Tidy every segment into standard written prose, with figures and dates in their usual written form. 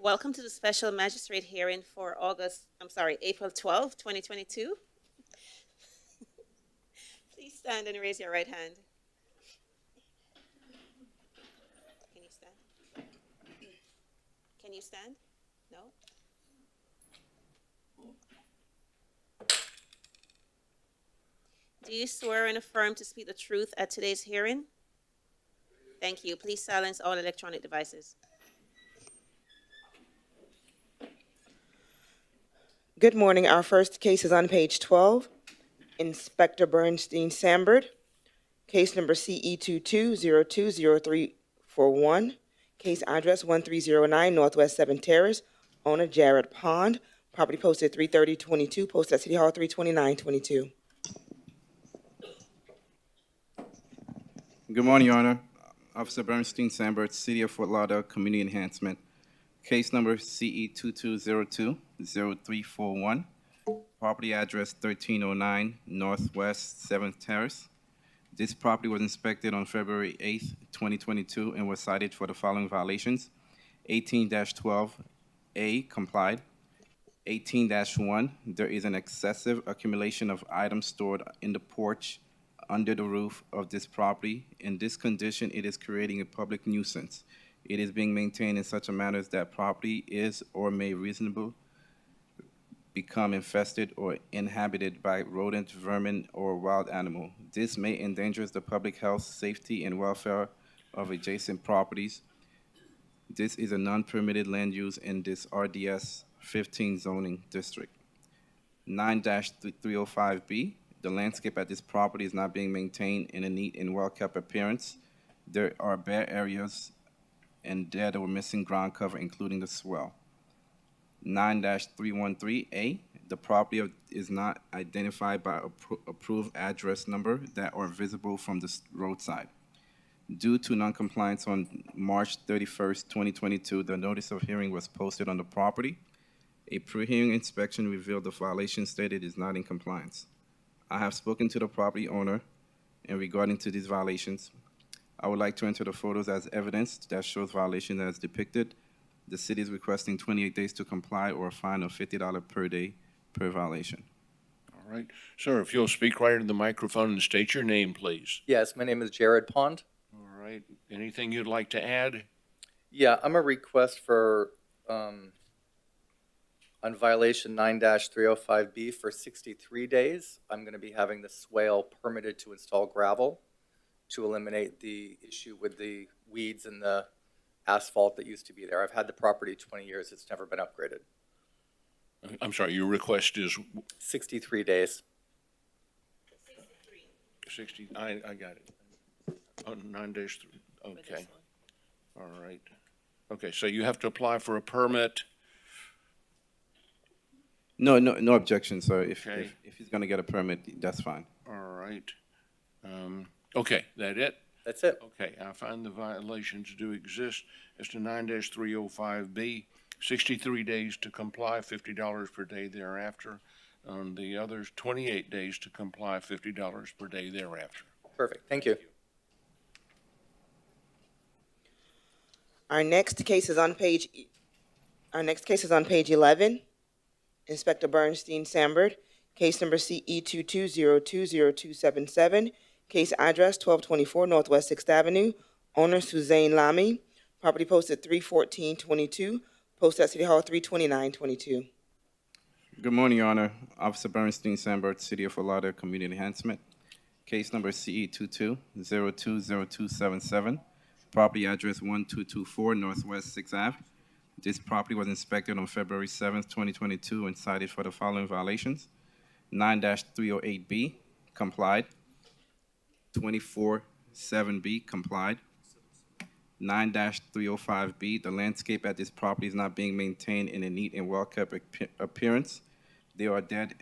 Welcome to the special magistrate hearing for April 12th, 2022. Please stand and raise your right hand. Can you stand? Can you stand? No? Do you swear and affirm to speak the truth at today's hearing? Thank you. Please silence all electronic devices. Good morning. Our first case is on page 12. Inspector Bernstein Sambert, case number CE22020341, case address 1309 Northwest 7th Terrace, owner Jared Pond, property posted 33022, post at City Hall 32922. Good morning, Your Honor. Officer Bernstein Sambert, City of Fort Lauderdale, Community Enhancement. Case number CE22020341. Property address 1309 Northwest 7th Terrace. This property was inspected on February 8th, 2022, and was cited for the following violations. 18-12A, complied. 18-1, there is an excessive accumulation of items stored in the porch under the roof of this property. In this condition, it is creating a public nuisance. It is being maintained in such a manner that property is or may reasonably become infested or inhabited by rodent, vermin, or wild animal. This may endanger the public health, safety, and welfare of adjacent properties. This is a non-permitted land use in this RDS 15 zoning district. 9-305B, the landscape at this property is not being maintained in a neat and well-kept appearance. There are bare areas and dead or missing ground cover, including the swell. 9-313A, the property is not identified by approved address number that are visible from the roadside. Due to noncompliance on March 31st, 2022, the notice of hearing was posted on the property. A pre-hearing inspection revealed the violation stated is not in compliance. I have spoken to the property owner and regarding to these violations. I would like to enter the photos as evidence that shows violation as depicted. The city is requesting 28 days to comply or a fine of $50 per day per violation. All right. Sir, if you'll speak right into the microphone and state your name, please. Yes, my name is Jared Pond. All right. Anything you'd like to add? Yeah, I'm a request for, on violation 9-305B for 63 days. I'm going to be having the swale permitted to install gravel to eliminate the issue with the weeds and the asphalt that used to be there. I've had the property 20 years. It's never been upgraded. I'm sorry, your request is 63 days. 60, I got it. Oh, 9 days, okay. All right. Okay, so you have to apply for a permit. No objection, sir. If he's going to get a permit, that's fine. All right. Okay, that it? That's it. Okay, I find the violations do exist. As to 9-305B, 63 days to comply, $50 per day thereafter. On the others, 28 days to comply, $50 per day thereafter. Perfect. Thank you. Our next case is on page 11. Inspector Bernstein Sambert, case number CE22020277, case address 1224 Northwest 6th Avenue, owner Suzanne Lamy, property posted 31422, post at City Hall 32922. Good morning, Your Honor. Officer Bernstein Sambert, City of Fort Lauderdale, Community Enhancement. Case number CE22020277, property address 1224 Northwest 6th Ave. This property was inspected on February 7th, 2022, and cited for the following violations. 9-308B, complied. 24-7B, complied. 9-305B, the landscape at this property is not being maintained in a neat and well-kept appearance. There are dead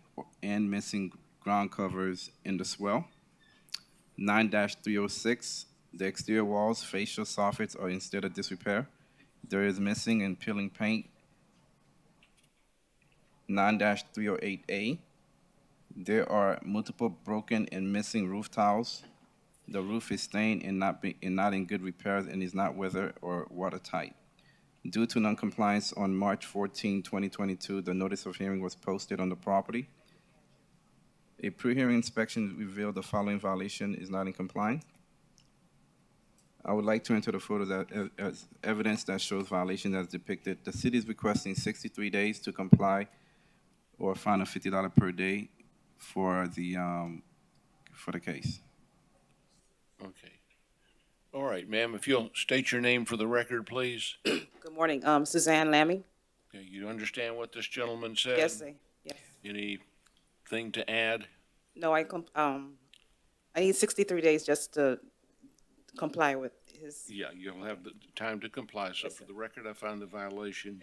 and missing ground covers in the swell. 9-306, the exterior walls, facial soffits are in state of disrepair. There is missing and peeling paint. 9-308A, there are multiple broken and missing roof tiles. The roof is stained and not in good repairs and is not weather or watertight. Due to noncompliance on March 14, 2022, the notice of hearing was posted on the property. A pre-hearing inspection revealed the following violation is not in compliance. I would like to enter the photos as evidence that shows violation as depicted. The city is requesting 63 days to comply or a fine of $50 per day for the case. Okay. All right, ma'am, if you'll state your name for the record, please. Good morning, Suzanne Lammy. Okay, you understand what this gentleman said? Yes, sir. Yes. Anything to add? No, I need 63 days just to comply with his. Yeah, you'll have the time to comply. So for the record, I found the violation.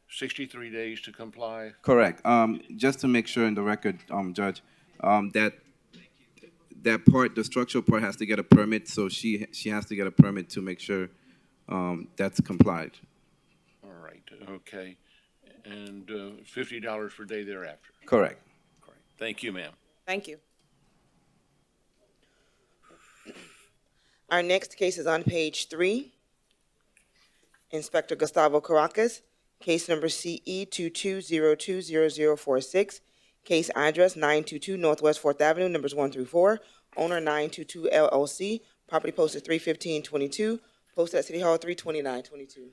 63 days to comply. Correct. Just to make sure in the record, Judge, that part, the structural part has to get a permit, so she has to get a permit to make sure that's complied. All right, okay. And $50 per day thereafter. Correct. All right. Thank you, ma'am. Thank you. Our next case is on page 3. Inspector Gustavo Caracas, case number CE 22020046, case address 922 Northwest 4th Avenue, numbers 1 through 4, owner 922 LLC, property posted 31522, posted at City Hall 32922.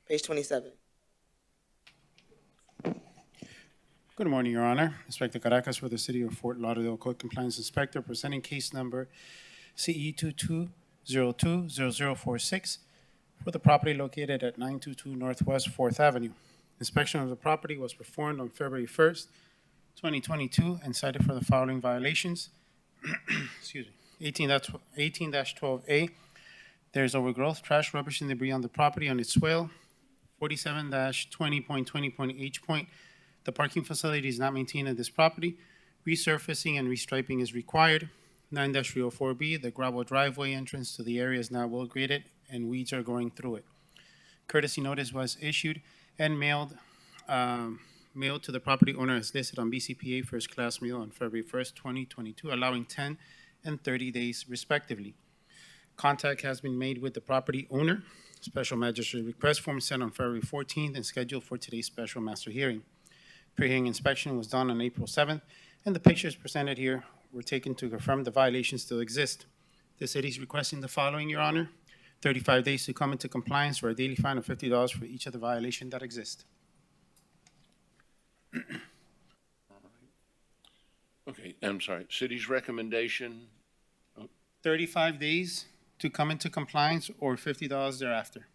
Page 27. Good morning, Your Honor. Inspector Caracas for the City of Fort Lauderdale Code Compliance Inspector, presenting case number CE 22020046 for the property located at 922 Northwest 4th Avenue. Inspection of the property was performed on February 1st, 2022, and cited for the following violations. Excuse me. 18-12A, there's overgrowth, trash, rubbish, and debris on the property on its swale. 47-20.20.H. The parking facility is not maintained at this property. Resurfacing and restriping is required. 9-304B, the gravel driveway entrance to the area is not well graded and weeds are growing through it. Courtesy notice was issued and mailed to the property owner as listed on BCPA First Class Mail on February 1st, 2022, allowing 10 and 30 days respectively. Contact has been made with the property owner. Special magistrate request form sent on February 14th and scheduled for today's special master hearing. Pre-hearing inspection was done on April 7th, and the pictures presented here were taken to confirm the violations still exist. The city is requesting the following, Your Honor: 35 days to come into compliance or a daily fine of $50 for each of the violations that exist. Okay, I'm sorry, city's recommendation, 35 days to come into compliance or $50 thereafter.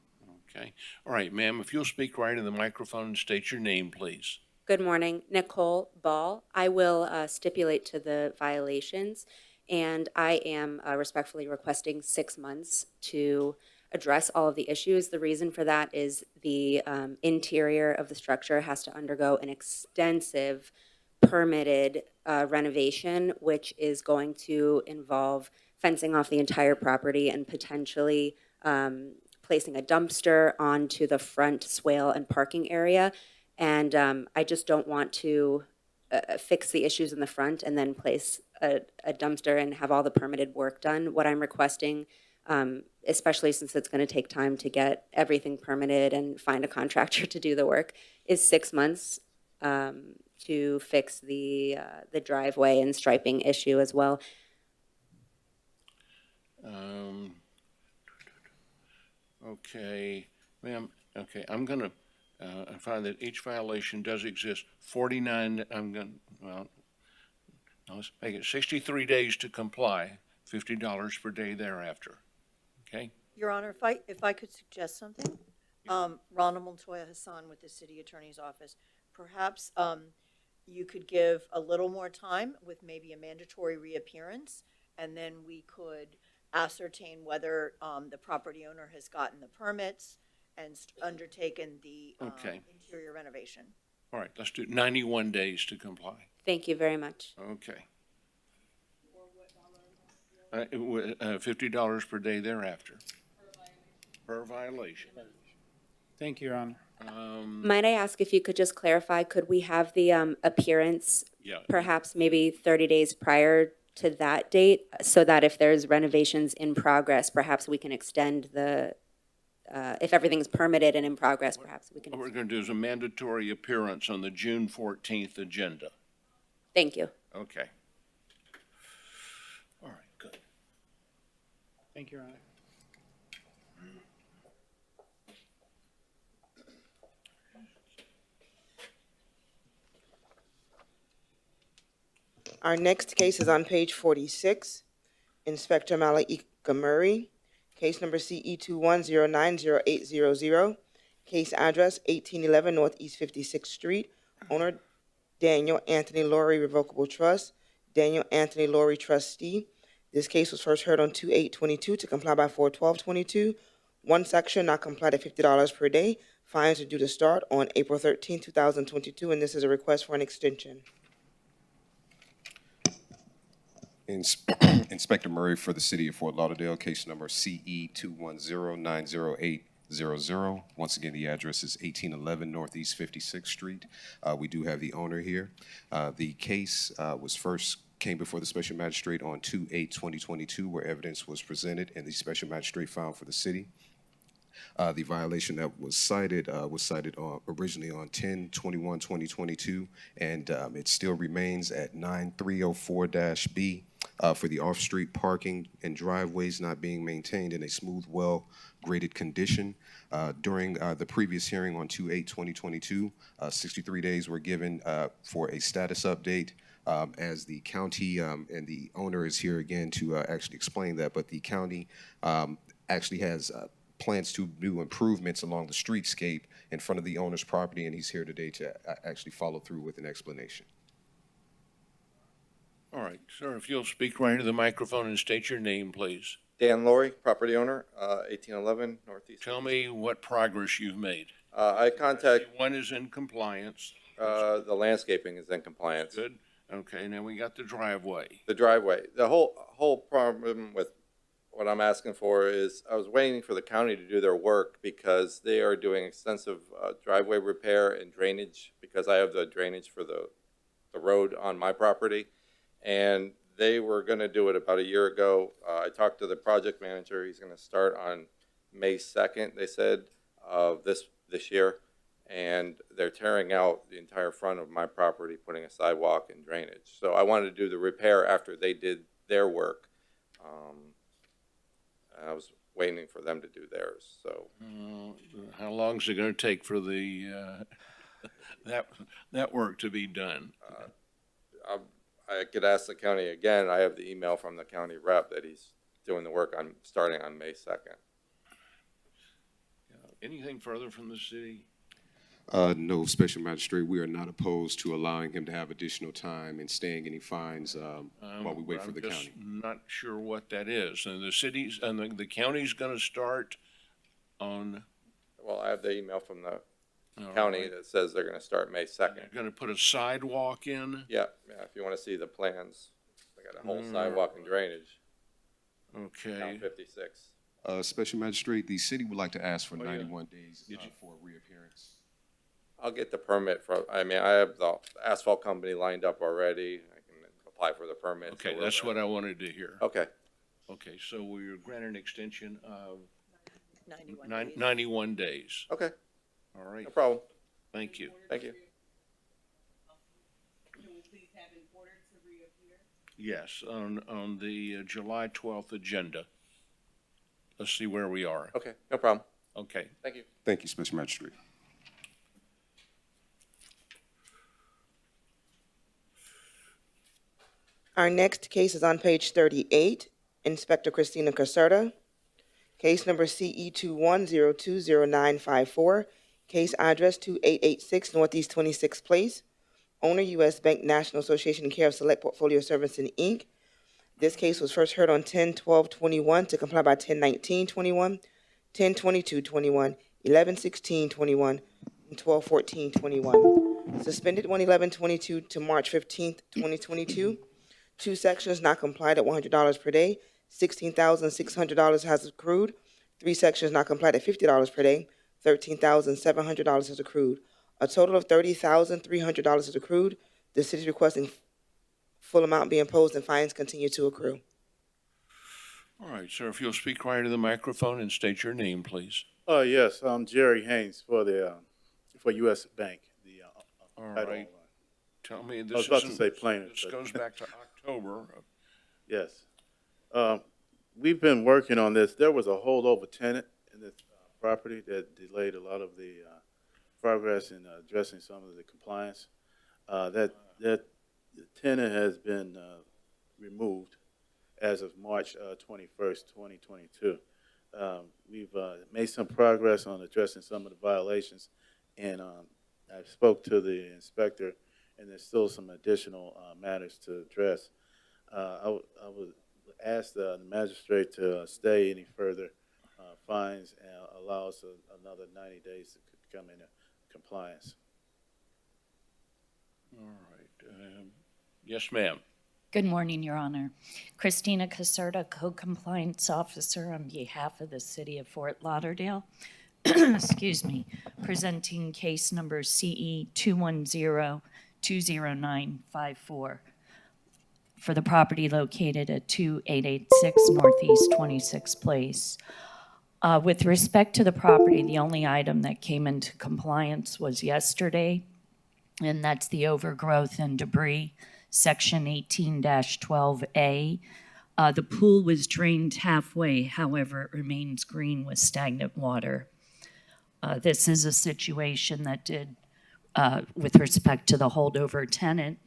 okay. All right, ma'am, if you'll speak right in the microphone and state your name, please. Good morning, Nicole Ball. I will stipulate to the violations, and I am respectfully requesting 6 months to address all of the issues. The reason for that is the interior of the structure has to undergo an extensive permitted renovation, which is going to involve fencing off the entire property and potentially placing a dumpster onto the front swale and parking area. And I just don't want to fix the issues in the front and then place a dumpster and have all the permitted work done. What I'm requesting, especially since it's going to take time to get everything permitted and find a contractor to do the work, is 6 months to fix the driveway and striping issue as well. Okay, ma'am, okay, I'm gonna find that each violation does exist. 49, well, let's make it 63 days to comply, $50 per day thereafter, okay? Your Honor, if I could suggest something, Ronald Montoya Hassan with the City Attorney's Office, perhaps you could give a little more time with maybe a mandatory reappearance, and then we could ascertain whether the property owner has gotten the permits and undertaken the Okay. interior renovation. All right, let's do 91 days to comply, Thank you very much. okay. $50 per day thereafter. Per violation. Thank you, Your Honor. Might I ask if you could just clarify, could we have the appearance Yeah. perhaps maybe 30 days prior to that date, so that if there's renovations in progress, perhaps we can extend the if everything's permitted and in progress, perhaps we What we're can, going to do is a mandatory appearance on the June 14th agenda. thank you. Okay. All right, good. Thank you, Your Honor. Our next case is on page 46. Inspector Malika Murray, case number CE 21090800, case address 1811 Northeast 56th Street, owner Daniel Anthony Laurie Revocable Trust, Daniel Anthony Laurie trustee. This case was first heard on 2/8/22 to comply by 4/12/22. One section not complied at $50 per day. Fines are due to start on April 13, 2022, and this is a request for an extension. Inspector Murray for the City of Fort Lauderdale, case number CE 210900800. Once again, the address is 1811 Northeast 56th Street. We do have the owner here. The case came before the Special Magistrate on 2/8/2022, where evidence was presented and the Special Magistrate found for the city. The violation that was cited originally on 10/21/2022, and it still remains at 9304-B for the off-street parking and driveways not being maintained in a smooth, well-graded condition. During the previous hearing on 2/8/2022, 63 days were given for a status update. As the county, and the owner is here again to actually explain that, but the county actually has plans to do improvements along the streetscape in front of the owner's property, and he's here today to actually follow through with an explanation. All right, sir, if you'll speak right into the microphone and state your name, please. Dan Laurie, property owner, 1811 Northeast. Tell me what progress you've made. I contact, One is in compliance. the landscaping is in compliance. Good. Okay, now we got the driveway. The driveway, the whole problem with what I'm asking for is, I was waiting for the county to do their work because they are doing extensive driveway repair and drainage, because I have the drainage for the road on my property. And they were gonna do it about a year ago. I talked to the project manager. He's gonna start on May 2nd, they said, of this year. And they're tearing out the entire front of my property, putting a sidewalk and drainage. So I wanted to do the repair after they did their work. I was waiting for them to do theirs, so. How long is it gonna take for the, that work to be done? I could ask the county again. I have the email from the county rep that he's doing the work on, starting on May 2nd. Anything further from the city? No, Special Magistrate, we are not opposed to allowing him to have additional time and staying any fines while we wait for the county. I'm not sure what that is. And the cities, and the county's gonna start on, Well, I have the email from the all county right. that says they're gonna start May 2nd. They're gonna put a sidewalk in? Yeah, if you wanna see the plans, they got a whole sidewalk and drainage, Okay. down 56. Special Magistrate, the city would like to ask for yeah. 91 days for a reappearance. I'll get the permit from, I have the asphalt company lined up already. I can apply for the permit. Okay, that's what I wanted to hear. Okay, Okay, so we're granted an extension of 91 days. 91 days. okay, All right, no problem. thank you. Thank you. Yes, on the July 12th agenda. Let's see where we are. Okay, no problem. Okay. Thank you. Thank you, Special Magistrate. Our next case is on page 38. Inspector Christina Caserta, case number CE 21020954, case address 2886 Northeast 26th Place, owner U.S. Bank National Association care of Select Portfolio Servicing, Inc. This case was first heard on 10/12/21 to comply by 10/19/21, 10/22/21, 11/16/21, and 12/14/21. Suspended 1/11/22 to March 15th, 2022. Two sections not complied at $100 per day. $16,600 has accrued. Three sections not complied at $50 per day. $13,700 has accrued. A total of $30,300 is accrued. The city is requesting full amount be imposed and fines continue to accrue. All right, sir, if you'll speak right to the microphone and state your name, please. Oh, yes, I'm Jerry Haynes for U.S. Bank, All title. right. Tell me, I was this about to isn't, say plaintiff, this but- goes back to October. Yes. We've been working on this. There was a holdover tenant in this property that delayed a lot of the progress in addressing some of the compliance. That the tenant has been removed as of March 21st, 2022. We've made some progress on addressing some of the violations, and I spoke to the inspector, and there's still some additional matters to address. I would ask the magistrate to stay any further fines and allow us another 90 days to come into compliance. All right. Yes, ma'am. Good morning, Your Honor. Christina Caserta, Co-Compliance Officer on behalf of the City of Fort Lauderdale. Excuse me. Presenting case number CE 210-20954 for the property located at 2886 Northeast 26th Place. With respect to the property, the only item that came into compliance was yesterday, and that's the overgrowth and debris, Section 18-12A. The pool was drained halfway, however, it remains green with stagnant water. This is a situation that did, with respect to the holdover tenant.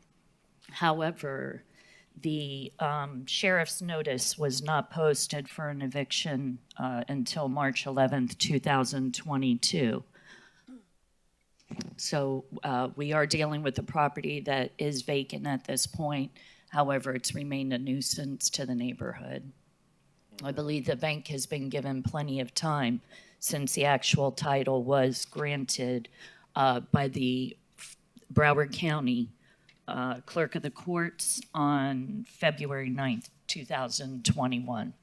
However, the sheriff's notice was not posted for an eviction until March 11th, 2022. So we are dealing with a property that is vacant at this point. However, it's remained a nuisance to the neighborhood. I believe the bank has been given plenty of time since the actual title was granted by the Broward County Clerk of the Courts on February 9th, 2021.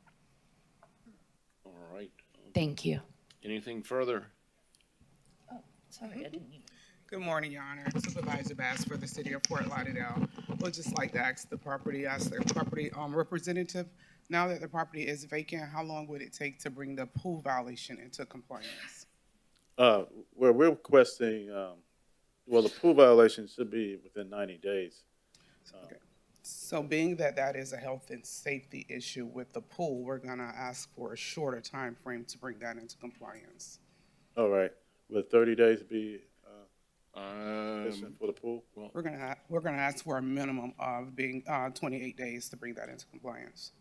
All right. Thank you. Anything further? Sorry, I didn't mean. Good morning, Your Honor. Supervisor Bass for the City of Fort Lauderdale. Would just like to ask the property representative, now that the property is vacant, how long would it take to bring the pool violation into compliance? Well, we're requesting, the pool violation should be within 90 days. Okay. So being that that is a health and safety issue with the pool, we're gonna ask for a shorter time frame to bring that into compliance. All right. Will 30 days be sufficient for the pool? Well, We're gonna ask for a minimum of being 28 days to bring that into compliance.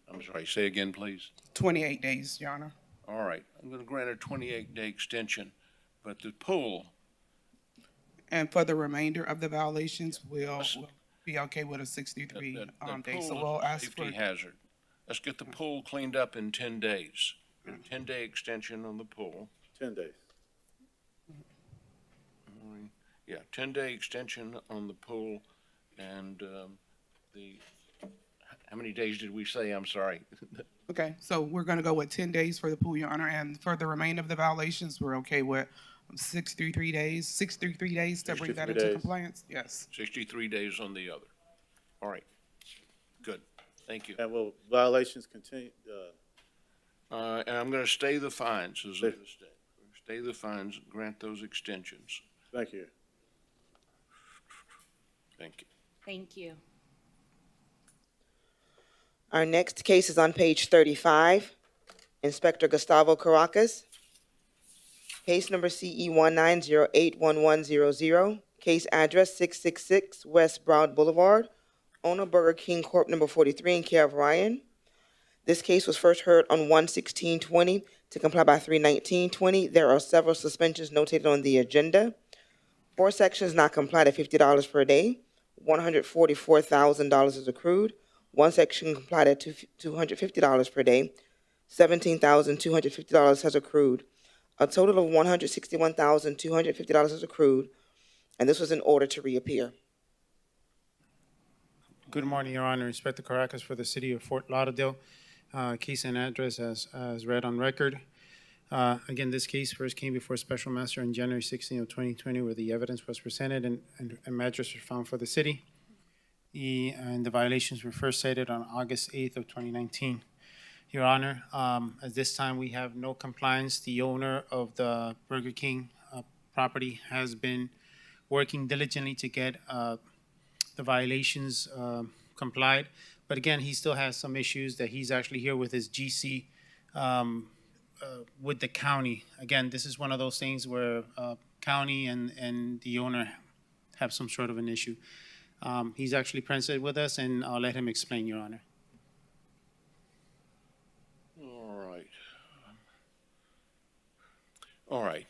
I'm sorry, say again, please. 28 days, Your Honor. All right, I'm going to grant a 28-day extension, but the pool, And for the remainder of the violations, we'll be okay with a 63 the days. So pool we'll is a ask for, safety hazard. Let's get the pool cleaned up in 10 days. A 10-day extension on the pool. 10 days. Yeah, 10-day extension on the pool, and how many days did we say? I'm sorry. okay, so we're gonna go with 10 days for the pool, Your Honor, and for the remainder of the violations, we're okay with 63 days to bring that 63 into days. compliance? Yes. 63 days on the other. All right, good, thank you. And will violations continue? And I'm going to stay the fines as of this day. Stay the fines, grant those extensions. Thank you. Thank you. Thank you. Our next case is on page 35. Inspector Gustavo Caracas. Case number CE 19081100. Case address 666 West Broad Boulevard. Owner Burger King Corp. number 43 in care of Ryan. This case was first heard on 1/16/20 to comply by 3/19/20. There are several suspensions notated on the agenda. 4 sections not complied at $50 per day. $144,000 is accrued. 1 section complied at $250 per day. $17,250 has accrued. A total of $161,250 is accrued, and this was in order to reappear. Good morning, Your Honor. Inspector Caracas for the City of Fort Lauderdale. Case and address as read on record. Again, this case first came before Special Master on January 16 of 2020, where the evidence was presented and magistrate found for the city. And the violations were first cited on August 8th of 2019. Your Honor, at this time, we have no compliance. The owner of the Burger King property has been working diligently to get the violations complied. But again, he still has some issues that he's actually here with his GC with the county. Again, this is one of those things where county and the owner have some sort of an issue. He's actually present with us, and I'll let him explain, Your Honor. All right,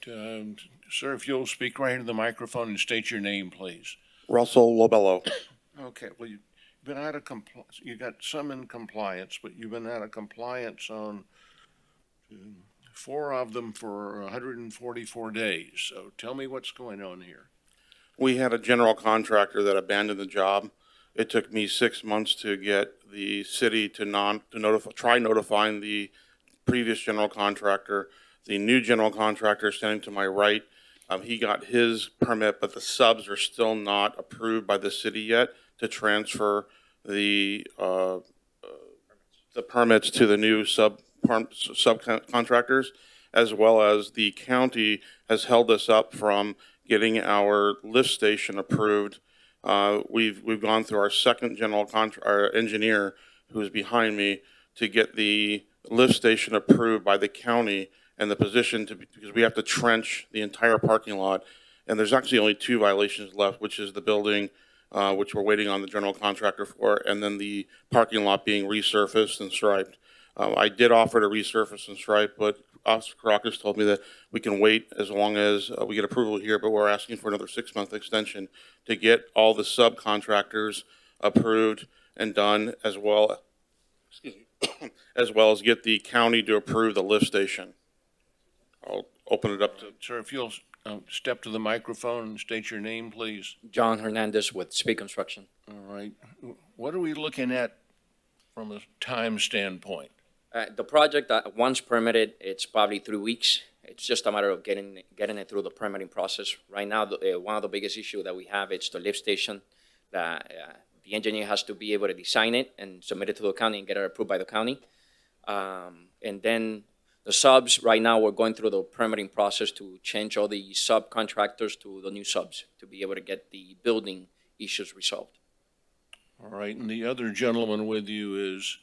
sir, if you'll speak right into the microphone and state your name, please. Russell Lobello. Okay, well, you've been out of you got some in compliance, but you've been out of compliance on 4 of them for 144 days. So tell me what's going on here. We had a general contractor that abandoned the job. It took me 6 months to get the city to try notifying the previous general contractor. The new general contractor standing to my right, he got his permit, but the subs are still not approved by the city yet to transfer the permits to the new subcontractors, as well as the county has held us up from getting our lift station approved. We've gone through our second our engineer, who is behind me, to get the lift station approved by the county and the position because we have to trench the entire parking lot. And there's actually only 2 violations left, which is the building, which we're waiting on the general contractor for, and then the parking lot being resurfaced and striped. I did offer to resurface and stripe, but Officer Caracas told me that we can wait as long as we get approval here, but we're asking for another 6-month extension to get all the subcontractors approved and done, as well as get the county to approve the lift station. I'll open it up to... Sir, if you'll step to the microphone and state your name, please. John Hernandez with Speed Construction. All right. What are we looking at from a time standpoint? The project, once permitted, it's probably 3 weeks. It's just a matter of getting it through the permitting process. Right now, one of the biggest issues that we have is the lift station. The engineer has to be able to design it and submit it to the county and get it approved by the county. And then the subs, right now, we're going through the permitting process to change all the subcontractors to the new subs to be able to get the building issues resolved. All right, and the other gentleman with you is?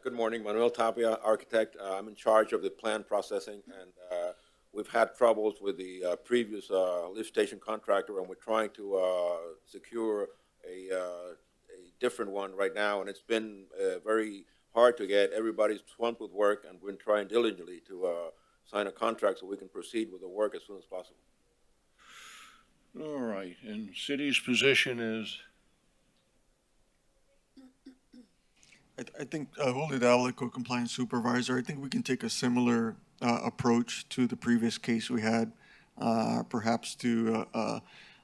Good morning, Manuel Tapia, architect. I'm in charge of the plan processing, and we've had troubles with the previous lift station contractor, and we're trying to secure a different one right now, and it's been very hard to get. Everybody's swamped with work, and we're trying diligently to sign a contract so we can proceed with the work as soon as possible. All right, and city's position is? I think, Lauderdale, co-compliance supervisor, I think we can take a similar approach to the previous case we had, perhaps to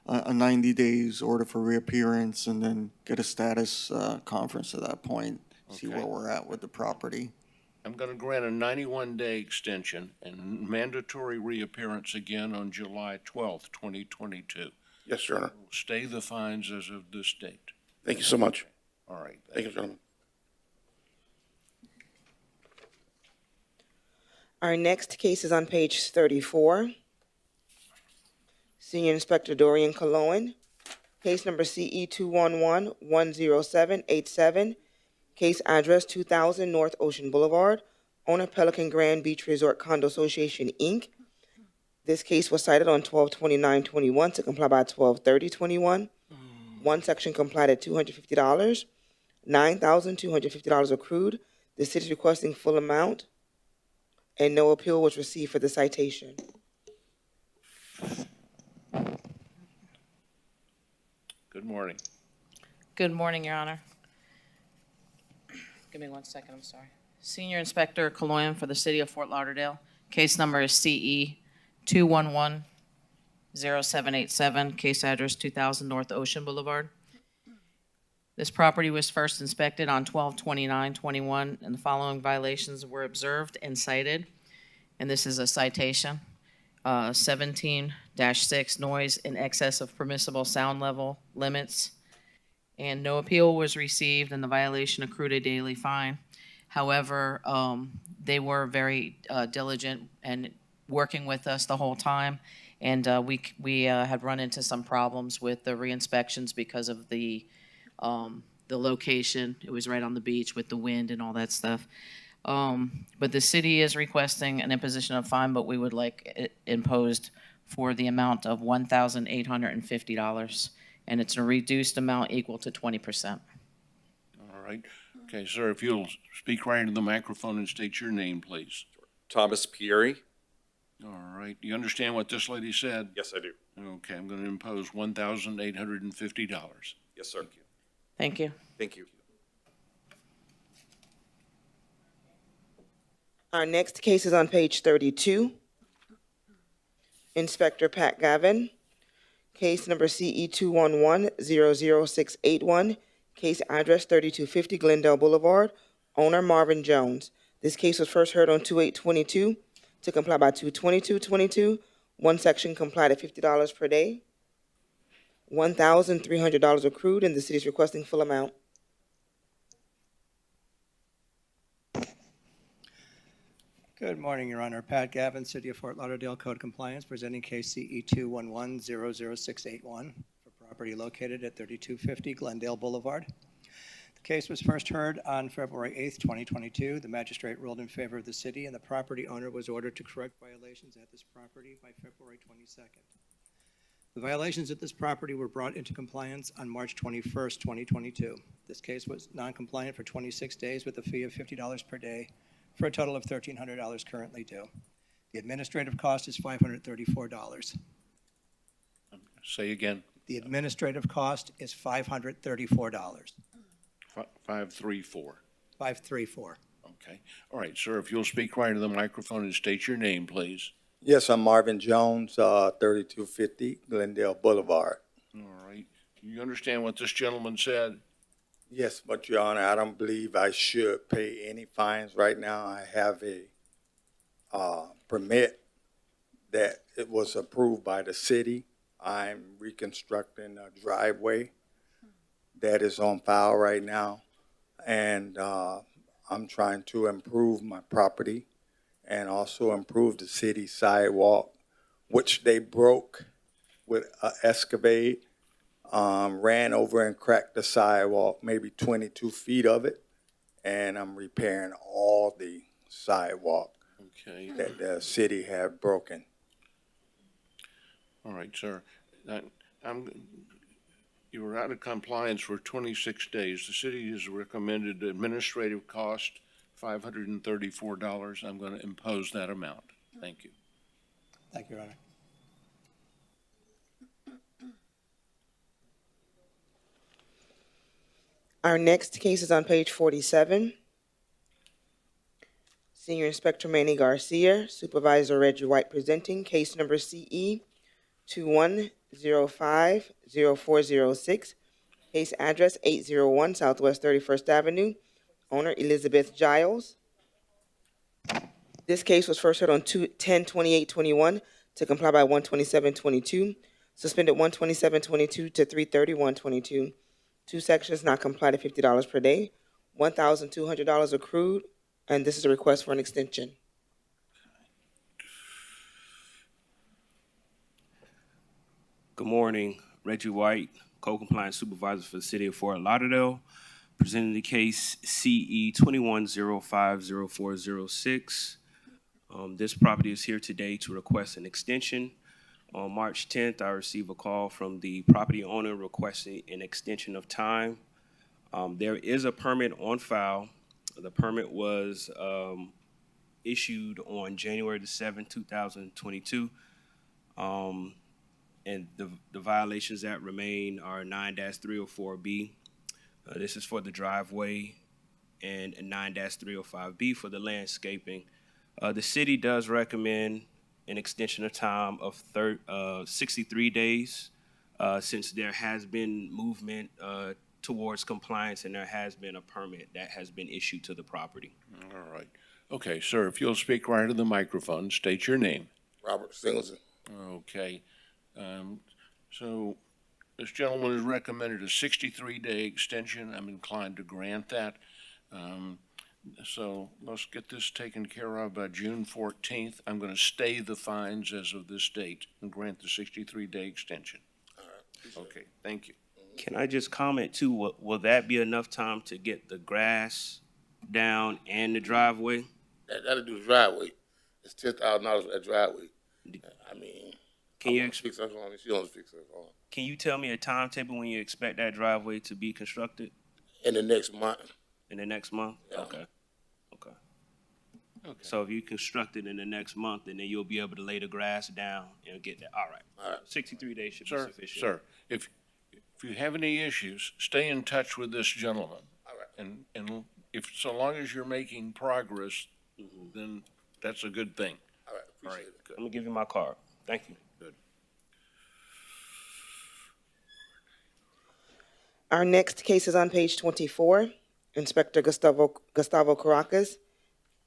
a 90 days order for reappearance and then get a status conference at that point, see where we're at with the property. I'm going to grant a 91-day extension and mandatory reappearance again on July 12th, 2022. Yes, Your Honor. We'll stay the fines as of this date. Thank you so much. All right. Thank you, gentlemen. Our next case is on page 34. Senior Inspector Dorian Cologne, case number CE 211-10787, case address 2000 North Ocean Boulevard, owner Pelican Grand Beach Resort Condo Association, Inc. This case was cited on 12/29/21 to comply by 12/30/21. One section complied at $250, $9,250 accrued. The city is requesting full amount, and no appeal was received for the citation. Good morning. Good morning, Your Honor. Give me 1 second, I'm sorry. Senior Inspector Cologne for the City of Fort Lauderdale. Case number is CE 211-0787, case address 2000 North Ocean Boulevard. This property was first inspected on 12/29/21, and the following violations were observed and cited. And this is a citation. 17-6, noise in excess of permissible sound level limits. And no appeal was received, and the violation accrued a daily fine. However, they were very diligent and working with us the whole time. And we had run into some problems with the re-inspections because of the location. It was right on the beach with the wind and all that stuff. But the city is requesting an imposition of fine, but we would like it imposed for the amount of $1,850. And it's a reduced amount equal to 20%. All right. Okay, sir, if you'll speak right into the microphone and state your name, please. Thomas Pieri. All right. Do you understand what this lady said? Yes, I do. Okay, I'm going to impose $1,850. Yes, sir. Thank you. Thank you. Our next case is on page 32. Inspector Pat Gavin, case number CE 211-00681, case address 3250 Glendale Boulevard, owner Marvin Jones. This case was first heard on 2/8/22 to comply by 2/22/22. One section complied at $50 per day. $1,300 accrued, and the city is requesting full amount. Good morning, Your Honor. Pat Gavin, City of Fort Lauderdale Code Compliance, presenting case CE 211-00681 for property located at 3250 Glendale Boulevard. The case was first heard on February 8th, 2022. The magistrate ruled in favor of the city, and the property owner was ordered to correct violations at this property by February 22nd. The violations at this property were brought into compliance on March 21st, 2022. This case was non-compliant for 26 days with a fee of $50 per day, for a total of $1,300 currently due. The administrative cost is $534. Say again. The administrative cost is $534. 534. 534. Okay. All right, sir, if you'll speak right into the microphone and state your name, please. Yes, I'm Marvin Jones, 3250 Glendale Boulevard. All right. You understand what this gentleman said? Yes, but Your Honor, I don't believe I should pay any fines right now. I have a permit that it was approved by the city. I'm reconstructing a driveway that is on file right now, and I'm trying to improve my property and also improve the city sidewalk, which they broke with an excavate. Ran over and cracked the sidewalk, maybe 22 feet of it, and I'm repairing all the sidewalk that the city had broken. All right, sir. You were out of compliance for 26 days. The city has recommended administrative cost $534. I'm going to impose that amount. Thank you. Thank you, Your Honor. Our next case is on page 47. Senior Inspector Manny Garcia, Supervisor Reggie White presenting case number CE 21050406, case address 801 Southwest 31st Avenue, owner Elizabeth Giles. This case was first heard on 10/28/21 to comply by 1/27/22, suspended 1/27/22 to 3/31/22. Two sections not complied at $50 per day, $1,200 accrued, and this is a request for an extension. Good morning, Reggie White, Co-Compliance Supervisor for the City of Fort Lauderdale, presenting the case CE 21050406. This property is here today to request an extension. On March 10th, I received a call from the property owner requesting an extension of time. There is a permit on file. The permit was issued on January the 7th, 2022. And the violations that remain are 9-304B. This is for the driveway, and 9-305B for the landscaping. The city does recommend an extension of time of 63 days since there has been movement towards compliance and there has been a permit that has been issued to the property. All right. Okay, sir, if you'll speak right to the microphone, state your name. Robert Singleton. Okay. So this gentleman has recommended a 63-day extension. I'm inclined to grant that. So let's get this taken care of by June 14th. I'm going to stay the fines as of this date and grant the 63-day extension. Okay, thank you. Can I just comment too, will that be enough time to get the grass down and the driveway? That'll do the driveway. It's $10,000 for that driveway. I mean, Can you fix that on it. She don't fix that on Can you tell me a timetable when you expect that driveway to be constructed? in the next month. In the next month? Yeah. Okay. So if you construct it in the next month, and then you'll be able to lay the grass down and get that. All right. 63 days should be sufficient. Sir, if you have any issues, stay in touch with this gentleman. All right. And if, so long as you're making progress, then that's a good thing. All right, appreciate it. I'm gonna give you my card. Thank you. Good. Our next case is on page 24. Inspector Gustavo Caracas.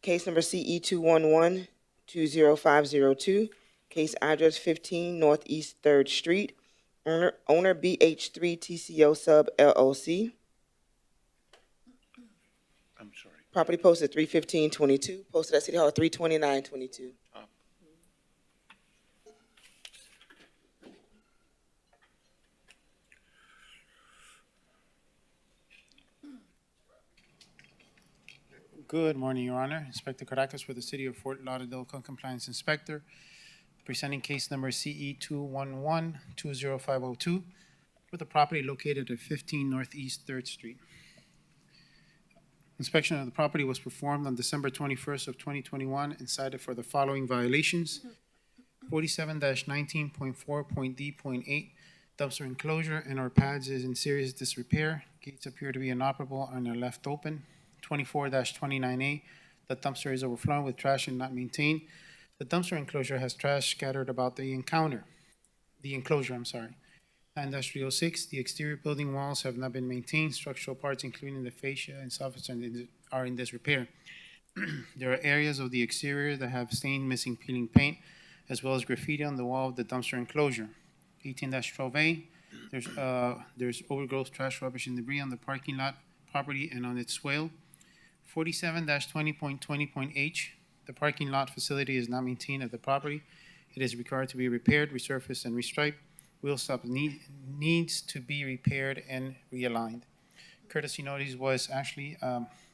Case number CE 211-20502. Case address 15 Northeast 3rd Street. Owner BH3 TCO Sub LLC. I'm sorry. Property posted 3/15/22. Posted at City Hall 3/29/22. Good morning, Your Honor. Inspector Caracas for the City of Fort Lauderdale Code Compliance Inspector, presenting case number CE 211-20502 for the property located at 15 Northeast 3rd Street. Inspection of the property was performed on December 21st of 2021 and cited for the following violations: 47-19.4.D.8 dumpster enclosure and or pads is in serious disrepair. Gates appear to be inoperable and are left open. 24-29A, the dumpster is overflowing with trash and not maintained. The dumpster enclosure has trash scattered about the enclosure. 9-306, the exterior building walls have not been maintained. Structural parts, including the fascia and soffits, are in disrepair. There are areas of the exterior that have stained, missing peeling paint, as well as graffiti on the wall of the dumpster enclosure. 18-12A, there's overgrowth, trash, rubbish, and debris on the parking lot property and on its swale. 47-20.20.H, the parking lot facility is not maintained at the property. It is required to be repaired, resurfaced, and restriped. Wheel stop needs to be repaired and realigned. Courtesy notice was actually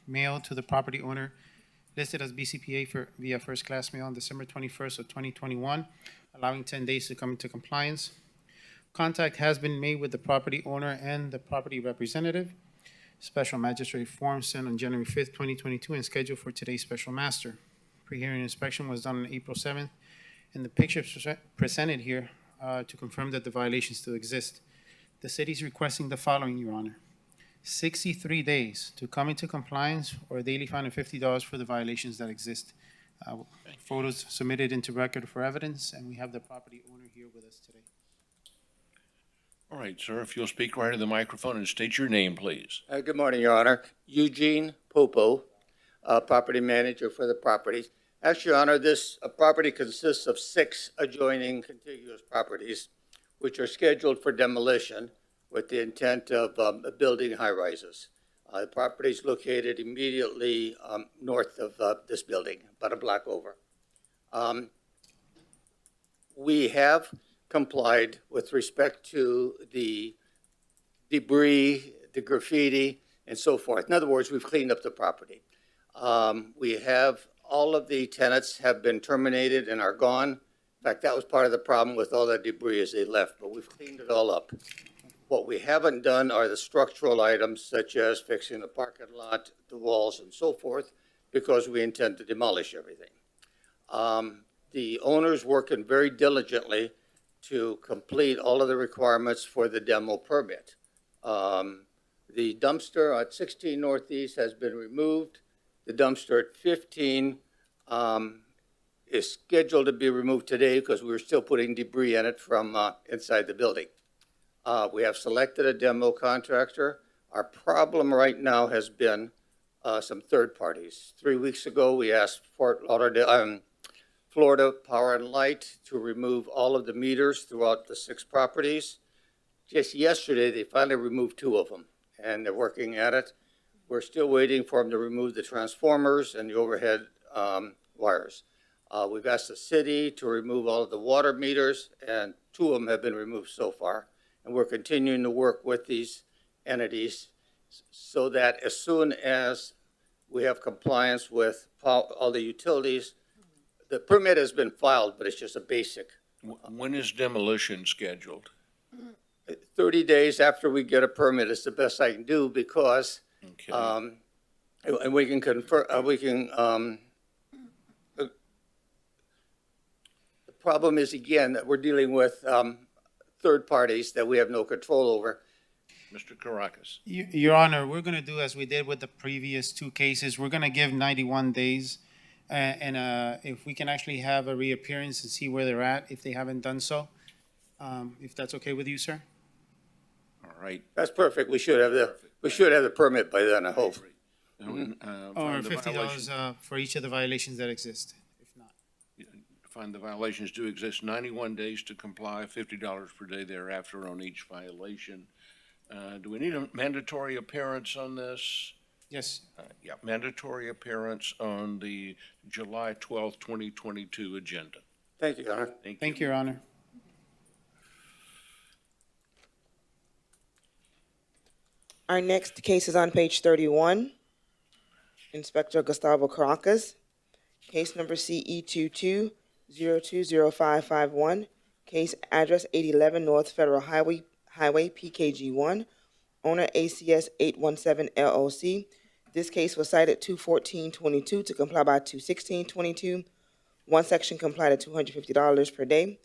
mailed to the property owner listed as BCPA via first class mail on December 21st of 2021, allowing 10 days to come into compliance. Contact has been made with the property owner and the property representative. Special magistrate form sent on January 5th, 2022, and scheduled for today's special master. Pre-hearing inspection was done on April 7th, and the pictures presented here to confirm that the violations still exist. The city is requesting the following, Your Honor: 63 days to come into compliance or a daily fine of $50 for the violations that exist. Photos submitted into record for evidence, and we have the property owner here with us today. All right, sir, if you'll speak right to the microphone and state your name, please. Good morning, Your Honor. Eugene Popo, property manager for the properties. Actually, Your Honor, this property consists of 6 adjoining contiguous properties, which are scheduled for demolition with the intent of building high-rises. The property is located immediately north of this building, about a block over. We have complied with respect to the debris, the graffiti, and so forth. In other words, we've cleaned up the property. We have, all of the tenants have been terminated and are gone. In fact, that was part of the problem with all that debris as they left, but we've cleaned it all up. What we haven't done are the structural items such as fixing the parking lot, the walls, and so forth, because we intend to demolish everything. The owner's working very diligently to complete all of the requirements for the demo permit. The dumpster at 16 Northeast has been removed. The dumpster at 15 is scheduled to be removed today because we're still putting debris in it from inside the building. We have selected a demo contractor. Our problem right now has been some third parties. 3 weeks ago, we asked Fort Lauderdale, Florida Power and Light to remove all of the meters throughout the 6 properties. Just yesterday, they finally removed 2 of them, and they're working at it. We're still waiting for them to remove the transformers and the overhead wires. We've asked the city to remove all of the water meters, and 2 of them have been removed so far. And we're continuing to work with these entities so that as soon as we have compliance with all the utilities, the permit has been filed, but it's just a basic. When is demolition scheduled? 30 days after we get a permit is the best I can do because, Okay. and we can confer, the problem is, again, that we're dealing with third parties that we have no control over. Mr. Caracas. Your Honor, we're going to do as we did with the previous 2 cases. We're going to give 91 days. And if we can actually have a reappearance and see where they're at, if they haven't done so, if that's okay with you, sir? All right. That's perfect. We should have the permit by then, I hope. Or $50 for each of the violations that exist, if not. Find the violations do exist, 91 days to comply, $50 per day thereafter on each violation. Do we need a mandatory appearance on this? Yes. Yeah, mandatory appearance on the July 12th, 2022 agenda. Thank you, Your Honor. Thank you, Your Honor. Our next case is on page 31. Inspector Gustavo Caracas, case number CE 22020551, case address 811 North Federal Highway PKG 1, owner ACS 817 LLC. This case was cited 21422 to comply by 21622. One section complied at $250 per day,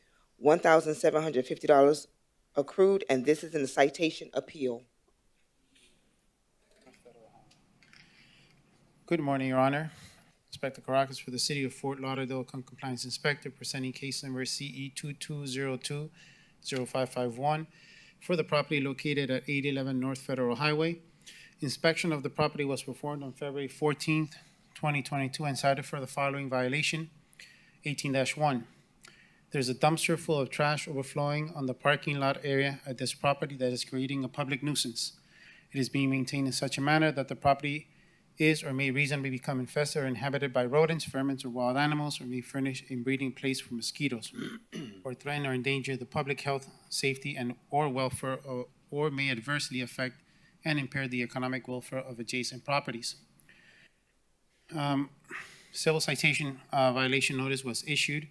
$1,750 accrued, and this is in the citation appeal. Good morning, Your Honor. Inspector Caracas for the City of Fort Lauderdale Compliance Inspector, presenting case number CE 22020551 for the property located at 811 North Federal Highway. Inspection of the property was performed on February 14th, 2022, and cited for the following violation, 18-1. There's a dumpster full of trash overflowing on the parking lot area at this property that is creating a public nuisance. It is being maintained in such a manner that the property is or may reasonably become infested or inhabited by rodents, vermin, or wild animals, or may furnish a breeding place for mosquitoes, or threaten or endanger the public health, safety, and or welfare, or may adversely affect and impair the economic welfare of adjacent properties. Civil citation violation notice was issued,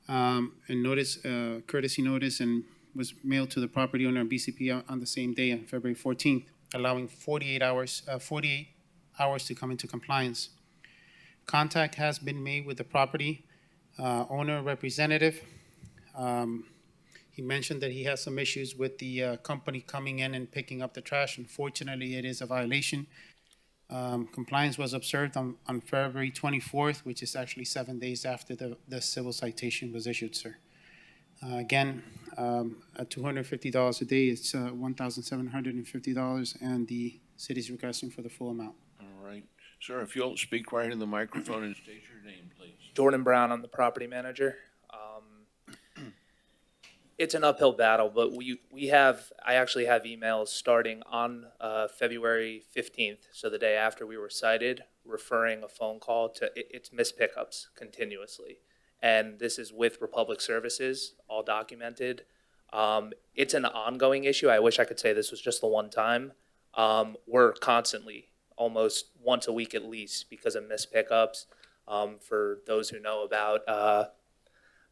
and courtesy notice, and was mailed to the property owner and BCP on the same day, on February 14th, allowing 48 hours to come into compliance. Contact has been made with the property owner representative. He mentioned that he has some issues with the company coming in and picking up the trash. Unfortunately, it is a violation. Compliance was observed on February 24th, which is actually 7 days after the civil citation was issued, sir. Again, at $250 a day, it's $1,750, and the city's requesting for the full amount. All right. Sir, if you'll speak right in the microphone and state your name, please. Jordan Brown, I'm the property manager. It's an uphill battle, but I actually have emails starting on February 15th, so the day after we were cited, referring a phone call to, it's missed pickups continuously. And this is with Republic Services, all documented. It's an ongoing issue. I wish I could say this was just the one time. We're constantly, almost once a week at least, because of missed pickups. For those who know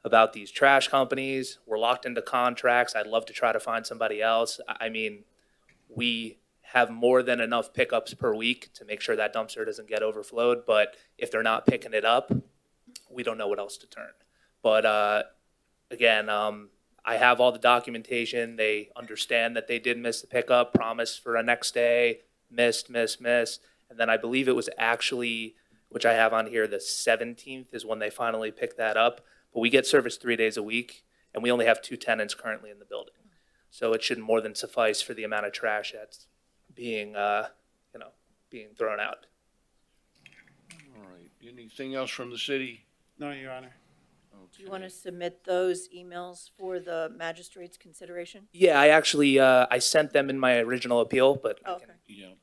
about these trash companies, we're locked into contracts. I'd love to try to find somebody else. I mean, we have more than enough pickups per week to make sure that dumpster doesn't get overflowed. But if they're not picking it up, we don't know what else to turn. But again, I have all the documentation. They understand that they did miss the pickup, promised for a next day, missed. And then I believe it was actually, which I have on here, the 17th is when they finally picked that up. But we get service 3 days a week, and we only have 2 tenants currently in the building. So it should more than suffice for the amount of trash that's being thrown out. All right. Anything else from the city? No, Your Honor. Do you want to submit those emails for the magistrate's consideration? Yeah, I actually I sent them in my original appeal, but Okay. Yeah.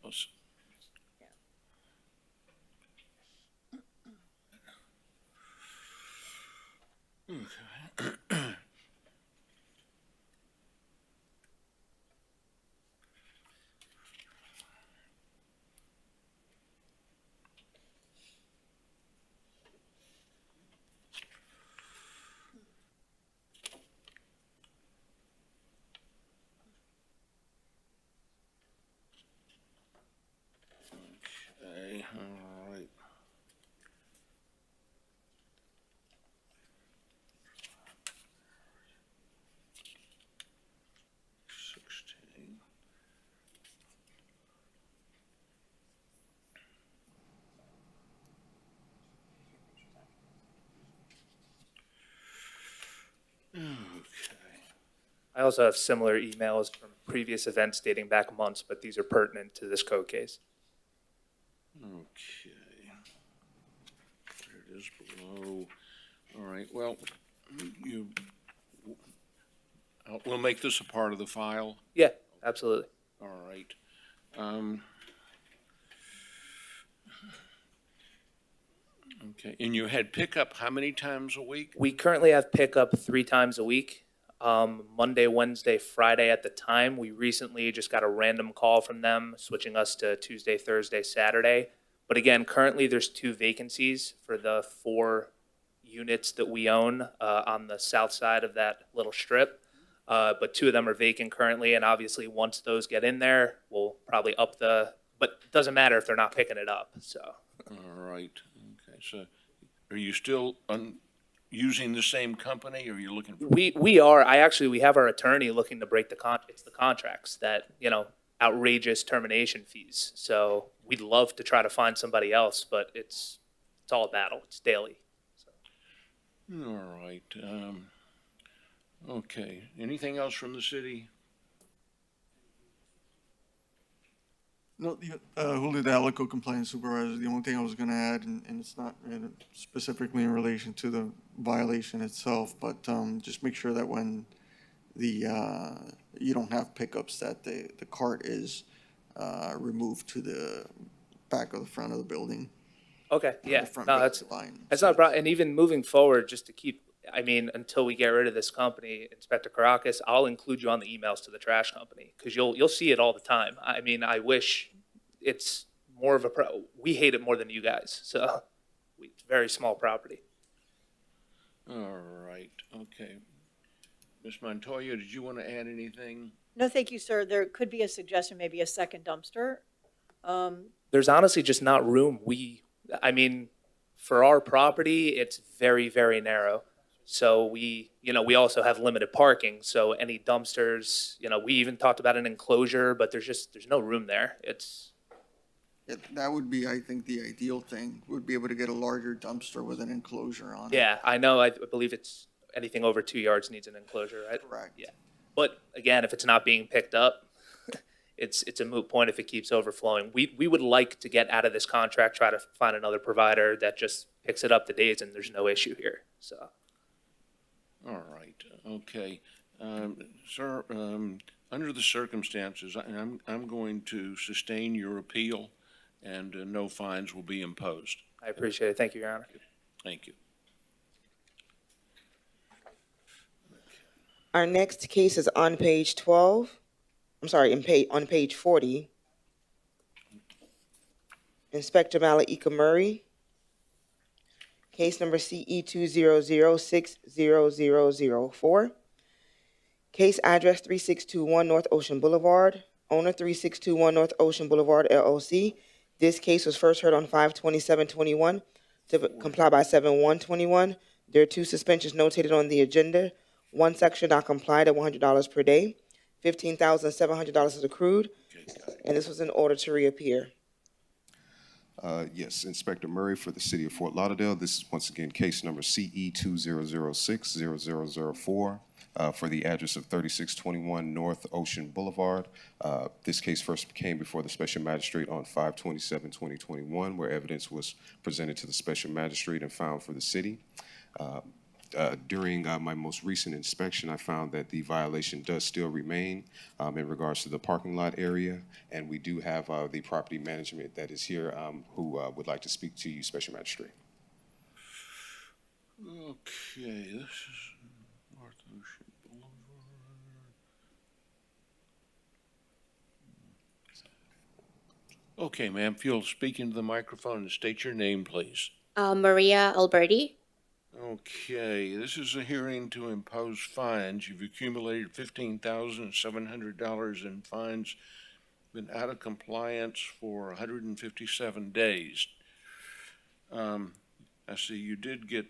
Okay, all right. I also have similar emails from previous events dating back months, but these are pertinent to this code case. Okay. There it is below. All right, well, we'll make this a part of the file. Yeah, absolutely. All right. Okay, and you had pickup how many times a week? We currently have pickup 3 times a week, Monday, Wednesday, Friday at the time. We recently just got a random call from them, switching us to Tuesday, Thursday, Saturday. But again, currently there's 2 vacancies for the 4 units that we own on the south side of that little strip. But 2 of them are vacant currently, and obviously once those get in there, we'll probably up the, but it doesn't matter if they're not picking it up, so. All right, okay, so are you still using the same company, or are you looking for? We are, we have our attorney looking to break it's the contracts that, outrageous termination fees. So we'd love to try to find somebody else, but it's all a battle, it's daily. So. All right, okay, anything else from the city? No, Julio de Alico, compliance supervisor. The only thing I was going to add, and it's not specifically in relation to the violation itself, but just make sure that when you don't have pickups, that the cart is removed to the back of the front of the building. Okay, yeah, no, that's not a problem. And even moving forward, just to keep, until we get rid of this company, Inspector Caracas, I'll include you on the emails to the trash company, because you'll see it all the time. I wish it's more of a we hate it more than you guys, so it's a very small property. All right, okay. Ms. Montoya, did you want to add anything? No, thank you, sir. There could be a suggestion, maybe a second dumpster. There's honestly just not room. For our property, it's very, very narrow. So we also have limited parking. So any dumpsters, we even talked about an enclosure, but there's no room there. That would be, I think, the ideal thing. Would be able to get a larger dumpster with an enclosure on it. Yeah, I know. I believe it's anything over 2 yards needs an enclosure, right? Correct. Yeah. But again, if it's not being picked up, it's a moot point if it keeps overflowing. We would like to get out of this contract, try to find another provider that just picks it up the days, and there's no issue here. So. All right, okay. Sir, under the circumstances, I'm going to sustain your appeal, and no fines will be imposed. I appreciate it. Thank you, Your Honor. Thank you. Our next case is on page 12. I'm sorry, on page 40. Inspector Malika Murray. Case number CE 200600004. Case address 3621 North Ocean Boulevard. Owner 3621 North Ocean Boulevard, LLC. This case was first heard on 5/27/21 to comply by 7/1/21. There are 2 suspensions notated on the agenda. 1 section not complied at $100 per day. $15,700 is accrued, and this was in order to reappear. Yes, Inspector Murray for the City of Fort Lauderdale. This is once again case number CE 200600004 for the address of 3621 North Ocean Boulevard. This case first came before the Special Magistrate on 5/27/2021, where evidence was presented to the Special Magistrate and found for the city. During my most recent inspection, I found that the violation does still remain in regards to the parking lot area, and we do have the property management that is here who would like to speak to you, Special Magistrate. Okay, this is North Ocean Boulevard. Okay, ma'am, if you'll speak into the microphone and state your name, please. Maria Alberti. Okay, this is a hearing to impose fines. You've accumulated $15,700 in fines, been out of compliance for 157 days. I see you did get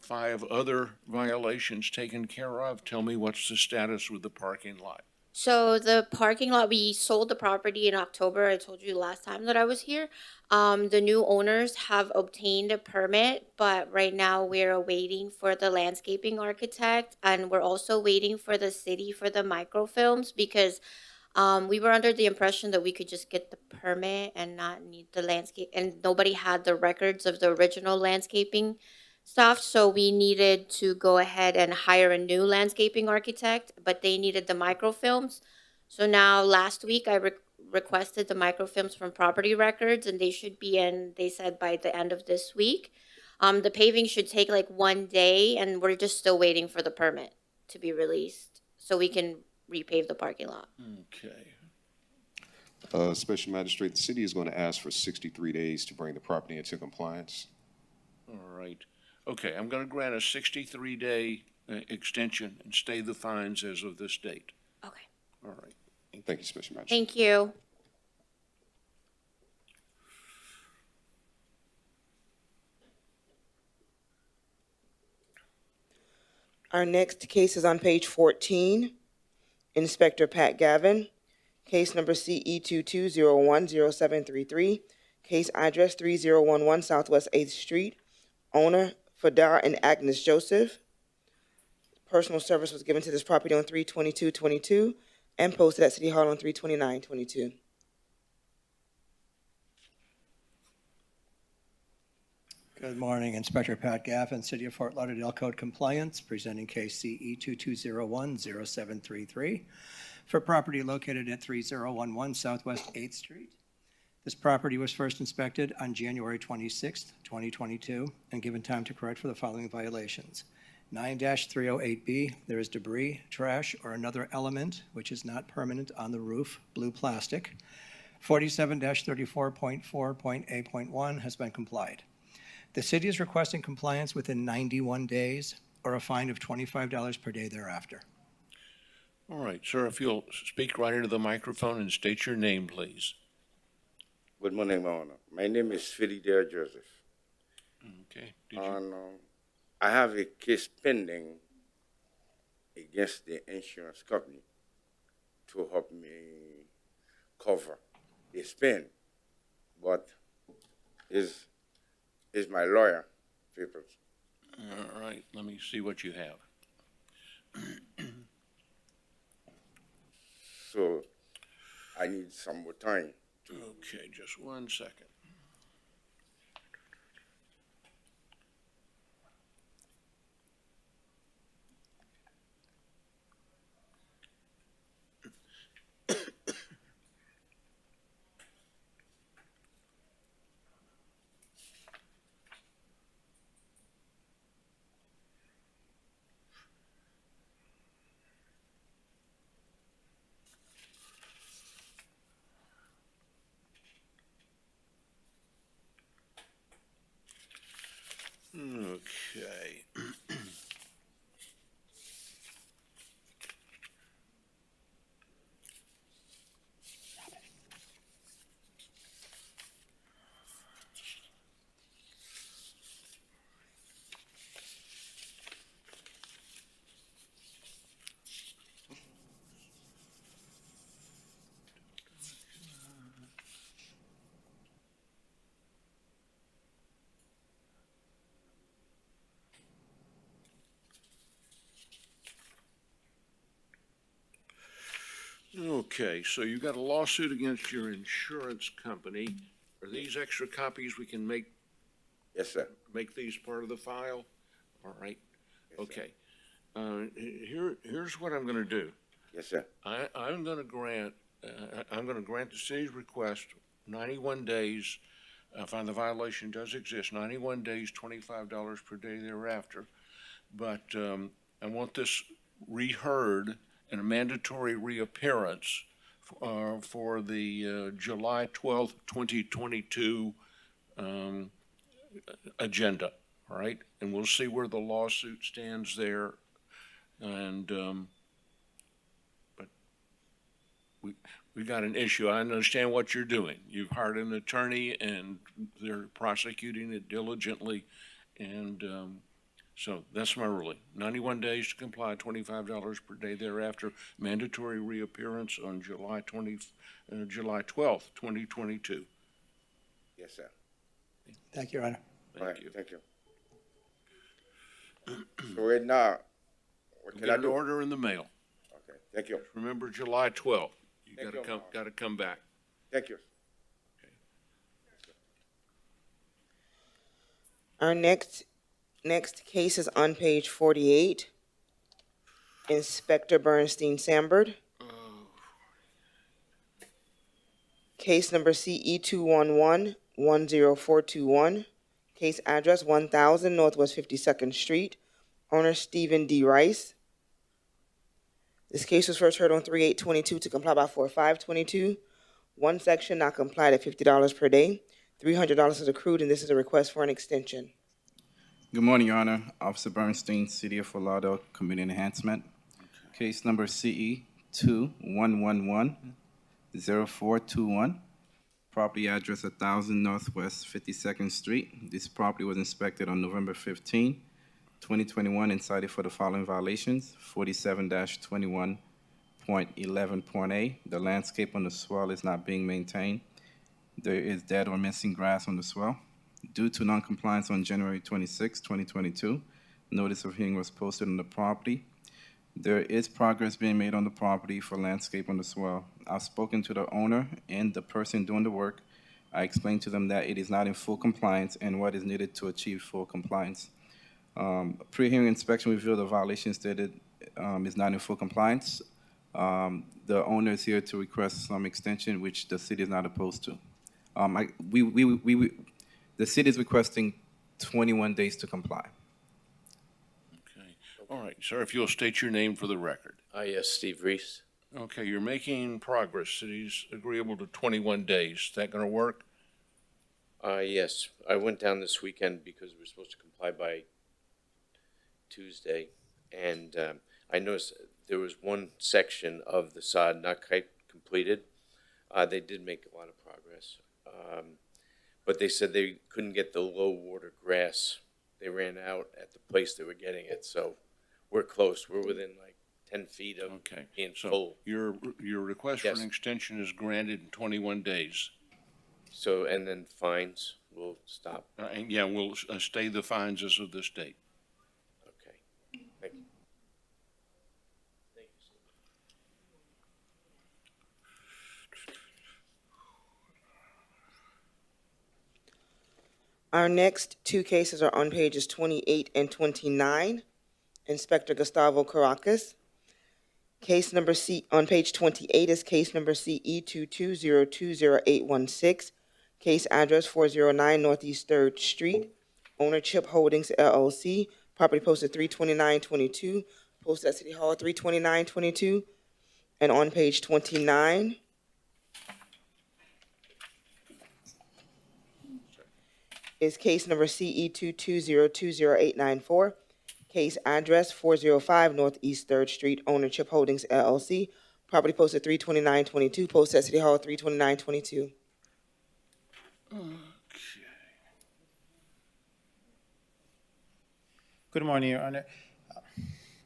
5 other violations taken care of. Tell me what's the status with the parking lot? So the parking lot, we sold the property in October. I told you last time that I was here. The new owners have obtained a permit, but right now we're waiting for the landscaping architect, and we're also waiting for the city for the microfilms because we were under the impression that we could just get the permit and not need the landscape, and nobody had the records of the original landscaping stuff. So we needed to go ahead and hire a new landscaping architect, but they needed the microfilms. So now last week I requested the microfilms from property records, and they should be in, they said, by the end of this week. The paving should take like 1 day, and we're just still waiting for the permit to be released so we can repave the parking lot. Okay. Special Magistrate, the city is going to ask for 63 days to bring the property into compliance. All right. Okay, I'm going to grant a 63-day extension and stay the fines as of this date. Okay. All right. Thank you, Special Magistrate. Thank you. Our next case is on page 14. Inspector Pat Gavin, case number CE 22010733, case address 3011 Southwest 8th Street, owner Fadar and Agnes Joseph. Personal service was given to this property on 3/22/22 and posted at City Hall on 3/29/22. Good morning, Inspector Pat Gaffin, City of Fort Lauderdale Code Compliance, presenting case CE 22010733 for property located at 3011 Southwest 8th Street. This property was first inspected on January 26th, 2022, and given time to correct for the following violations. 9-308B, there is debris, trash, or another element which is not permanent on the roof, blue plastic. 47-34.4.A.1 has been complied. The city is requesting compliance within 91 days or a fine of $25 per day thereafter. All right, sir, if you'll speak right into the microphone and state your name, please. Good morning, my honor. My name is Fidel Joseph. Okay. I have a case pending against the insurance company to help me cover a spend, but is my lawyer papers. All right, let me see what you have. So I need some more time. Okay, just 1 second. Okay. Okay, so you got a lawsuit against your insurance company. Are these extra copies we can make? Yes, sir. Make these part of the file? All right. Yes, okay. Here's what I'm gonna do. Yes, sir. I'm gonna grant the city's request 91 days I find the violation does exist, 91 days, $25 per day thereafter. But I want this reheard and a mandatory reappearance for the July 12th, 2022 agenda, all right? And we'll see where the lawsuit stands there. And, but we got an issue. I understand what you're doing. You've hired an attorney and they're prosecuting it diligently. And so that's my ruling. 91 days to comply, $25 per day thereafter. Mandatory reappearance on July 12th, 2022. Yes, sir. Thank you, Your Honor. Thank you. Thank you. So right now, what can I Get an do? order in the mail. Okay, thank you. Remember July 12th. You Thank you. gotta come back. Thank you. Our next case is on page 48. Inspector Bernstein Sambert. Case number CE 211-10421. Case address 1000 Northwest 52nd Street. Owner Stephen D. Rice. This case was first heard on 3/8/22 to comply by 4/5/22. One section not complied at $50 per day. $300 is accrued, and this is a request for an extension. Good morning, Your Honor. Officer Bernstein, City of Fort Lauderdale, Community Enhancement. Case number CE 2-111-0421. Property address 1000 Northwest 52nd Street. This property was inspected on November 15, 2021, and cited for the following violations: 47-21.11.a. The landscape on the swell is not being maintained. There is dead or missing grass on the swell. Due to noncompliance on January 26, 2022, notice of hearing was posted on the property. There is progress being made on the property for landscape on the swell. I've spoken to the owner and the person doing the work. I explained to them that it is not in full compliance and what is needed to achieve full compliance. Pre-hearing inspection revealed the violation stated is not in full compliance. The owner is here to request some extension, which the city is not opposed to. The city is requesting 21 days to comply. Okay. All right, sir, if you'll state your name for the record. Yes, Steve Reese. Okay, you're making progress. City's agreeable to 21 days. Is that gonna work? Yes, I went down this weekend because we were supposed to comply by Tuesday, and I noticed there was one section of the sod not quite completed. They did make a lot of progress, but they said they couldn't get the low water grass. They ran out at the place they were getting it, so we're close. We're within like 10 feet of being So full. your request for an extension is granted in 21 days. So, and then fines will stop. And yeah, we'll stay the fines as of this date. Okay, thank you. Our next two cases are on pages 28 and 29. Inspector Gustavo Caracas. Case number on page 28 is case number CE 22020816. Case address 409 Northeast 3rd Street. Owner Chip Holdings LLC. Property posted 32922. Posted at City Hall 32922. And on page 29 is case number CE 22020894. Case address 405 Northeast 3rd Street. Owner Chip Holdings LLC. Property posted 32922. Posted at City Hall 32922. Good morning, Your Honor.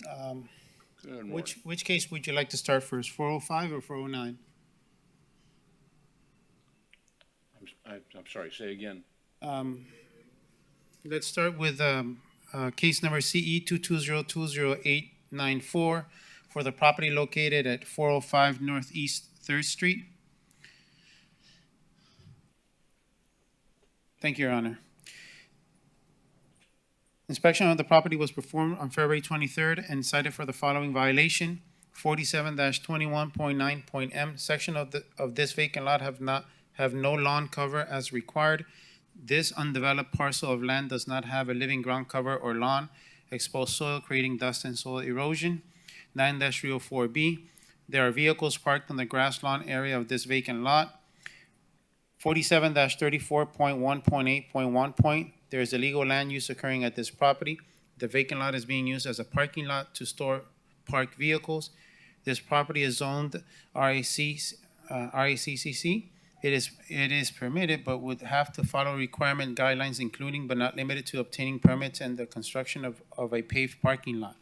Good morning. Which case would you like to start first, 405 or 409? I'm sorry, say again. Let's start with case number CE 22020894 for the property located at 405 Northeast 3rd Street. Thank you, Your Honor. Inspection of the property was performed on February 23rd and cited for the following violation: 47-21.9.m. Section of this vacant lot have no lawn cover as required. This undeveloped parcel of land does not have a living ground cover or lawn, exposed soil creating dust and soil erosion. 9-304B, there are vehicles parked on the grass lawn area of this vacant lot. 47-34.1.8.1. There is illegal land use occurring at this property. The vacant lot is being used as a parking lot to store parked vehicles. This property is zoned RACCC. It is permitted, but would have to follow requirement guidelines, including but not limited to obtaining permits and the construction of a paved parking lot.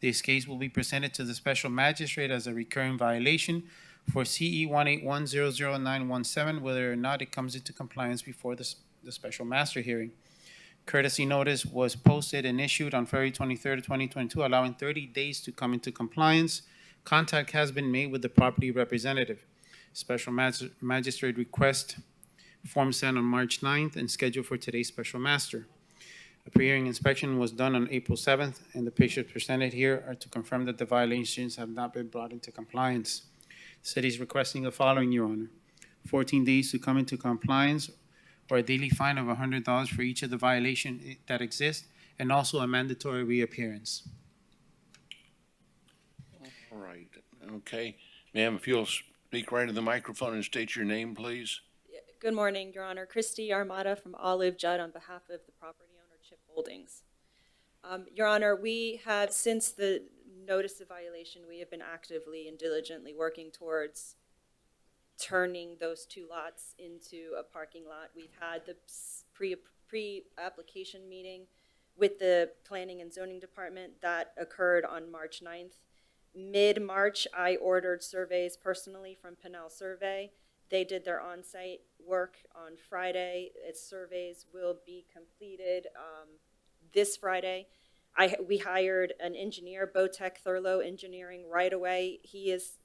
This case will be presented to the special magistrate as a recurring violation for CE 181000917, whether or not it comes into compliance before the special master hearing. Courtesy notice was posted and issued on February 23rd, 2022, allowing 30 days to come into compliance. Contact has been made with the property representative. Special magistrate request form sent on March 9th and scheduled for today's special master. A pre-hearing inspection was done on April 7th, and the pictures presented here are to confirm that the violations have not been brought into compliance. The city is requesting the following, Your Honor: 14 days to come into compliance, or a daily fine of $100 for each of the violations that exist, and also a mandatory reappearance. All right, okay. Ma'am, if you'll speak right to the microphone and state your name, please. Good morning, Your Honor. Christy Armada from Olive Judd on behalf of the property owner Chip Holdings. Your Honor, we have, since the notice of violation, we have been actively and diligently working towards turning those two lots into a parking lot. We've had the pre-application meeting with the Planning and Zoning Department. That occurred on March 9th. Mid-March, I ordered surveys personally from Pinnell Survey. They did their on-site work on Friday. Its surveys will be completed this Friday. We hired an engineer, Botech Thurlow Engineering, right away. He has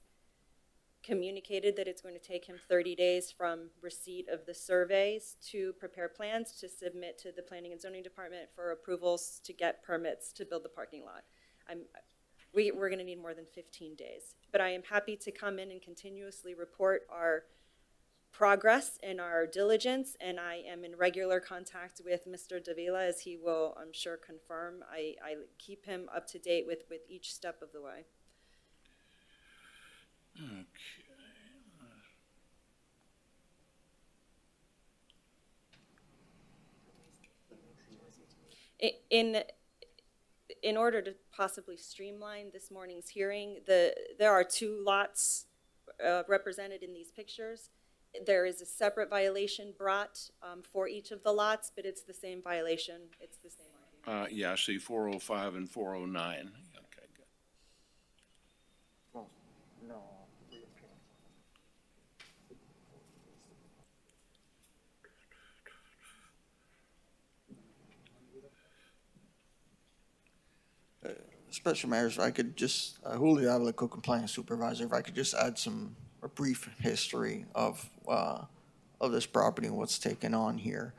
communicated that it's going to take him 30 days from receipt of the surveys to prepare plans to submit to the Planning and Zoning Department for approvals to get permits to build the parking lot. We're going to need more than 15 days. But I am happy to come in and continuously report our progress and our diligence, and I am in regular contact with Mr. Davila, as he will, I'm sure, confirm. I keep him up to date with each step of the way. Okay. In order to possibly streamline this morning's hearing, there are two lots represented in these pictures. There is a separate violation brought for each of the lots, but it's the same violation. It's the same argument. Yeah, I see 405 and 409. Okay, good. Well, no. Special Mayor, I could just, Julio Avila, co-compliance supervisor, if I could just add a brief history of this property and what's taken on here.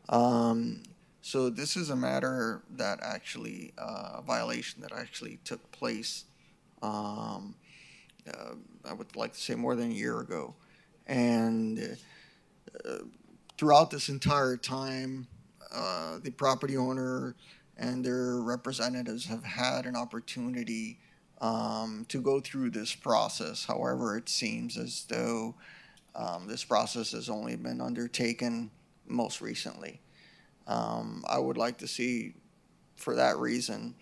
So this is a matter that actually, a violation that actually took place, I would like to say more than a year ago. And throughout this entire time, the property owner and their representatives have had an opportunity to go through this process. However, it seems as though this process has only been undertaken most recently. I would like to see, for that reason,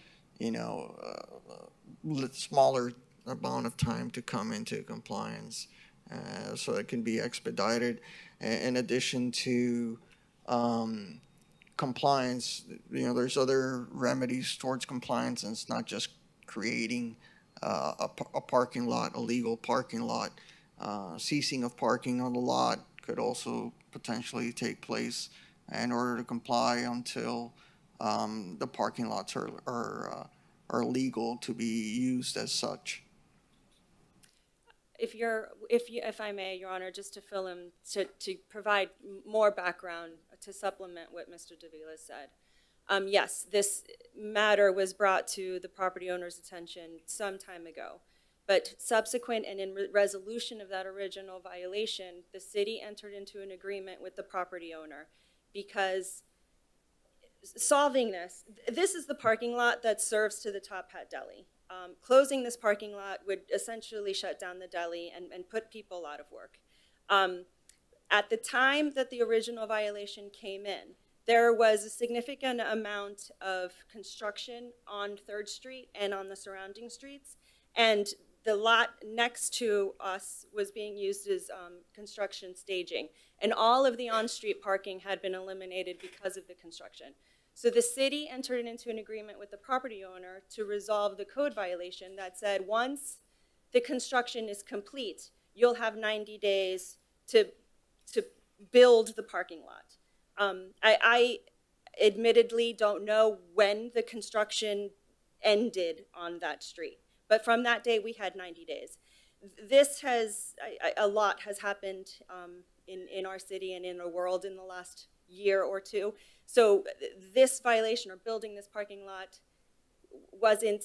smaller amount of time to come into compliance so it can be expedited. In addition to compliance, there's other remedies towards compliance, and it's not just creating a parking lot, a legal parking lot. Ceasing of parking on the lot could also potentially take place in order to comply until the parking lots are legal to be used as such. If I may, Your Honor, just to fill in, to provide more background to supplement what Mr. Davila said. Yes, this matter was brought to the property owner's attention some time ago, but subsequent and in resolution of that original violation, the city entered into an agreement with the property owner. because solving this is the parking lot that serves to the Top Hat Deli. Closing this parking lot would essentially shut down the deli and put people out of work. At the time that the original violation came in, there was a significant amount of construction on 3rd Street and on the surrounding streets, and the lot next to us was being used as construction staging, and all of the on-street parking had been eliminated because of the construction. So the city entered into an agreement with the property owner to resolve the code violation that said once the construction is complete, you'll have 90 days to build the parking lot. I admittedly don't know when the construction ended on that street, but from that day we had 90 days. This has, a lot has happened in our city and in the world in the last year or two. So this violation or building this parking lot wasn't,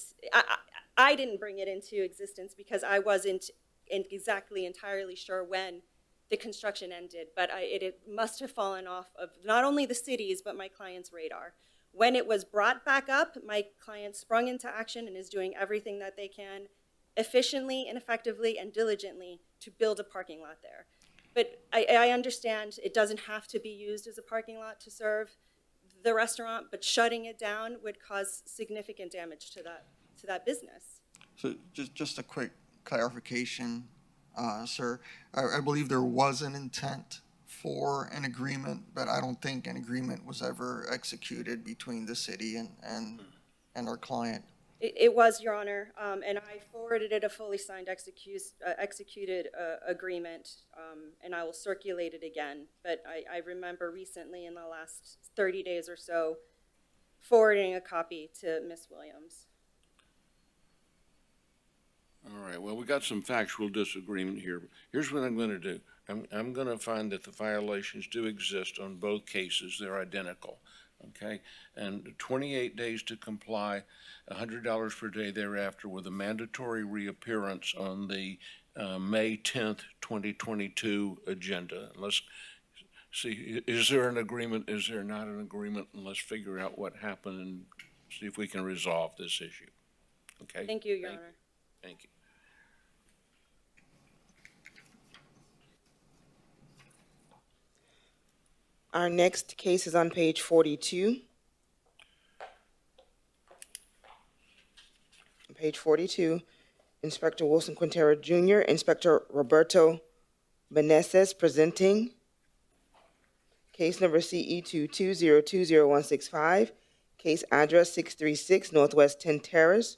I didn't bring it into existence because I wasn't exactly entirely sure when the construction ended, but it must have fallen off of not only the city's, but my client's radar. When it was brought back up, my client sprung into action and is doing everything that they can efficiently and effectively and diligently to build a parking lot there. But I understand it doesn't have to be used as a parking lot to serve the restaurant, but shutting it down would cause significant damage to that business. So just a quick clarification, sir. I believe there was an intent for an agreement, but I don't think an agreement was ever executed between the city and our client. It was, Your Honor, and I forwarded it a fully signed executed agreement, and I will circulate it again. But I remember recently in the last 30 days or so forwarding a copy to Ms. Williams. All right, well, we got some factual disagreement here. Here's what I'm going to do. I'm going to find that the violations do exist on both cases. They're identical, okay? And 28 days to comply, $100 per day thereafter with a mandatory reappearance on the May 10th, 2022 agenda. Let's see, is there an agreement? Is there not an agreement? And let's figure out what happened and see if we can resolve this issue, okay? Thank you, Your Honor. Thank you. Our next case is on page 42. On page 42, Inspector Wilson Quintero Jr., Inspector Roberto Meneses presenting case number CE 22020165, case address 636 Northwest 10 Terrace.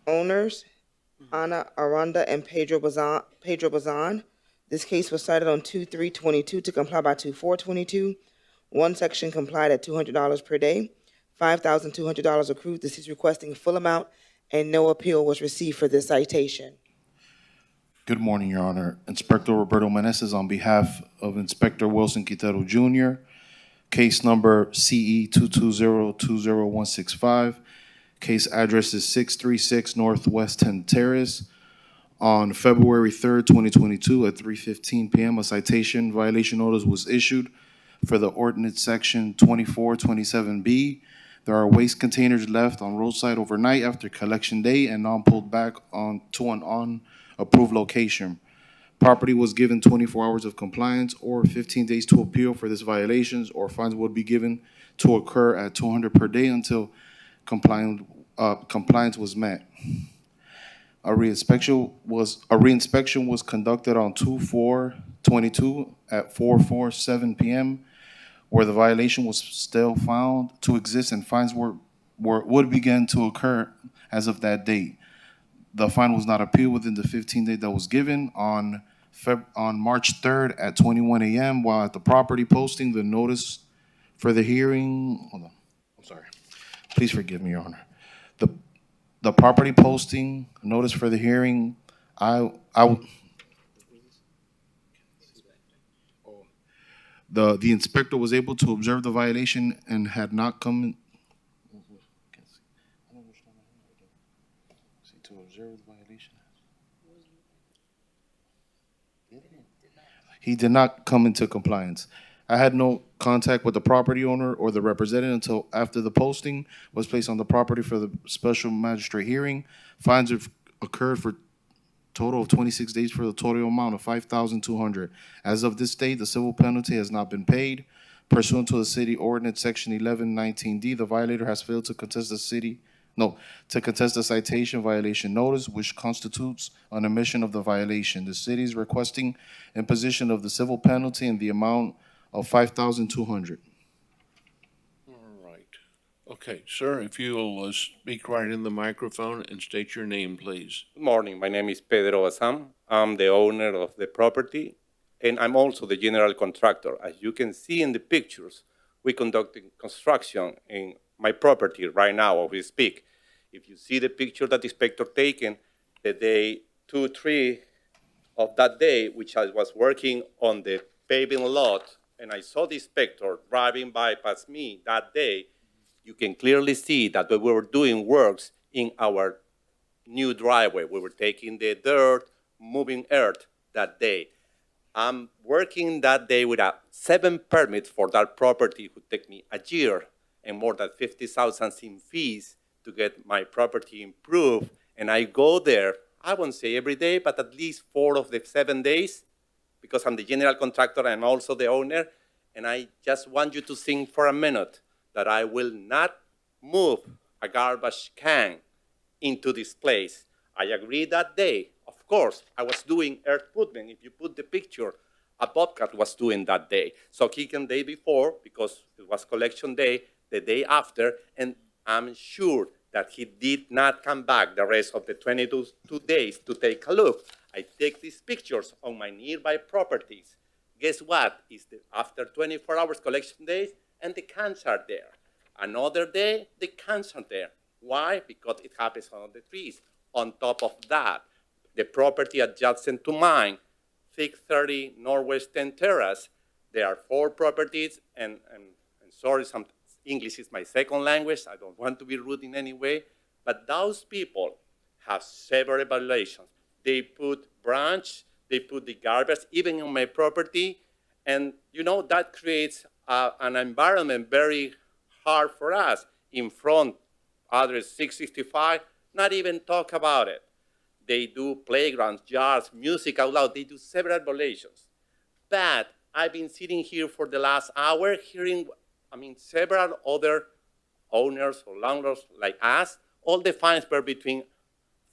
Owners, Ana Aranda and Pedro Bazan. This case was cited on 2/3/22 to comply by 2/4/22. One section complied at $200 per day. $5,200 accrued. This is requesting full amount, and no appeal was received for this citation. Good morning, Your Honor. Inspector Roberto Meneses on behalf of Inspector Wilson Quintero Jr., case number CE 220200165. Case address is 636 Northwest 10 Terrace. On February 3rd, 2022 at 3:15 p.m., a citation violation notice was issued for the ordinance section 2427B. There are waste containers left on roadside overnight after collection day and not pulled back to an unapproved location. Property was given 24 hours of compliance or 15 days to appeal for this violations, or fines would be given to occur at $200 per day until compliance was met. A reinspection was conducted on 2/4/22 at 4:47 p.m., where the violation was still found to exist and fines would begin to occur as of that date. The fine was not appealed within the 15 days that was given. On March 3rd at 21 a.m., while at the property posting the notice for the hearing, hold on, I'm sorry. Please forgive me, Your Honor. The property posting notice for the hearing, the inspector was able to observe the violation and had not come in. To observe the violation. He did not come into compliance. I had no contact with the property owner or the representative until after the posting was placed on the property for the special magistrate hearing. Fines have occurred for total of 26 days for the total amount of $5,200. As of this date, the civil penalty has not been paid. Pursuant to the city ordinance section 1119D, the violator has failed to contest the citation violation notice, which constitutes an omission of the violation. The city is requesting imposition of the civil penalty in the amount of $5,200. All right. Okay, sir, if you'll speak right in the microphone and state your name, please. Good morning. My name is Pedro Azam. I'm the owner of the property, and I'm also the general contractor. As you can see in the pictures, we conducting construction in my property right now as we speak. If you see the picture that the inspector taken the day 2-3 of that day, which I was working on the paving lot, and I saw the inspector driving by past me that day, you can clearly see that we were doing works in our new driveway. We were taking the dirt, moving earth that day. I'm working that day with 7 permits for that property. It would take me a year and more than $50,000 in fees to get my property improved. And I go there, I won't say every day, but at least 4 of the 7 days, because I'm the general contractor and also the owner. And I just want you to think for a minute that I will not move a garbage can into this place. I agreed that day. Of course, I was doing earth movement. If you put the picture, a bobcat was doing that day. So he came the day before, because it was collection day, the day after, and I'm sure that he did not come back the rest of the 22 days to take a look. I take these pictures on my nearby properties. Guess what? It's after 24 hours collection days, and the cans are there. Another day, the cans are there. Why? Because it happens on the trees. On top of that, the property adjacent to mine, 630 Northwest 10 Terrace, there are 4 properties, and sorry, English is my second language. I don't want to be rude in any way, but those people have several violations. They put branch, they put the garbage, even on my property, and that creates an environment very hard for us. In front, address 665, not even talk about it. They do playgrounds, yards, music out loud. They do several violations. But I've been sitting here for the last hour hearing, several other owners or landlords like us. All the fines were between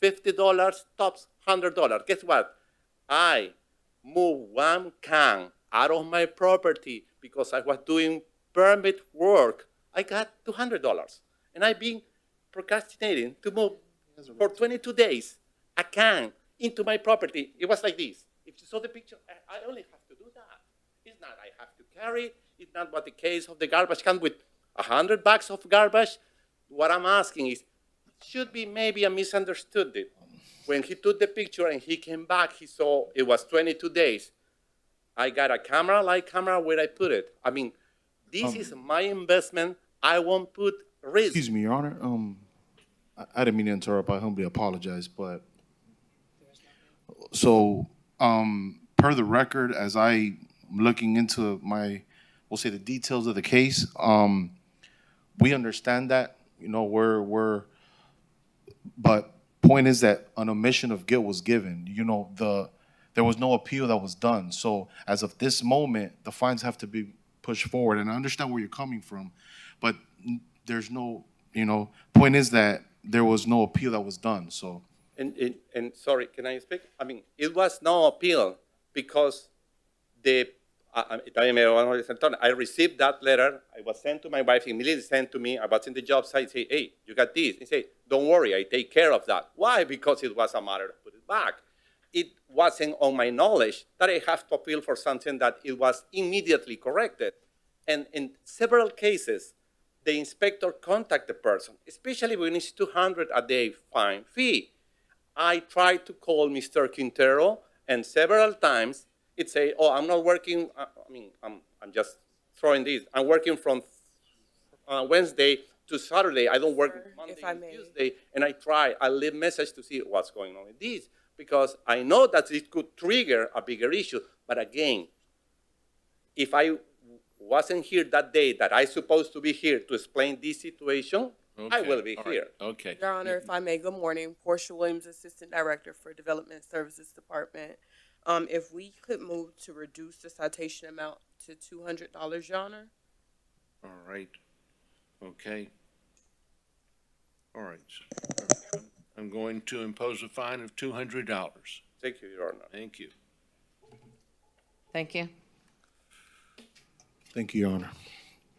$50, tops $100. Guess what? I moved 1 can out of my property because I was doing permit work. I got $200. And I've been procrastinating to move for 22 days a can into my property. It was like this. If you saw the picture, I only have to do that. It's not I have to carry it. It's not what the case of the garbage can with 100 bags of garbage. What I'm asking is, should be maybe I misunderstood it. When he took the picture and he came back, he saw it was 22 days. I got a camera, light camera, where I put it. This is my investment. I won't put risk. Excuse me, Your Honor. I didn't mean to interrupt. I humbly apologize. But so, per the record, as I'm looking into we'll say the details of the case, we understand that, but point is that an omission of guilt was given. There was no appeal that was done. So as of this moment, the fines have to be pushed forward. And I understand where you're coming from, but there's no, point is that there was no appeal that was done. So. And sorry, can I speak? It was no appeal because I received that letter. I was sent to my wife, immediately sent to me. I was in the job site, say, hey, you got this. He said, don't worry, I take care of that. Why? Because it was a matter to put it back. It wasn't on my knowledge that I have to appeal for something that it was immediately corrected. And in several cases, the inspector contacted the person, especially when it's $200 a day fine fee. I tried to call Mr. Quintero, and several times it say, oh, I'm not working, I'm just throwing this. I'm working from Wednesday to Saturday. I don't work Monday and Tuesday. And I leave message to see what's going on with this, because I know that it could trigger a bigger issue. But again, if I wasn't here that day that I supposed to be here to explain this situation, I Okay, will be all right, here. Okay. Your Honor, if I may, good morning. Portia Williams, Assistant Director for Development Services Department. If we could move to reduce the citation amount to $200, Your Honor? All right. Okay. All right. I'm going to impose a fine of $200. Thank you, Your Honor. Thank you. Thank you. Thank you, Your Honor.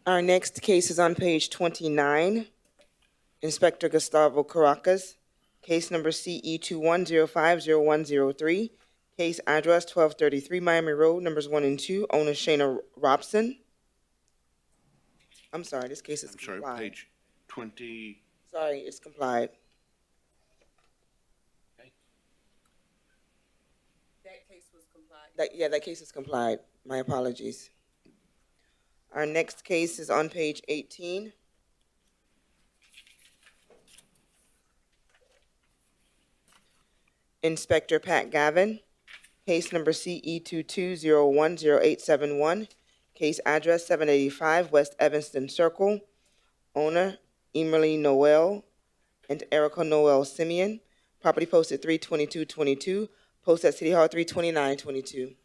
Our next case is on page 29. Inspector Gustavo Caracas, case number CE 21050103, case address 1233 Miami Road, numbers 1 and 2, owner Shayna Robson. I'm sorry, this case is I'm sorry, complied. page 20. Sorry, it's complied. That case was complied. That case is complied. My apologies. Our next case is on page 18. Inspector Pat Gavin, case number CE 22010871, case address 785 West Evanston Circle, owner Emily Noel and Erica Noel Simeon, property posted 3/22/22, post at City Hall 3/29/22.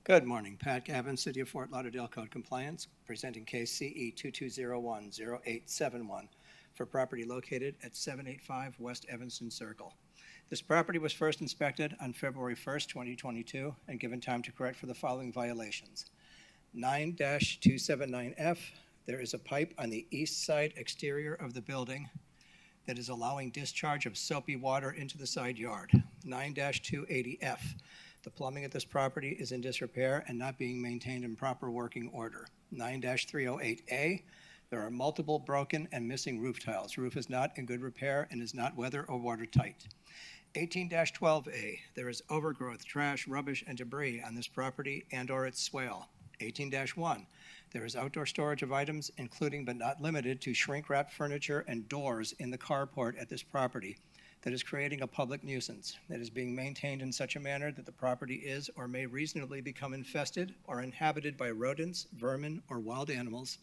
Good morning, Pat Gavin, City of Fort Lauderdale Code Compliance, presenting case CE 22010871 for property located at 785 West Evanston Circle. This property was first inspected on February 1st, 2022, and given time to correct for the following violations. 9-279F, there is a pipe on the east side exterior of the building that is allowing discharge of soapy water into the side yard. 9-280F, the plumbing at this property is in disrepair and not being maintained in proper working order. 9-308A, there are multiple broken and missing roof tiles. Roof is not in good repair and is not weather or watertight. 18-12A, there is overgrowth, trash, rubbish, and debris on this property and/or its swale. 18-1, there is outdoor storage of items, including but not limited to shrink-wrapped furniture and doors in the carport at this property that is creating a public nuisance that is being maintained in such a manner that the property is or may reasonably become infested or inhabited by rodents, vermin, or wild animals,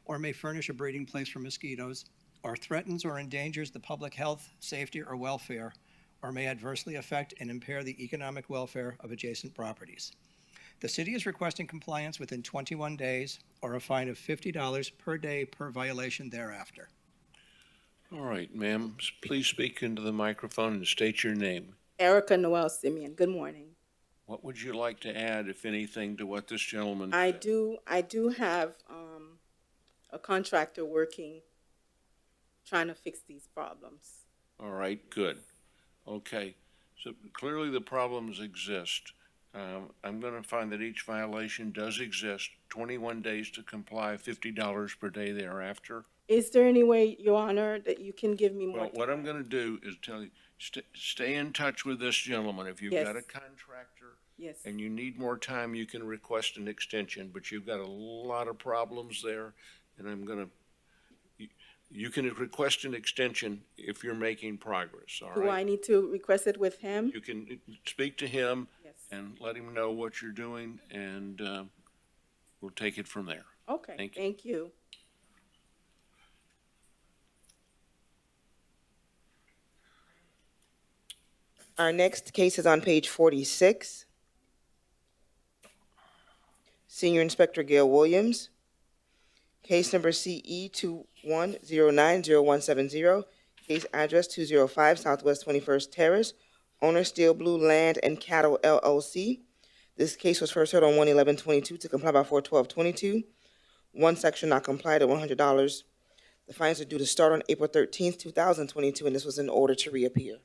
or may furnish a breeding place for mosquitoes, or threatens or endangers the public health, safety, or welfare, or may adversely affect and impair the economic welfare of adjacent properties. The city is requesting compliance within 21 days or a fine of $50 per day per violation thereafter. All right, ma'am, please speak into the microphone and state your name. Erica Noel Simeon. Good morning. What would you like to add, if anything, to what this gentleman I said? do have a contractor working, trying to fix these problems. All right, good. Okay, so clearly the problems exist. I'm going to find that each violation does exist, 21 days to comply, $50 per day thereafter. Is there any way, Your Honor, that you can give me more Well, what I'm going to do is tell you, stay in touch with this gentleman. If you've Yes. got a contractor Yes. and you need more time, you can request an extension, but you've got a lot of problems there, and I'm going to, you can request an extension if you're making progress, all Do right? I need to request it with him? You can speak to him Yes. and let him know what you're doing, and we'll take it from there. Okay, Thank you. thank you. Our next case is on page 46. Senior Inspector Gail Williams, case number CE 21090170, case address 205 Southwest 21st Terrace, owner Steel Blue Land and Cattle LLC. This case was first heard on 1/11/22 to comply by 4/12/22. One section not complied at $100. The fines are due to start on April 13th, 2022, and this was in order to reappear.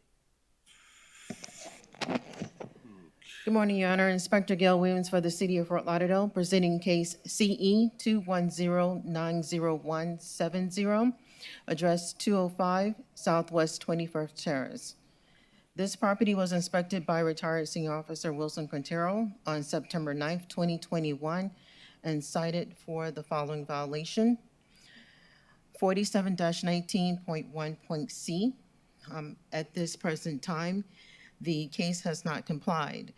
Good morning, Your Honor. Inspector Gail Williams for the City of Fort Lauderdale, presenting case CE 210-90170, address 205 Southwest 21st Terrace. This property was inspected by retired Senior Officer Wilson Quintero on September 9th, 2021, and cited for the following violation: 47-19.1.c. At this present time, the case has not complied.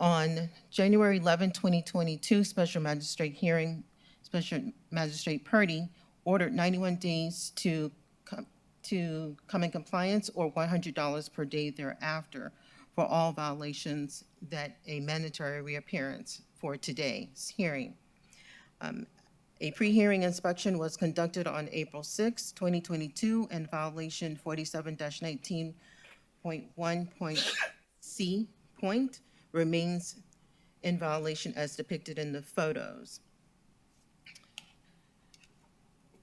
On January 11, 2022, Special Magistrate hearing, Special Magistrate Purdy ordered 91 days to come in compliance or $100 per day thereafter for all violations that a mandatory reappearance for today's hearing. A pre-hearing inspection was conducted on April 6, 2022, and violation 47-19.1.c point remains in violation as depicted in the photos.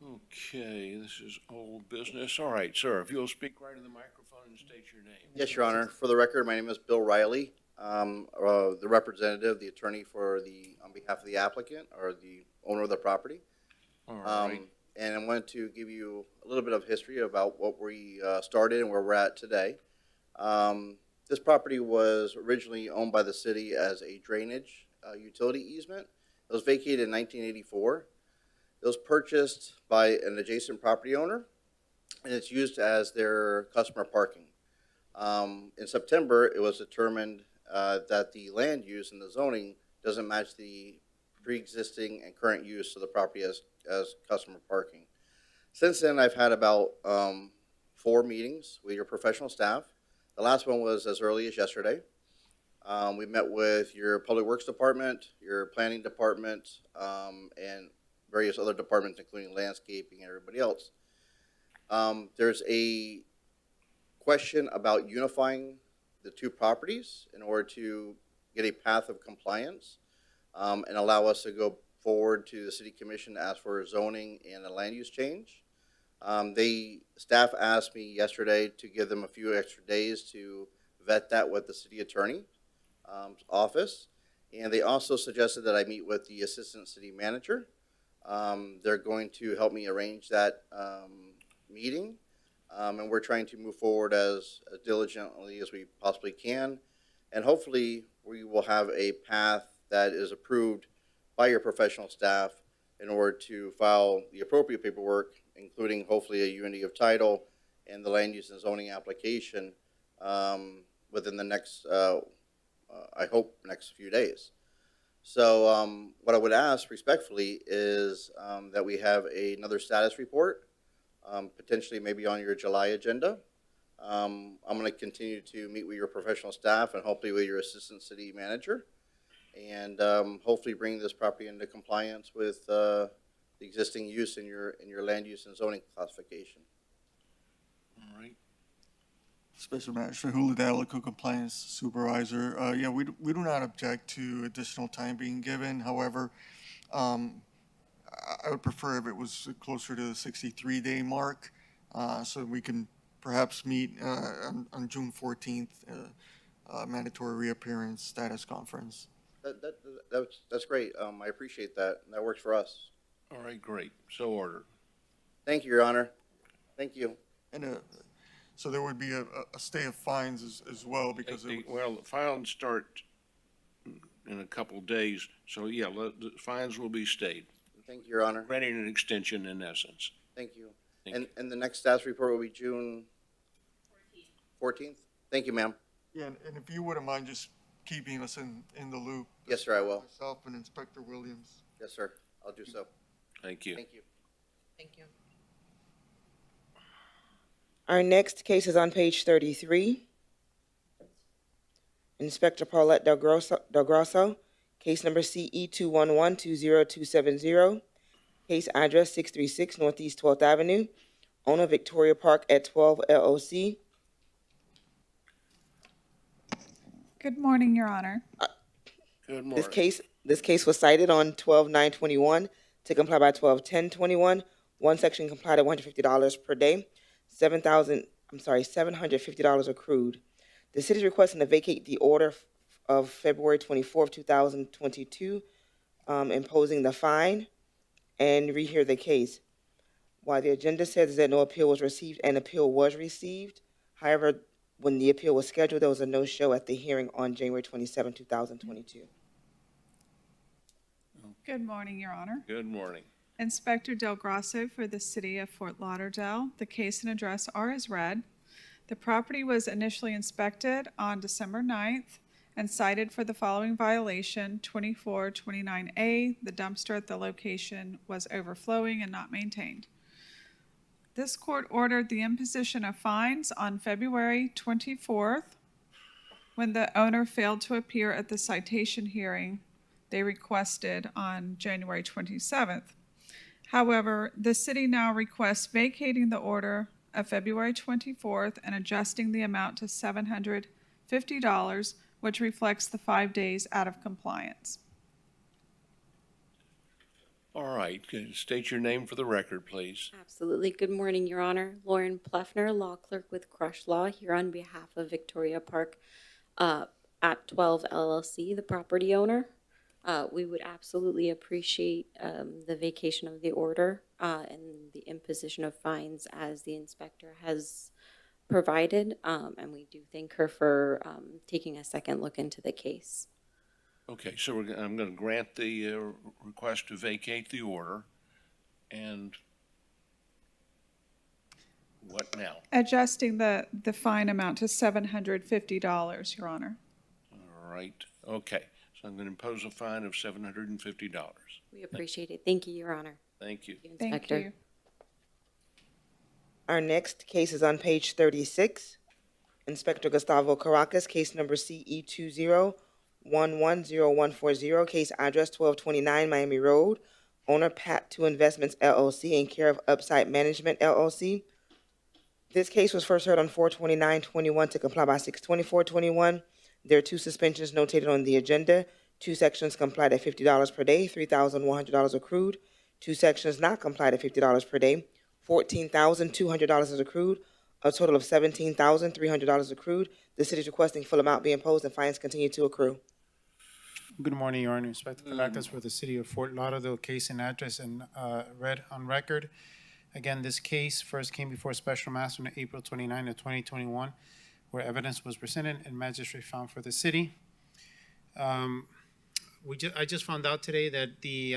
Okay, this is old business. All right, sir, if you'll speak right in the microphone and state your name. Yes, Your Honor. For the record, my name is Bill Riley, the representative, the attorney on behalf of the applicant or the owner of the property. All right. And I wanted to give you a little bit of history about what we started and where we're at today. This property was originally owned by the city as a drainage utility easement. It was vacated in 1984. It was purchased by an adjacent property owner, and it's used as their customer parking. In September, it was determined that the land use and the zoning doesn't match the pre-existing and current use of the property as customer parking. Since then, I've had about 4 meetings with your professional staff. The last one was as early as yesterday. We met with your Public Works Department, your Planning Department, and various other departments, including landscaping and everybody else. There's a question about unifying the 2 properties in order to get a path of compliance and allow us to go forward to the City Commission to ask for zoning and a land use change. Staff asked me yesterday to give them a few extra days to vet that with the city attorney office. And they also suggested that I meet with the assistant city manager. They're going to help me arrange that meeting. And we're trying to move forward as diligently as we possibly can. And hopefully we will have a path that is approved by your professional staff in order to file the appropriate paperwork, including hopefully a unity of title and the land use and zoning application within the next, I hope, next few days. So what I would ask respectfully is that we have another status report, potentially maybe on your July agenda. I'm going to continue to meet with your professional staff and hopefully with your assistant city manager, and hopefully bring this property into compliance with the existing use in your land use and zoning classification. All right. Special Magistrate Lauderdale, Compliance Supervisor. Yeah, we do not object to additional time being given. However, I would prefer if it was closer to the 63-day mark, so we can perhaps meet on June 14th, mandatory reappearance status conference. That's great. I appreciate that. That works for us. All right, great. So ordered. Thank you, Your Honor. Thank you. And so there would be a stay of fines as well because Well, the fines start in a couple days, so yeah, the fines will be stayed. Thank you, Your Honor. Granting an extension in essence. Thank you. And the next status report will be June 14th? Thank you, ma'am. Yeah, and if you wouldn't mind just keeping us in the loop. Yes, sir, I will. Myself and Inspector Williams. Yes, sir. I'll do so. Thank you. Thank you. Thank you. Our next case is on page 33. Inspector Paulette Del Grosso, case number CE 211-20270, case address 636 Northeast 12th Avenue, owner Victoria Park at 12 LOC. Good morning, Your Honor. Good morning. This case was cited on 12/9/21 to comply by 12/10/21. One section complied at $150 per day. $750 accrued. The city is requesting to vacate the order of February 24th, 2022, imposing the fine and rehear the case. While the agenda says that no appeal was received, an appeal was received. However, when the appeal was scheduled, there was a no-show at the hearing on January 27, 2022. Good morning, Your Honor. Good morning. Inspector Del Grosso for the City of Fort Lauderdale. The case and address are as read. The property was initially inspected on December 9th and cited for the following violation: 2429A, the dumpster at the location was overflowing and not maintained. This court ordered the imposition of fines on February 24th when the owner failed to appear at the citation hearing they requested on January 27th. However, the city now requests vacating the order of February 24th and adjusting the amount to $750, which reflects the 5 days out of compliance. All right, can you state your name for the record, please? Absolutely. Good morning, Your Honor. Lauren Pluffner, law clerk with Crush Law, here on behalf of Victoria Park at 12 LLC, the property owner. We would absolutely appreciate the vacation of the order and the imposition of fines as the inspector has provided. And we do thank her for taking a second look into the case. Okay, so I'm going to grant the request to vacate the order. And what now? Adjusting the fine amount to $750, Your Honor. All right, okay. So I'm going to impose a fine of $750. We appreciate it. Thank you, Your Honor. Thank you. Thank you. Our next case is on page 36. Inspector Gustavo Caracas, case number CE20110140, case address 1229 Miami Road, owner Pat 2 Investments LLC, in care of Upside Management LLC. This case was first heard on 4/29/21 to comply by 6/24/21. There are 2 suspensions notated on the agenda. 2 sections complied at $50 per day, $3,100 accrued. 2 sections not complied at $50 per day, $14,200 is accrued. A total of $17,300 accrued. The city is requesting full amount be imposed and fines continue to accrue. Good morning, Your Honor. Inspector Caracas for the City of Fort Lauderdale, case and address and read on record. Again, this case first came before Special Master on April 29 of 2021, where evidence was presented and magistrate found for the city. I just found out today that the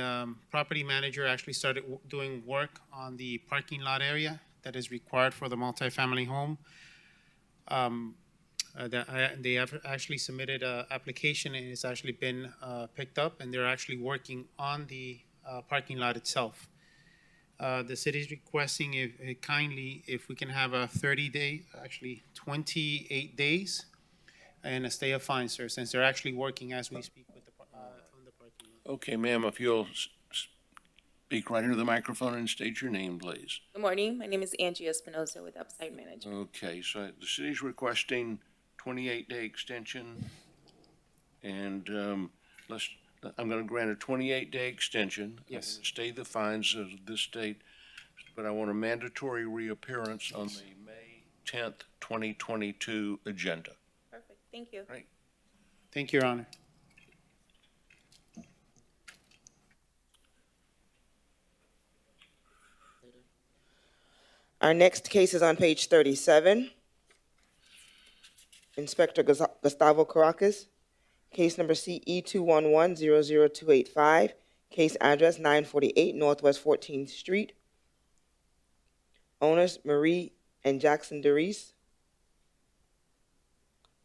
property manager actually started doing work on the parking lot area that is required for the multifamily home. They have actually submitted an application and it's actually been picked up, and they're actually working on the parking lot itself. The city is requesting if we can have a 30-day, actually 28 days, and a stay of fine, sir, since they're actually working as we speak with on the parking lot. Okay, ma'am, if you'll speak right into the microphone and state your name, please. Good morning. My name is Angie Espinoza with Upside Management. Okay, so the city's requesting 28-day extension, and I'm going to grant a 28-day extension. Yes. I'm gonna stay the fines of this date, but I want a mandatory reappearance on the May 10th, 2022 agenda. Perfect. Thank you. Right. Thank you, Your Honor. Our next case is on page 37. Inspector Gustavo Caracas, case number CE21100285, case address 948 Northwest 14th Street. Owners Marie and Jackson DeReese.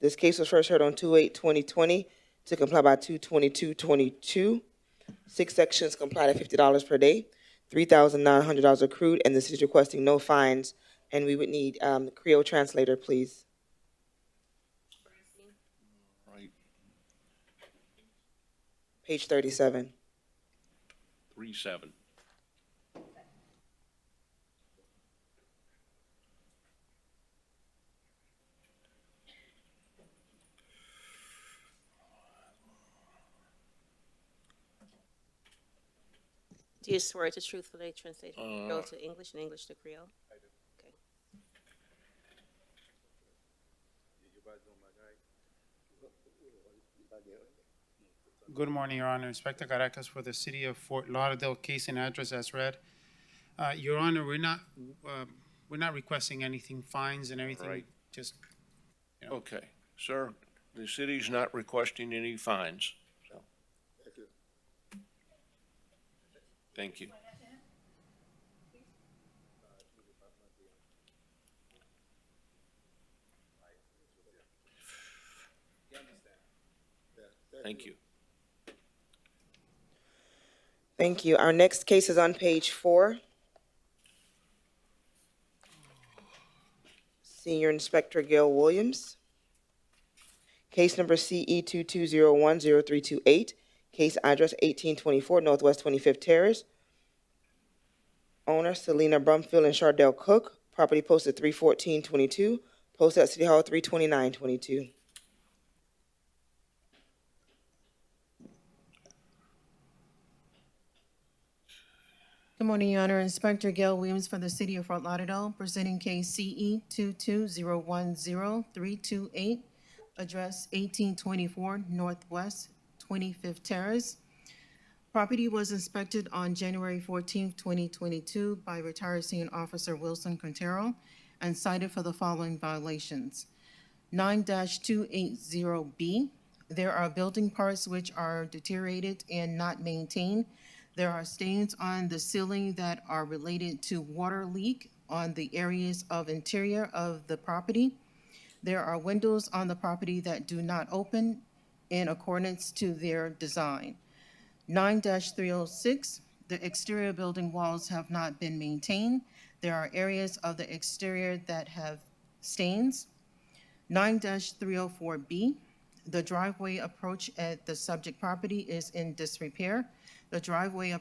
This case was first heard on 2/8/2020 to comply by 2/22/22. 6 sections complied at $50 per day, $3,900 accrued, and the city is requesting no fines. And we would need Creole translator, please. Right. Page 37. 37. Do you swear to truthfully translate from Creole to English and English to Creole? I do. Okay. Good morning, Your Honor. Inspector Caracas for the City of Fort Lauderdale, case and address as read. Your Honor, we're not requesting anything, fines and everything. Right. Just, Okay, sir, the city's not requesting any fines. So. Thank you. Thank you. Thank you. Our next case is on page 4. Senior Inspector Gail Williams. Case number CE 22010328. Case address 1824 Northwest 25th Terrace. Owner Selena Brumfield and Chardell Cook. Property posted 3/14/22. Posted at City Hall 3/29/22. Good morning, Your Honor. Inspector Gail Williams for the City of Fort Lauderdale, presenting case CE 22010328, address 1824 Northwest 25th Terrace. Property was inspected on January 14th, 2022 by retired senior officer Wilson Quintero and cited for the following violations. 9-280B, there are building parts which are deteriorated and not maintained. There are stains on the ceiling that are related to water leak on the areas of interior of the property. There are windows on the property that do not open in accordance to their design. 9-306, the exterior building walls have not been maintained. There are areas of the exterior that have stains. 9-304B, the driveway approach at the subject property is in disrepair. The driveway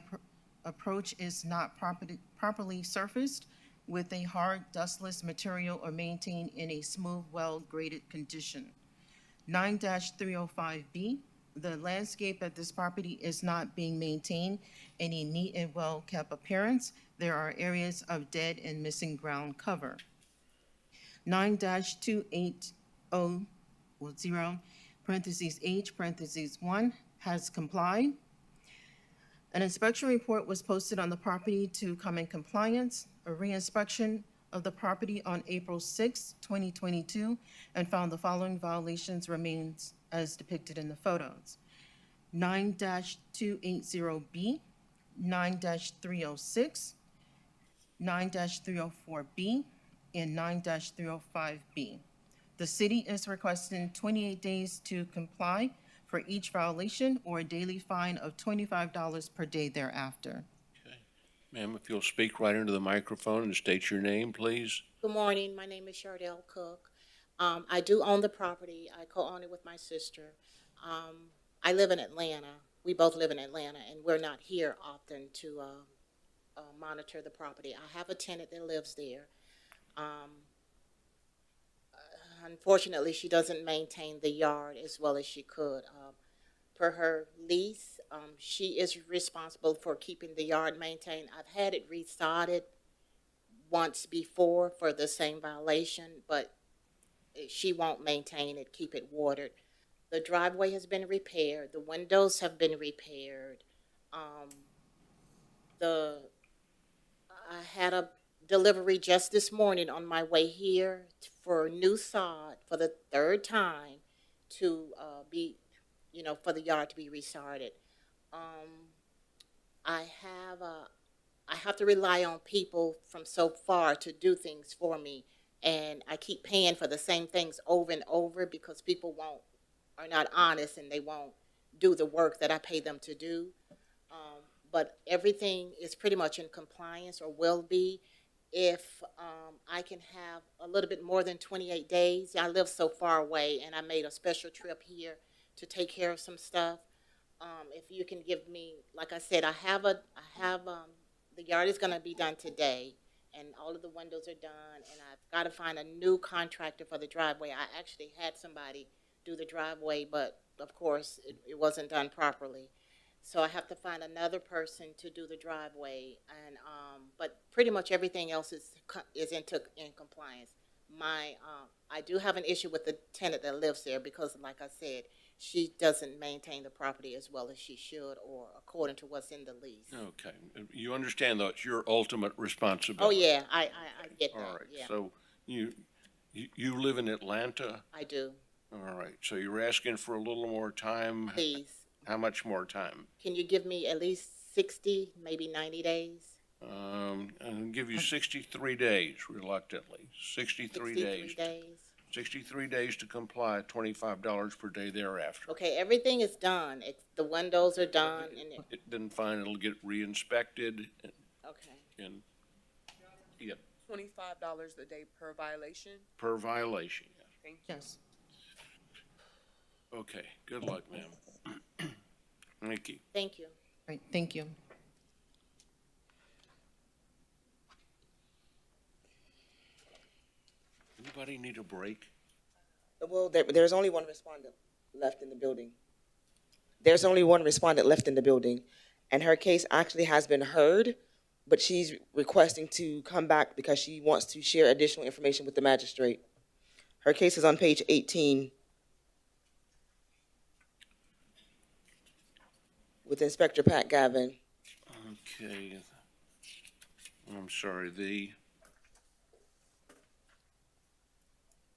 approach is not properly surfaced with a hard, dustless material or maintained in a smooth, well-graded condition. 9-305B, the landscape at this property is not being maintained in a neat and well-kept appearance. There are areas of dead and missing ground cover. 9-280, parentheses H, parentheses 1, has complied. An inspection report was posted on the property to come in compliance. A reinspection of the property on April 6, 2022, and found the following violations remains as depicted in the photos. 9-280B, 9-306, 9-304B, and 9-305B. The city is requesting 28 days to comply for each violation or a daily fine of $25 per day thereafter. Ma'am, if you'll speak right into the microphone and state your name, please. Good morning. My name is Chardell Cook. I do own the property. I co-own it with my sister. I live in Atlanta. We both live in Atlanta, and we're not here often to monitor the property. I have a tenant that lives there. Unfortunately, she doesn't maintain the yard as well as she could. Per her lease, she is responsible for keeping the yard maintained. I've had it resodded once before for the same violation, but she won't maintain it, keep it watered. The driveway has been repaired. The windows have been repaired. I had a delivery just this morning on my way here for new sod for the third time to for the yard to be resodded. I have to rely on people from so far to do things for me, and I keep paying for the same things over and over because people are not honest and they won't do the work that I pay them to do. But everything is pretty much in compliance or will be. If I can have a little bit more than 28 days, I live so far away, and I made a special trip here to take care of some stuff. If you can give me, like I said, the yard is going to be done today, and all of the windows are done, and I've got to find a new contractor for the driveway. I actually had somebody do the driveway, but of course it wasn't done properly. So I have to find another person to do the driveway, and but pretty much everything else is in compliance. I do have an issue with the tenant that lives there because, like I said, she doesn't maintain the property as well as she should, or according to what's in the lease. Okay. You understand that it's your ultimate responsibility. Oh yeah, I get that. All right. Yeah. So you live in Atlanta? I do. All right. So you're asking for a little more time? Please. How much more time? Can you give me at least 60, maybe 90 days? I'll give you 63 days, reluctantly. 63 days. 63 days to comply, $25 per day thereafter. Okay, everything is done. The windows are done and It didn't find, it'll get re-inspected okay. and, yeah, $25 a day per violation. per violation. Thank you. Yes. Okay, good luck, ma'am. Thank you. Thank you. Right, thank you. Anybody need a break? Well, there's only one respondent left in the building. There's only one respondent left in the building, and her case actually has been heard, but she's requesting to come back because she wants to share additional information with the magistrate. Her case is on page 18 with Inspector Pat Gavin. Okay. I'm sorry,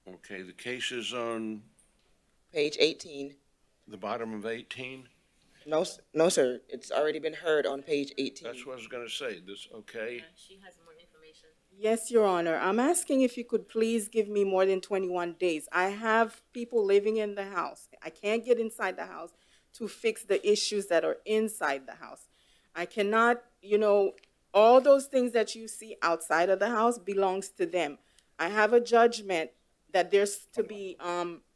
okay, the case is on Page 18. the bottom of 18? No, sir. It's already been heard on page 18. That's what I was gonna say, this, okay? She has more information. Yes, Your Honor. I'm asking if you could please give me more than 21 days. I have people living in the house. I can't get inside the house to fix the issues that are inside the house. I cannot, all those things that you see outside of the house belongs to them. I have a judgment that there's to be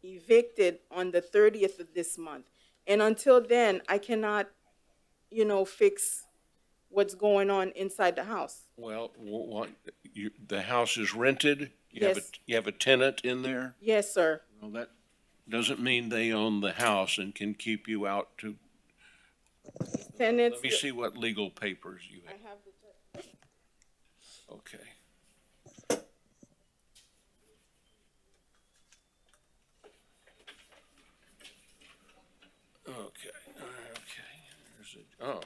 evicted on the 30th of this month. And until then, I cannot, fix what's going on inside the house. Well, the house is rented? Yes. You have a tenant in there? Yes, sir. Well, that doesn't mean they own the house and can keep you out to, Tenants. let me see what legal papers you I have. have the judgment. Okay. Okay, there's oh.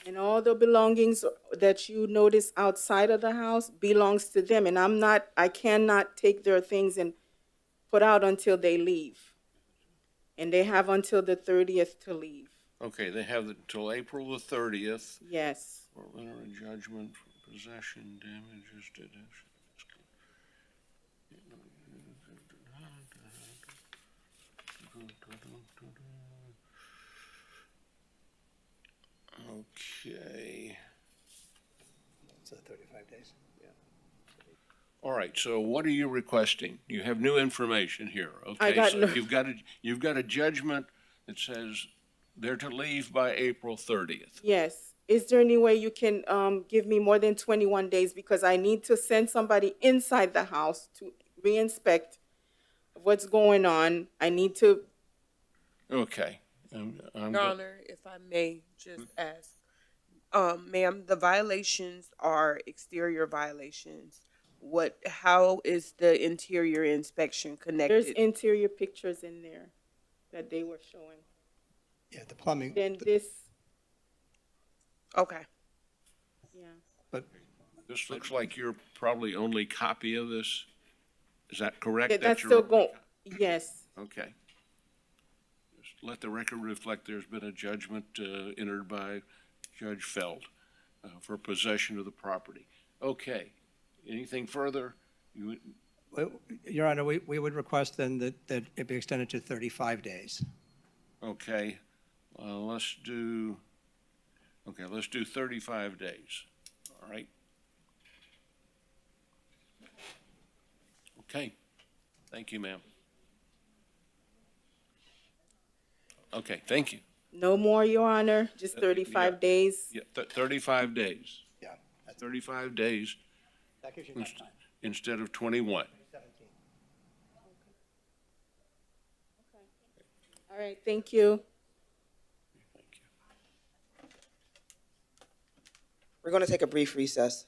And all the belongings that you notice outside of the house belongs to them. And I cannot take their things and put out until they leave. And they have until the 30th to leave. Okay, they have until April the 30th. Yes. For enter a judgment for possession, damages, Okay. So 35 days? Yeah. All right, so what are you requesting? You have new information here, okay? I got So you've got a judgment that says they're to leave by April 30th. Yes. Is there any way you can give me more than 21 days? Because I need to send somebody inside the house to re-inspect what's going on. I need to. Okay. Your Honor, if I may just ask, ma'am, the violations are exterior violations. How is the interior inspection connected? There's interior pictures in there that they were showing. Yeah, the plumbing. Then this, Okay. yeah. But This looks like your probably only copy of this. Is that correct? Yeah, that's your still only going, copy? yes. Okay. Just let the record reflect there's been a judgment entered by Judge Feld for possession of the property. Okay. Anything further? Your Honor, we would request then that it be extended to 35 days. Okay. Let's do 35 days. All right. Okay. Thank you, ma'am. Okay, thank you. No more, Your Honor, just 35 days. Yeah, 35 days. Yeah. 35 days That gives you enough time. instead of 21. 17. All right, thank you. We're going to take a brief recess.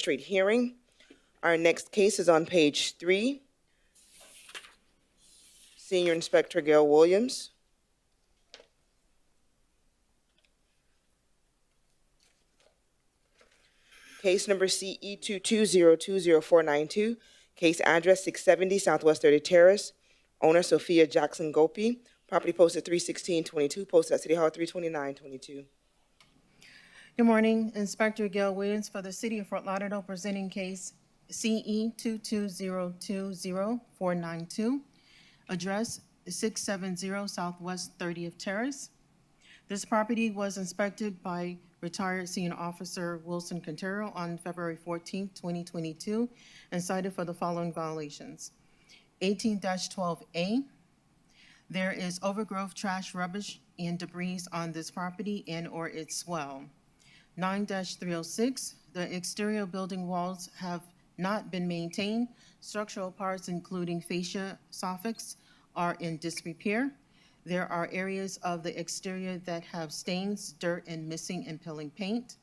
magistrate hearing. Our next case is on page 3. Senior Inspector Gail Williams. Case number CE 22020492, case address 670 Southwest 30 Terrace, owner Sophia Jackson Gopi, property posted 31622, posted at City Hall 32922. Good morning, Inspector Gail Williams for the City of Fort Lauderdale, presenting case CE 22020492, address 670 Southwest 30th Terrace. This property was inspected by retired Senior Officer Wilson Quintero on February 14, 2022, and cited for the following violations. 18-12A, there is overgrowth, trash, rubbish, and debris on this property and or its swell. 9-306, the exterior building walls have not been maintained. Structural parts, including fascia, soffits, are in disrepair. There are areas of the exterior that have stains, dirt, and missing and peeling paint.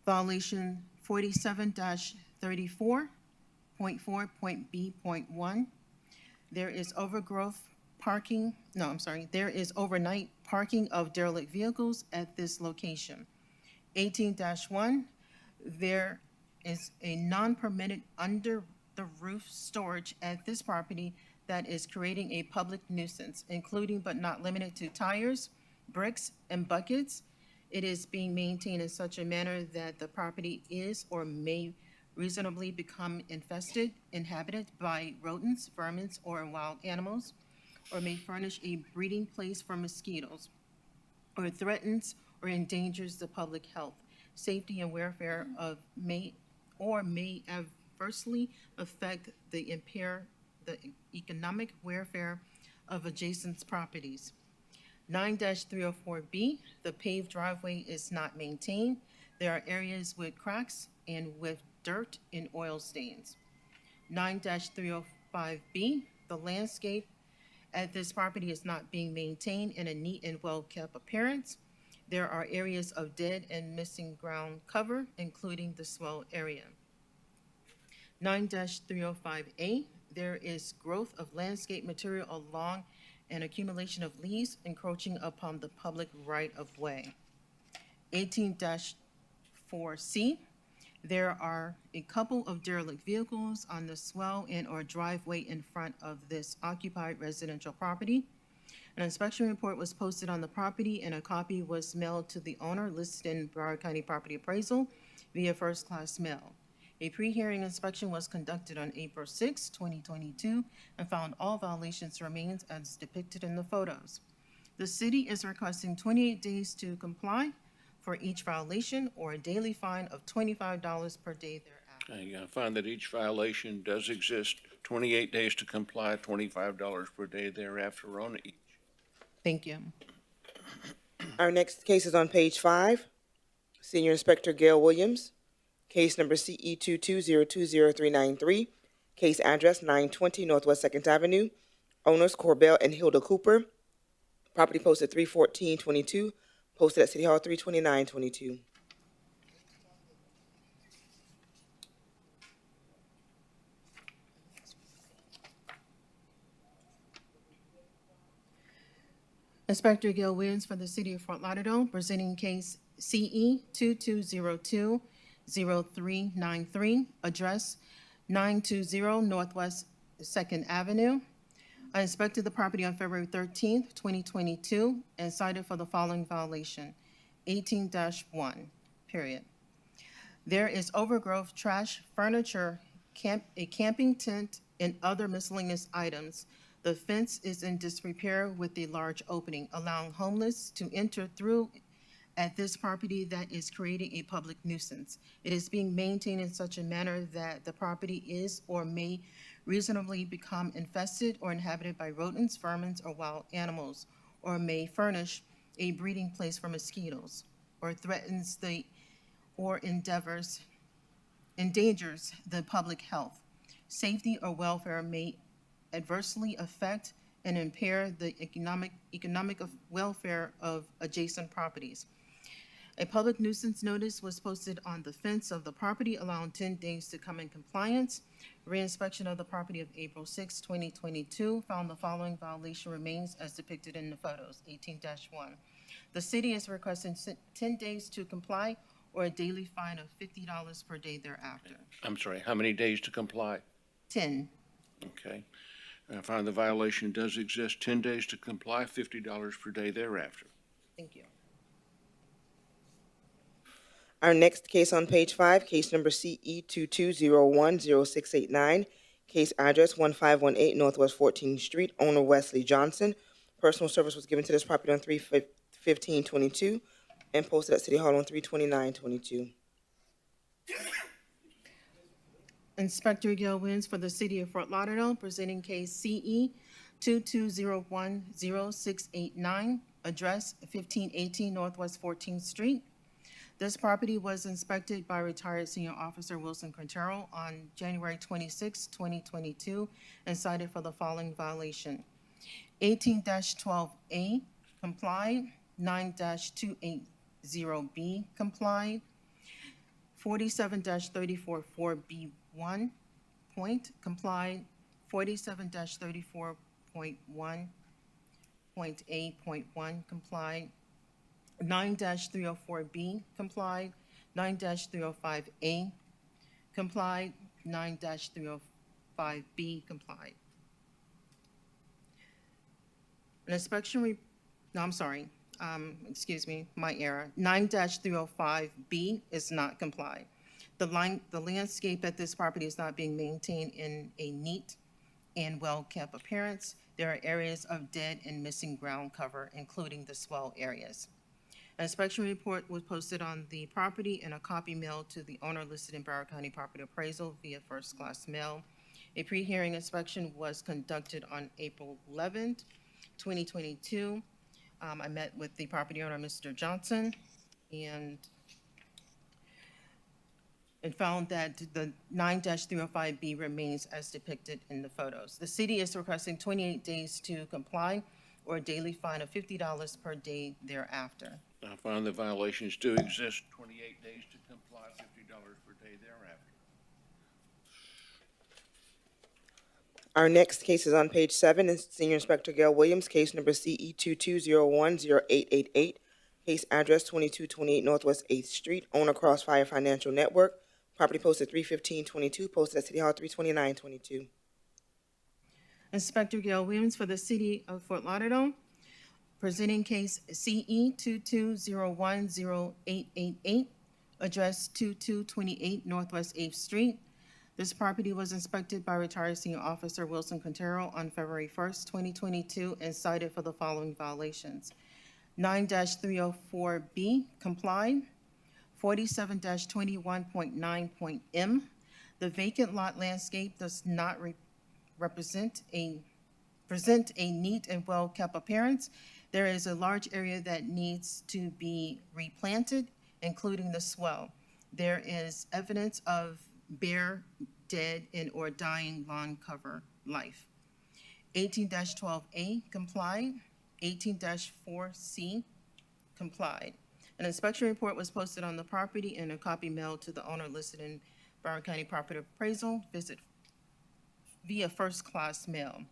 Violation 47-34.4.B.1. There is there is overnight parking of derelict vehicles at this location. 18-1, there is a non-permitted under the roof storage at this property that is creating a public nuisance, including but not limited to tires, bricks, and buckets. It is being maintained in such a manner that the property is or may reasonably become infested, inhabited by rodents, vermin, or wild animals, or may furnish a breeding place for mosquitoes, or threatens or endangers the public health, safety, and welfare of may adversely affect the economic welfare of adjacent properties. 9-304B, the paved driveway is not maintained. There are areas with cracks and with dirt and oil stains. 9-305B, the landscape at this property is not being maintained in a neat and well-kept appearance. There are areas of dead and missing ground cover, including the swell area. 9-305A, there is growth of landscape material along an accumulation of leaves encroaching upon the public right-of-way. 18-4C, there are a couple of derelict vehicles on the swell and or driveway in front of this occupied residential property. An inspection report was posted on the property and a copy was mailed to the owner listed in Broward County Property Appraisal via first-class mail. A pre-hearing inspection was conducted on April 6, 2022, and found all violations remains as depicted in the photos. The city is requesting 28 days to comply for each violation, or a daily fine of $25 per day thereafter. I find that each violation does exist. 28 days to comply, $25 per day thereafter on each. Thank you. Our next case is on page 5. Senior Inspector Gail Williams. Case number CE 22020393. Case address 920 Northwest 2nd Avenue. Owners Corbell and Hilda Cooper. Property posted 31422. Posted at City Hall 32922. Inspector Gail Williams for the City of Fort Lauderdale, presenting case CE 22020393, address 920 Northwest 2nd Avenue. I inspected the property on February 13th, 2022, and cited for the following violation, 18-1, period. There is overgrowth, trash, furniture, a camping tent, and other miscellaneous items. The fence is in disrepair with a large opening, allowing homeless to enter through at this property that is creating a public nuisance. It is being maintained in such a manner that the property is or may reasonably become infested or inhabited by rodents, vermin, or wild animals, or may furnish a breeding place for mosquitoes, or threatens or endangers the public health, safety, or welfare, may adversely affect and impair the economic welfare of adjacent properties. A public nuisance notice was posted on the fence of the property, allowing 10 days to come in compliance. Reinspection of the property of April 6, 2022, found the following violation remains as depicted in the photos, 18-1. The city is requesting 10 days to comply or a daily fine of $50 per day thereafter. I'm sorry, how many days to comply? 10. Okay. I find the violation does exist, 10 days to comply, $50 per day thereafter. Thank you. Our next case on page 5, case number CE 22010689, case address 1518 Northwest 14th Street, owner Wesley Johnson. Personal service was given to this property on 3/15/22 and posted at City Hall on 3/29/22. Inspector Gail Williams for the City of Fort Lauderdale, presenting case CE 22010689, address 1518 Northwest 14th Street. This property was inspected by retired senior officer Wilson Quintero on January 26, 2022, and cited for the following violation: 18-12A complied, 9-280B complied, 47-344B1 point complied, 47-34.1.A.1 complied, 9-304B complied, 9-305A complied, 9-305B complied. An inspection excuse me, my error. 9-305B is not complied. The landscape at this property is not being maintained in a neat and well-kept appearance. There are areas of dead and missing ground cover, including the swell areas. An inspection report was posted on the property and a copy mailed to the owner listed in Broward County Property Appraisal via first-class mail. A pre-hearing inspection was conducted on April 11th, 2022. I met with the property owner, Mr. Johnson, and found that the 9-305B remains as depicted in the photos. The city is requesting 28 days to comply or a daily fine of $50 per day thereafter. I find the violations do exist, 28 days to comply, $50 per day thereafter. Our next case is on page 7, is Senior Inspector Gail Williams, case number CE 22010888, case address 2228 Northwest 8th Street, owner Crossfire Financial Network, property posted 3/15/22, posted at City Hall 3/29/22. Inspector Gail Williams for the City of Fort Lauderdale, presenting case CE 22010888, address 2228 Northwest 8th Street. This property was inspected by retired senior officer Wilson Quintero on February 1st, 2022, and cited for the following violations: 9-304B complied, 47-21.9.M. The vacant lot landscape does not present a neat and well-kept appearance. There is a large area that needs to be replanted, including the swell. There is evidence of bare, dead, and or dying lawn cover life. 18-12A complied, 18-4C complied. An inspection report was posted on the property and a copy mailed to the owner listed in Broward County Property Appraisal via first-class mail.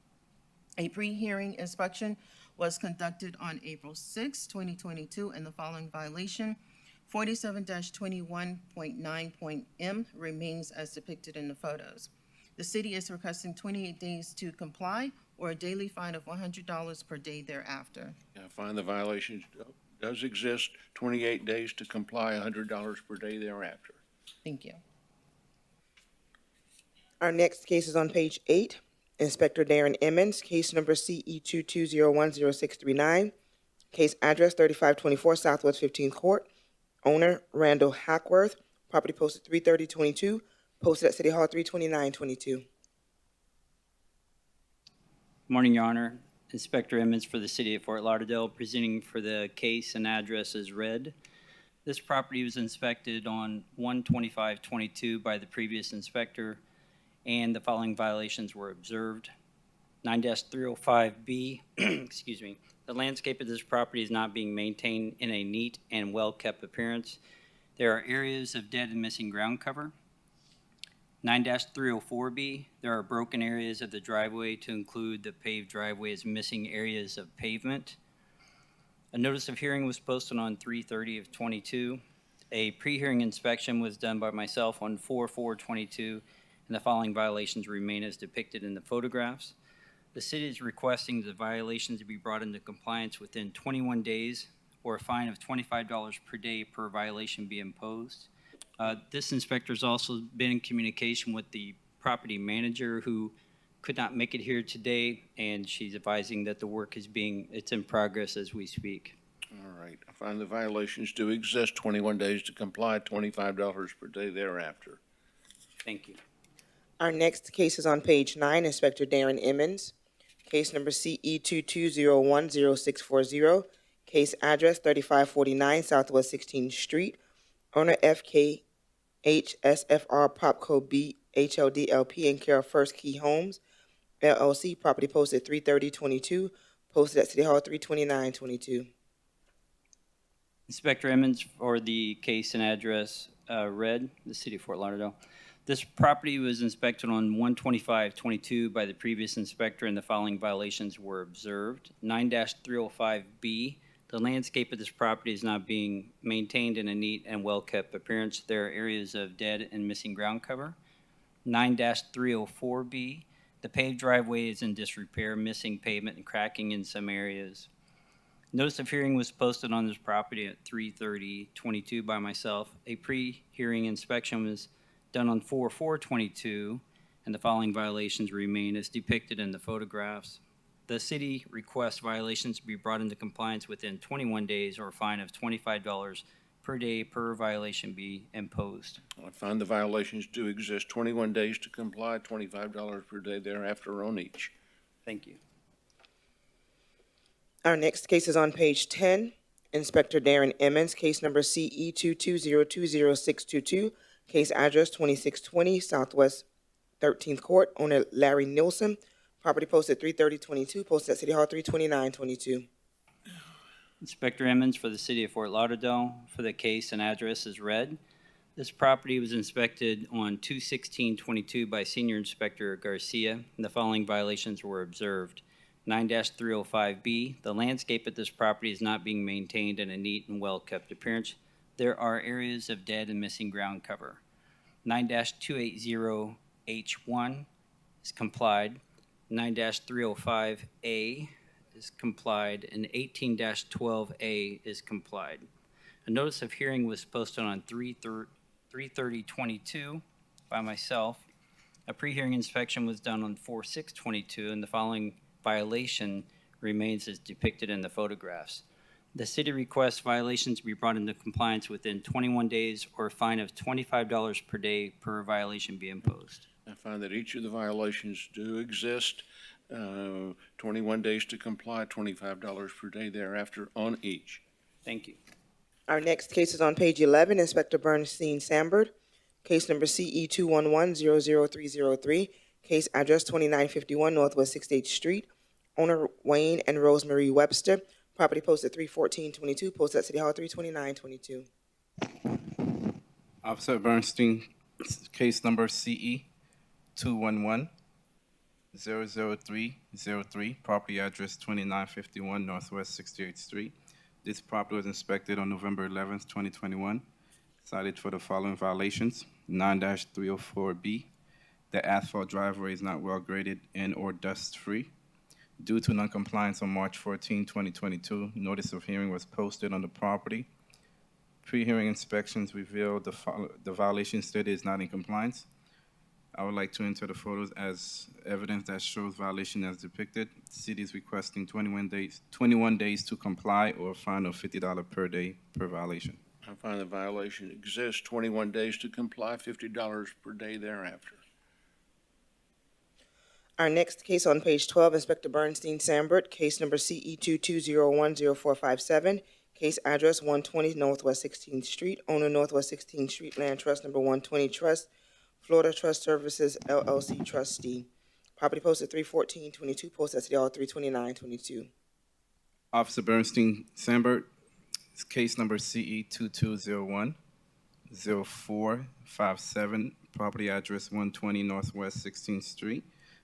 A pre-hearing inspection was conducted on April 6, 2022, and the following violation: 47-21.9.M remains as depicted in the photos. The city is requesting 28 days to comply or a daily fine of $100 per day thereafter. I find the violation does exist, 28 days to comply, $100 per day thereafter. Thank you. Our next case is on page 8. Inspector Darren Emmons, case number CE 22010639, case address 3524 Southwest 15th Court, owner Randall Hackworth, property posted 3/30/22, posted at City Hall 3/29/22. Morning, Your Honor. Inspector Emmons for the City of Fort Lauderdale, presenting for the case and address as read. This property was inspected on 1/25/22 by the previous inspector, and the following violations were observed. 9-305B, excuse me. The landscape of this property is not being maintained in a neat and well-kept appearance. There are areas of dead and missing ground cover. 9-304B, there are broken areas of the driveway to include the paved driveway as missing areas of pavement. A notice of hearing was posted on 3/30/22. A pre-hearing inspection was done by myself on 4/4/22, and the following violations remain as depicted in the photographs. The city is requesting the violations to be brought into compliance within 21 days, or a fine of $25 per day per violation be imposed. This inspector's also been in communication with the property manager, who could not make it here today, and she's advising that the work it's in progress as we speak. All right, I find the violations do exist, 21 days to comply, $25 per day thereafter. Thank you. Our next case is on page 9, Inspector Darren Emmons. Case number CE 22010640. Case address 3549 Southwest 16th Street. Owner FKHSFR Prop Code B HLDLP in care of First Key Homes LLC. Property posted 3/30/22. Posted at City Hall 3/29/22. Inspector Emmons for the case and address read, the City of Fort Lauderdale. This property was inspected on 1/25/22 by the previous inspector, and the following violations were observed. 9-305B, the landscape of this property is not being maintained in a neat and well-kept appearance. There are areas of dead and missing ground cover. 9-304B, the paved driveway is in disrepair, missing pavement and cracking in some areas. Notice of hearing was posted on this property at 3/30/22 by myself. A pre-hearing inspection was done on 4/4/22, and the following violations remain as depicted in the photographs. The city requests violations to be brought into compliance within 21 days, or a fine of $25 per day per violation be imposed. I find the violations do exist, 21 days to comply, $25 per day thereafter on each. Thank you. Our next case is on page 10. Inspector Darren Emmons, case number CE 22020622. Case address 2620 Southwest 13th Court. Owner Larry Nielsen. Property posted 3/30/22. Posted at City Hall 3/29/22. Inspector Emmons for the City of Fort Lauderdale for the case and address is read. This property was inspected on 2/16/22 by Senior Inspector Garcia, and the following violations were observed. 9-305B, the landscape at this property is not being maintained in a neat and well-kept appearance. There are areas of dead and missing ground cover. 9-280H1 is complied. 9-305A is complied, and 18-12A is complied. A notice of hearing was posted on 3/30/22 by myself. A pre-hearing inspection was done on 4/6/22, and the following violation remains as depicted in the photographs. The city requests violations to be brought into compliance within 21 days, or a fine of $25 per day per violation be imposed. I find that each of the violations do exist, 21 days to comply, $25 per day thereafter on each. Thank you. Our next case is on page 11. Inspector Bernstein Sambert. Case number CE 211-00303. Case address 2951 Northwest 68th Street. Owner Wayne and Rosemary Webster. Property posted 3/14/22. Posted at City Hall 3/29/22. Officer Bernstein, case number CE 211-00303, property address 2951 Northwest 68th Street. This property was inspected on November 11th, 2021. Cited for the following violations. 9-304B, the asphalt driveway is not well graded and or dust free. Due to noncompliance on March 14, 2022, notice of hearing was posted on the property. Pre-hearing inspections revealed the violation stated is not in compliance. I would like to enter the photos as evidence that shows violation as depicted. City is requesting 21 days to comply, or a fine of $50 per day per violation. I find the violation exists, 21 days to comply, $50 per day thereafter. Our next case on page 12, Inspector Bernstein Sambert, case number CE 2201-0457, case address 120 Northwest 16th Street, owner Northwest 16th Street Land Trust number 120 Trust, Florida Trust Services LLC trustee. Property posted 3/14/22, posted at City Hall 3/29/22. Officer Bernstein Sandberg, it's case number CE 2201-0457, property address 120 Northwest 16th Street.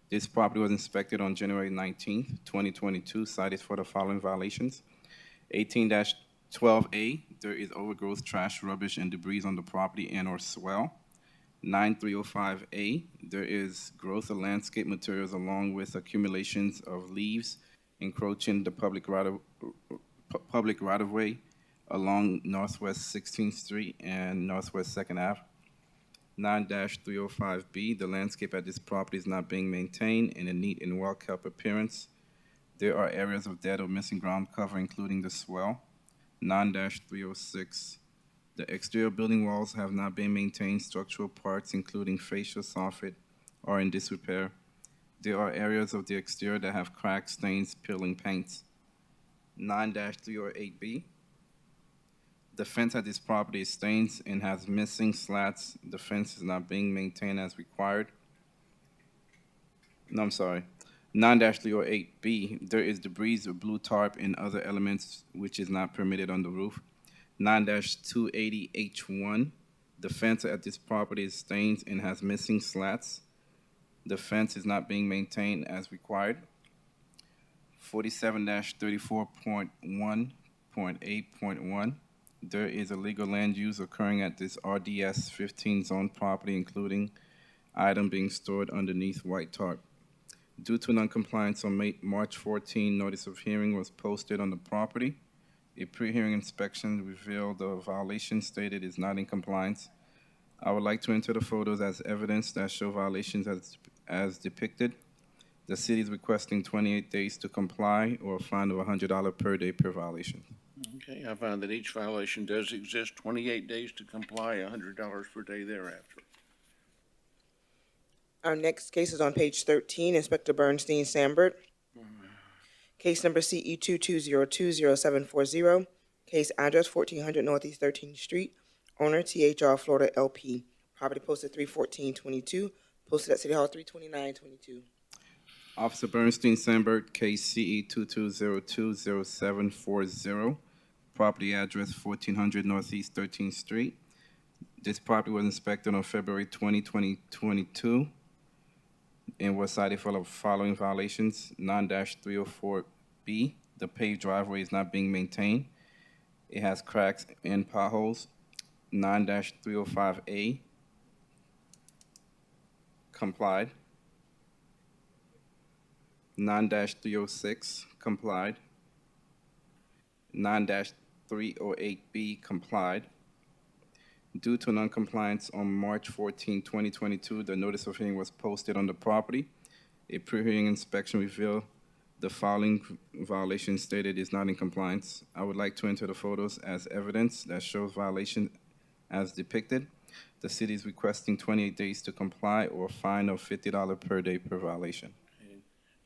This property was inspected on January 19th, 2022, cited for the following violations. 18-12A, there is overgrowth, trash, rubbish, and debris on the property and/or swell. 9305A, there is growth of landscape materials along with accumulations of leaves encroaching the public right-of-way along Northwest 16th Street and Northwest 2nd Ave. 9-305B, the landscape at this property is not being maintained in a neat and well-kept appearance. There are areas of dead or missing ground cover, including the swell. 9-306, the exterior building walls have not been maintained. Structural parts, including fascia, soffit, are in disrepair. There are areas of the exterior that have cracks, stains, peeling paints. 9-308B, the fence at this property is stained and has missing slats. The fence is not being maintained as required. No, I'm sorry. 9-308B, there is debris of blue tarp and other elements which is not permitted on the roof. 9-280H1, the fence at this property is stained and has missing slats. The fence is not being maintained as required. 47-34.1.8.1, there is illegal land use occurring at this RDS 15 zone property, including item being stored underneath white tarp. Due to noncompliance on March 14, notice of hearing was posted on the property. A pre-hearing inspection revealed the violation stated is not in compliance. I would like to enter the photos as evidence that show violations as depicted. The city is requesting 28 days to comply or a fine of $100 per day per violation. Okay, I find that each violation does exist, 28 days to comply, $100 per day thereafter. Our next case is on page 13, Inspector Bernstein Sambert. Case number CE 22020740, case address 1400 Northeast 13th Street, owner THR Florida LP. Property posted 3/14/22, posted at City Hall 3/29/22. Officer Bernstein Sandberg, case CE 22020740, property address 1400 Northeast 13th Street. This property was inspected on February 20, 2022, and was cited for the following violations. 9-304B, the paved driveway is not being maintained. It has cracks and potholes. 9-305A, complied. 9-306, complied. 9-308B, complied. Due to noncompliance on March 14, 2022, the notice of hearing was posted on the property. A pre-hearing inspection revealed the following violation stated is not in compliance. I would like to enter the photos as evidence that shows violation as depicted. The city is requesting 28 days to comply or a fine of $50 per day per violation.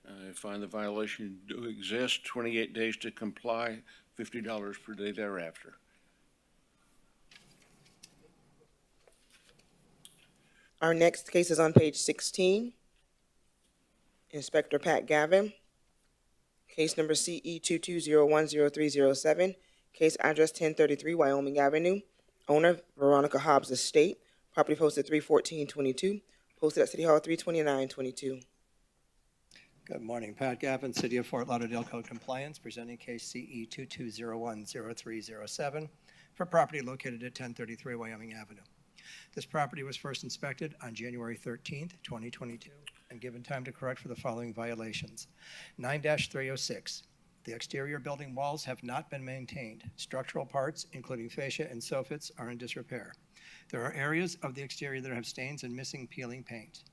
I find the violation do exist, 28 days to comply, $50 per day thereafter. Our next case is on page 16. Inspector Pat Gavin. Case number CE 22010307. Case address 1033 Wyoming Avenue. Owner Veronica Hobbs Estate. Property posted 3/14/22. Posted at City Hall 3/29/22. Good morning, Pat Gavin, City of Fort Lauderdale Code Compliance, presenting case CE 22010307 for property located at 1033 Wyoming Avenue. This property was first inspected on January 13th, 2022, and given time to correct for the following violations. 9-306, the exterior building walls have not been maintained. Structural parts, including fascia and soffits, are in disrepair. There are areas of the exterior that have stains and missing peeling paint.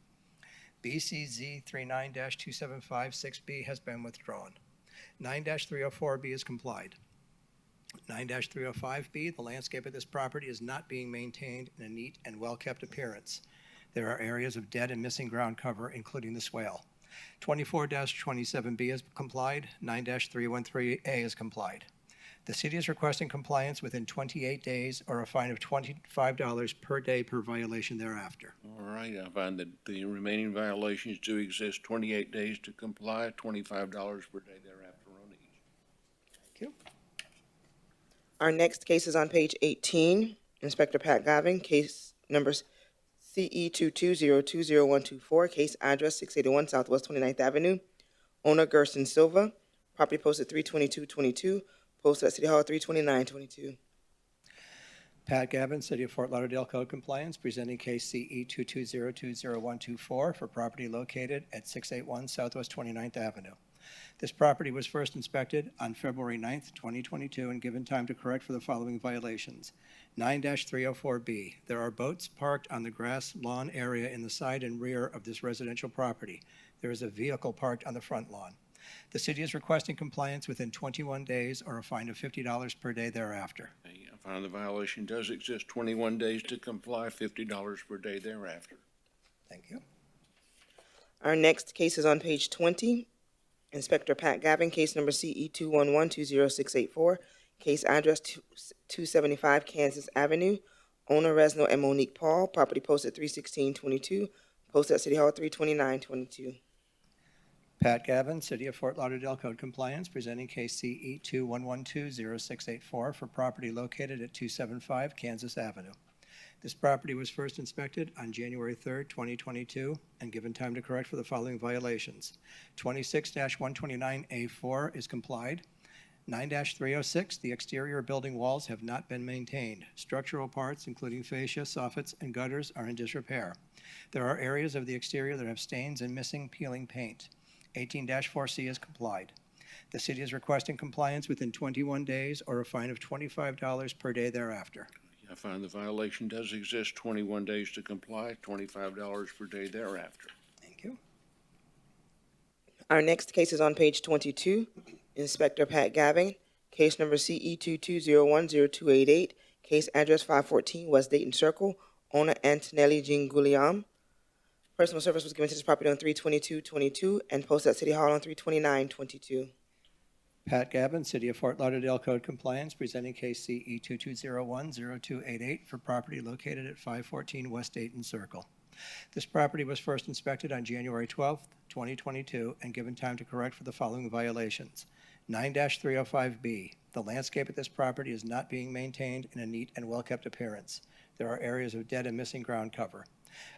BCZ 39-2756B has been withdrawn. 9-304B is complied. 9-305B, the landscape of this property is not being maintained in a neat and well-kept appearance. There are areas of dead and missing ground cover, including the swale. 24-27B is complied. 9-313A is complied. The city is requesting compliance within 28 days or a fine of $25 per day per violation thereafter. All right, I find that the remaining violations do exist, 28 days to comply, $25 per day thereafter on each. Thank you. Our next case is on page 18. Inspector Pat Gavin, case number CE 22020124, case address 681 Southwest 29th Avenue. Owner Gerson Silva, property posted 32222, posted at City Hall 32922. Pat Gavin, City of Fort Lauderdale Code Compliance, presenting case CE 22020124 for property located at 681 Southwest 29th Avenue. This property was first inspected on February 9th, 2022, and given time to correct for the following violations. 9-304B, there are boats parked on the grass lawn area in the side and rear of this residential property. There is a vehicle parked on the front lawn. The city is requesting compliance within 21 days or a fine of $50 per day thereafter. Okay, I find the violation does exist, 21 days to comply, $50 per day thereafter. Thank you. Our next case is on page 20. Inspector Pat Gavin, case number CE 211-20684, case address 275 Kansas Avenue. Owner Resno and Monique Paul, property posted 31622, posted at City Hall 32922. Pat Gavin, City of Fort Lauderdale Code Compliance, presenting case CE 2112-0684 for property located at 275 Kansas Avenue. This property was first inspected on January 3rd, 2022, and given time to correct for the following violations. 26-129A4 is complied. 9-306, the exterior building walls have not been maintained. Structural parts, including fascia, soffits, and gutters, are in disrepair. There are areas of the exterior that have stains and missing peeling paint. 18-4C is complied. The city is requesting compliance within 21 days or a fine of $25 per day thereafter. I find the violation does exist, 21 days to comply, $25 per day thereafter. Thank you. Our next case is on page 22. Inspector Pat Gavin, case number CE 22010288, case address 514 West Dayton Circle. Owner Antonelli Jean Guillaume. Personal service was given to this property on 32222 and posted at City Hall on 32922. Pat Gavin, City of Fort Lauderdale Code Compliance, presenting case CE 22010288 for property located at 514 West Dayton Circle. This property was first inspected on January 12th, 2022, and given time to correct for the following violations. 9-305B, the landscape at this property is not being maintained in a neat and well-kept appearance. There are areas of dead and missing ground cover.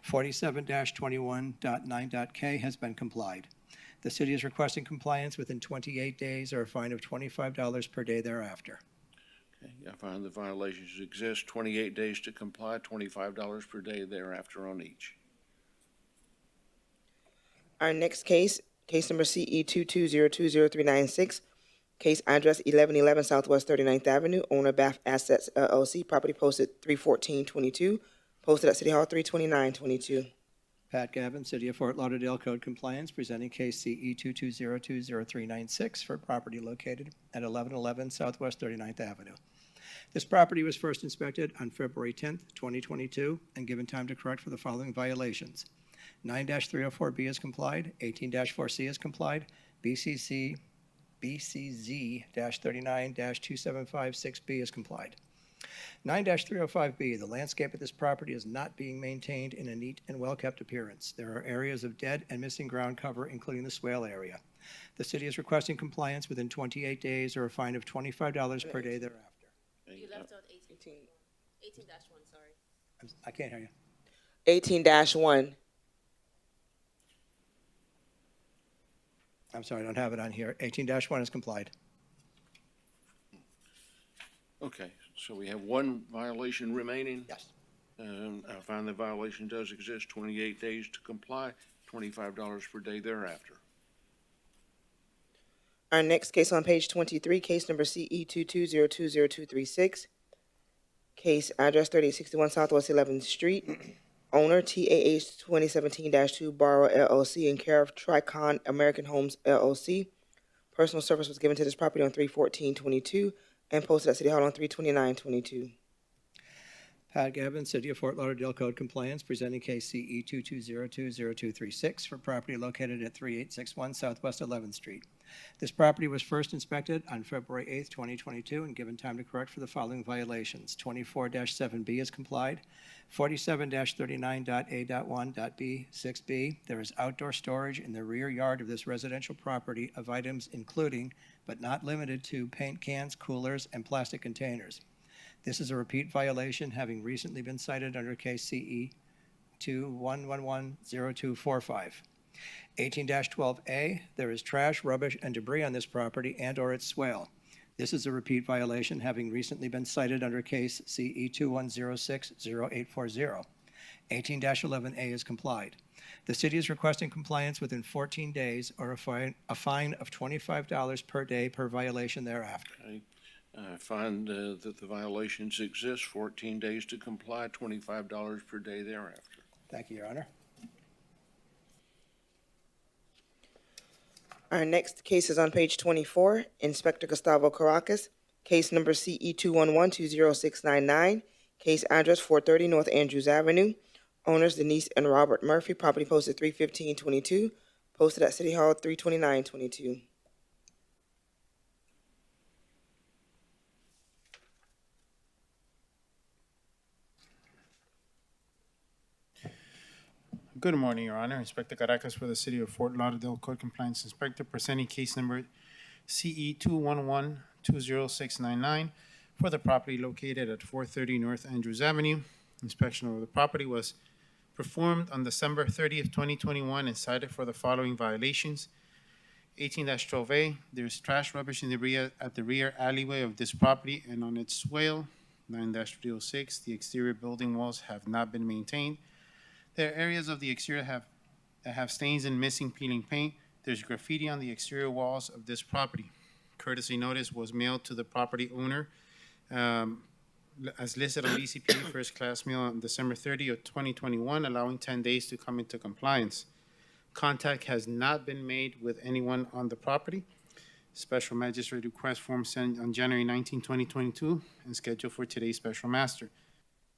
47-21.9.K has been complied. The city is requesting compliance within 28 days or a fine of $25 per day thereafter. Okay, I find the violations exist, 28 days to comply, $25 per day thereafter on each. Our next case, case number CE 22020396, case address 1111 Southwest 39th Avenue. Owner Bath Assets LLC, property posted 31422, posted at City Hall 32922. Pat Gavin, City of Fort Lauderdale Code Compliance, presenting case CE 22020396 for property located at 1111 Southwest 39th Avenue. This property was first inspected on February 10th, 2022, and given time to correct for the following violations. 9-304B is complied, 18-4C is complied, BCZ-39-2756B is complied. 9-305B, the landscape of this property is not being maintained in a neat and well-kept appearance. There are areas of dead and missing ground cover, including the swale area. The city is requesting compliance within 28 days or a fine of $25 per day thereafter. You left out 18-1, sorry. I can't hear you. 18-1. I'm sorry, I don't have it on here. 18-1 is complied. Okay, so we have one violation remaining. Yes. I find the violation does exist, 28 days to comply, $25 per day thereafter. Our next case on page 23, case number CE 22020236, case address 3861 Southwest 11th Street. Owner TAH 2017-2 Borrower LLC in care of Tricon American Homes LLC. Personal service was given to this property on 31422 and posted at City Hall on 32922. Pat Gavin, City of Fort Lauderdale Code Compliance, presenting case CE 22020236 for property located at 3861 Southwest 11th Street. This property was first inspected on February 8th, 2022, and given time to correct for the following violations. 24-7B is complied. 47-39.A.1.B, 6B, there is outdoor storage in the rear yard of this residential property of items including, but not limited to, paint cans, coolers, and plastic containers. This is a repeat violation, having recently been cited under case CE 21110245. 18-12A, there is trash, rubbish, and debris on this property and/or its swale. This is a repeat violation, having recently been cited under case CE 21060840. 18-11A is complied. The city is requesting compliance within 14 days or a fine of $25 per day per violation thereafter. I find that the violations exist, 14 days to comply, $25 per day thereafter. Thank you, Your Honor. Our next case is on page 24, Inspector Gustavo Caracas, case number CE 211-20699, case address 430 North Andrews Avenue, owners Denise and Robert Murphy, property posted 31522, posted at City Hall 32922. Good morning, Your Honor. Inspector Caracas for the City of Fort Lauderdale Code Compliance Inspector, presenting case number CE 211-20699 for the property located at 430 North Andrews Avenue. Inspection of the property was performed on December 30th, 2021 and cited for the following violations. 18-12A, there's trash, rubbish in the rear at the rear alleyway of this property and on its swale. 9-306, the exterior building walls have not been maintained. There are areas of the exterior that have stains and missing peeling paint. There's graffiti on the exterior walls of this property. Courtesy notice was mailed to the property owner as listed on BCP first class mail on December 30th, 2021, allowing 10 days to come into compliance. Contact has not been made with anyone on the property. Special Magistrate request form sent on January 19, 2022 and scheduled for today's Special Master.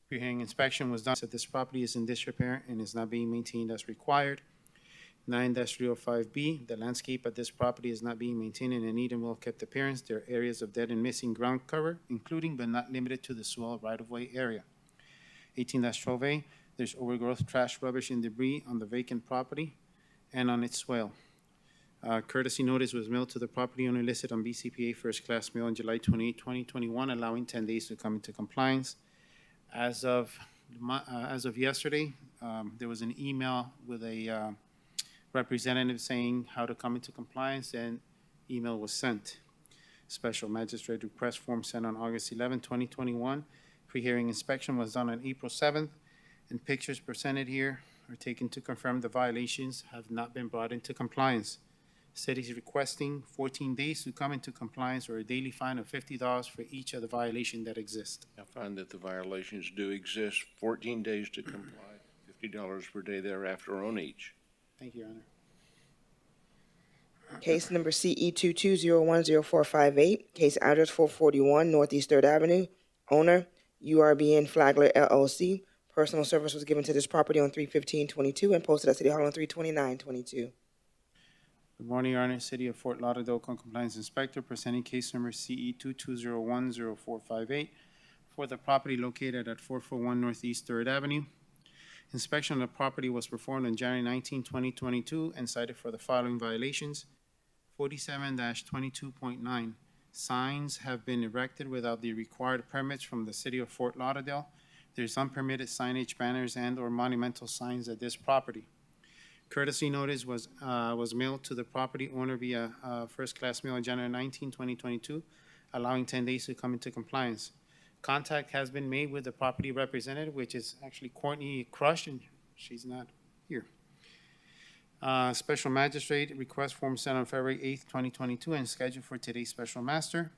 Pre-hearing inspection was done, said this property is in disrepair and is not being maintained as required. 9-305B, the landscape at this property is not being maintained in a neat and well-kept appearance. There are areas of dead and missing ground cover, including but not limited to the swale right-of-way area. 18-12A, there's overgrowth, trash, rubbish, and debris on the vacant property and on its swale. Courtesy notice was mailed to the property owner listed on BCPA first class mail on July 28, 2021, allowing 10 days to come into compliance. As of yesterday, there was an email with a representative saying how to come into compliance, and email was sent. Special Magistrate request form sent on August 11, 2021. Pre-hearing inspection was done on April 7th, and pictures presented here are taken to confirm the violations have not been brought into compliance. City is requesting 14 days to come into compliance or a daily fine of $50 for each of the violations that exist. I find that the violations do exist, 14 days to comply, $50 per day thereafter on each. Thank you, Your Honor. Case number CE 22010458, case address 441 Northeast 3rd Avenue, owner URBN Flagler LLC. Personal service was given to this property on 3/15/22 and posted at City Hall on 3/29/22. Good morning, Your Honor. City of Fort Lauderdale Code Compliance Inspector, presenting case number CE 22010458 for the property located at 441 Northeast 3rd Avenue. Inspection of the property was performed on January 19, 2022 and cited for the following violations. 47-22.9, signs have been erected without the required permits from the City of Fort Lauderdale. There's unpermitted signage, banners, and/or monumental signs at this property. Courtesy notice was mailed to the property owner via first-class mail on January 19, 2022, allowing 10 days to come into compliance. Contact has been made with the property representative, which is actually Courtney Crush, and she's not here. Special Magistrate request form sent on February 8th, 2022, and scheduled for today's Special Master.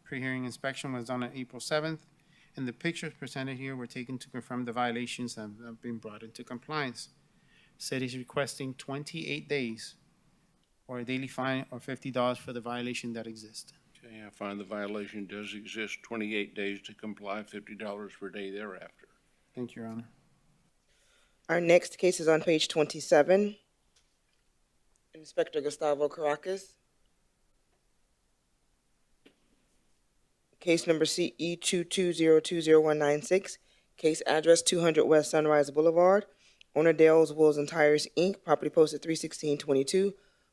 Pre-hearing inspection was done on April 7th, and the pictures presented here were taken to confirm the violations have been brought into compliance. City is requesting 28 days or a daily fine of $50 for the violation that exists. Okay, I find the violation does exist, 28 days to comply, $50 per day thereafter. Thank you, Your Honor. Our next case is on page 27. Inspector Gustavo Caracas. Case number CE 22020196. Case address 200 West Sunrise Boulevard. Owner Dale's Wheels and Tires, Inc. Property posted 3/16/22.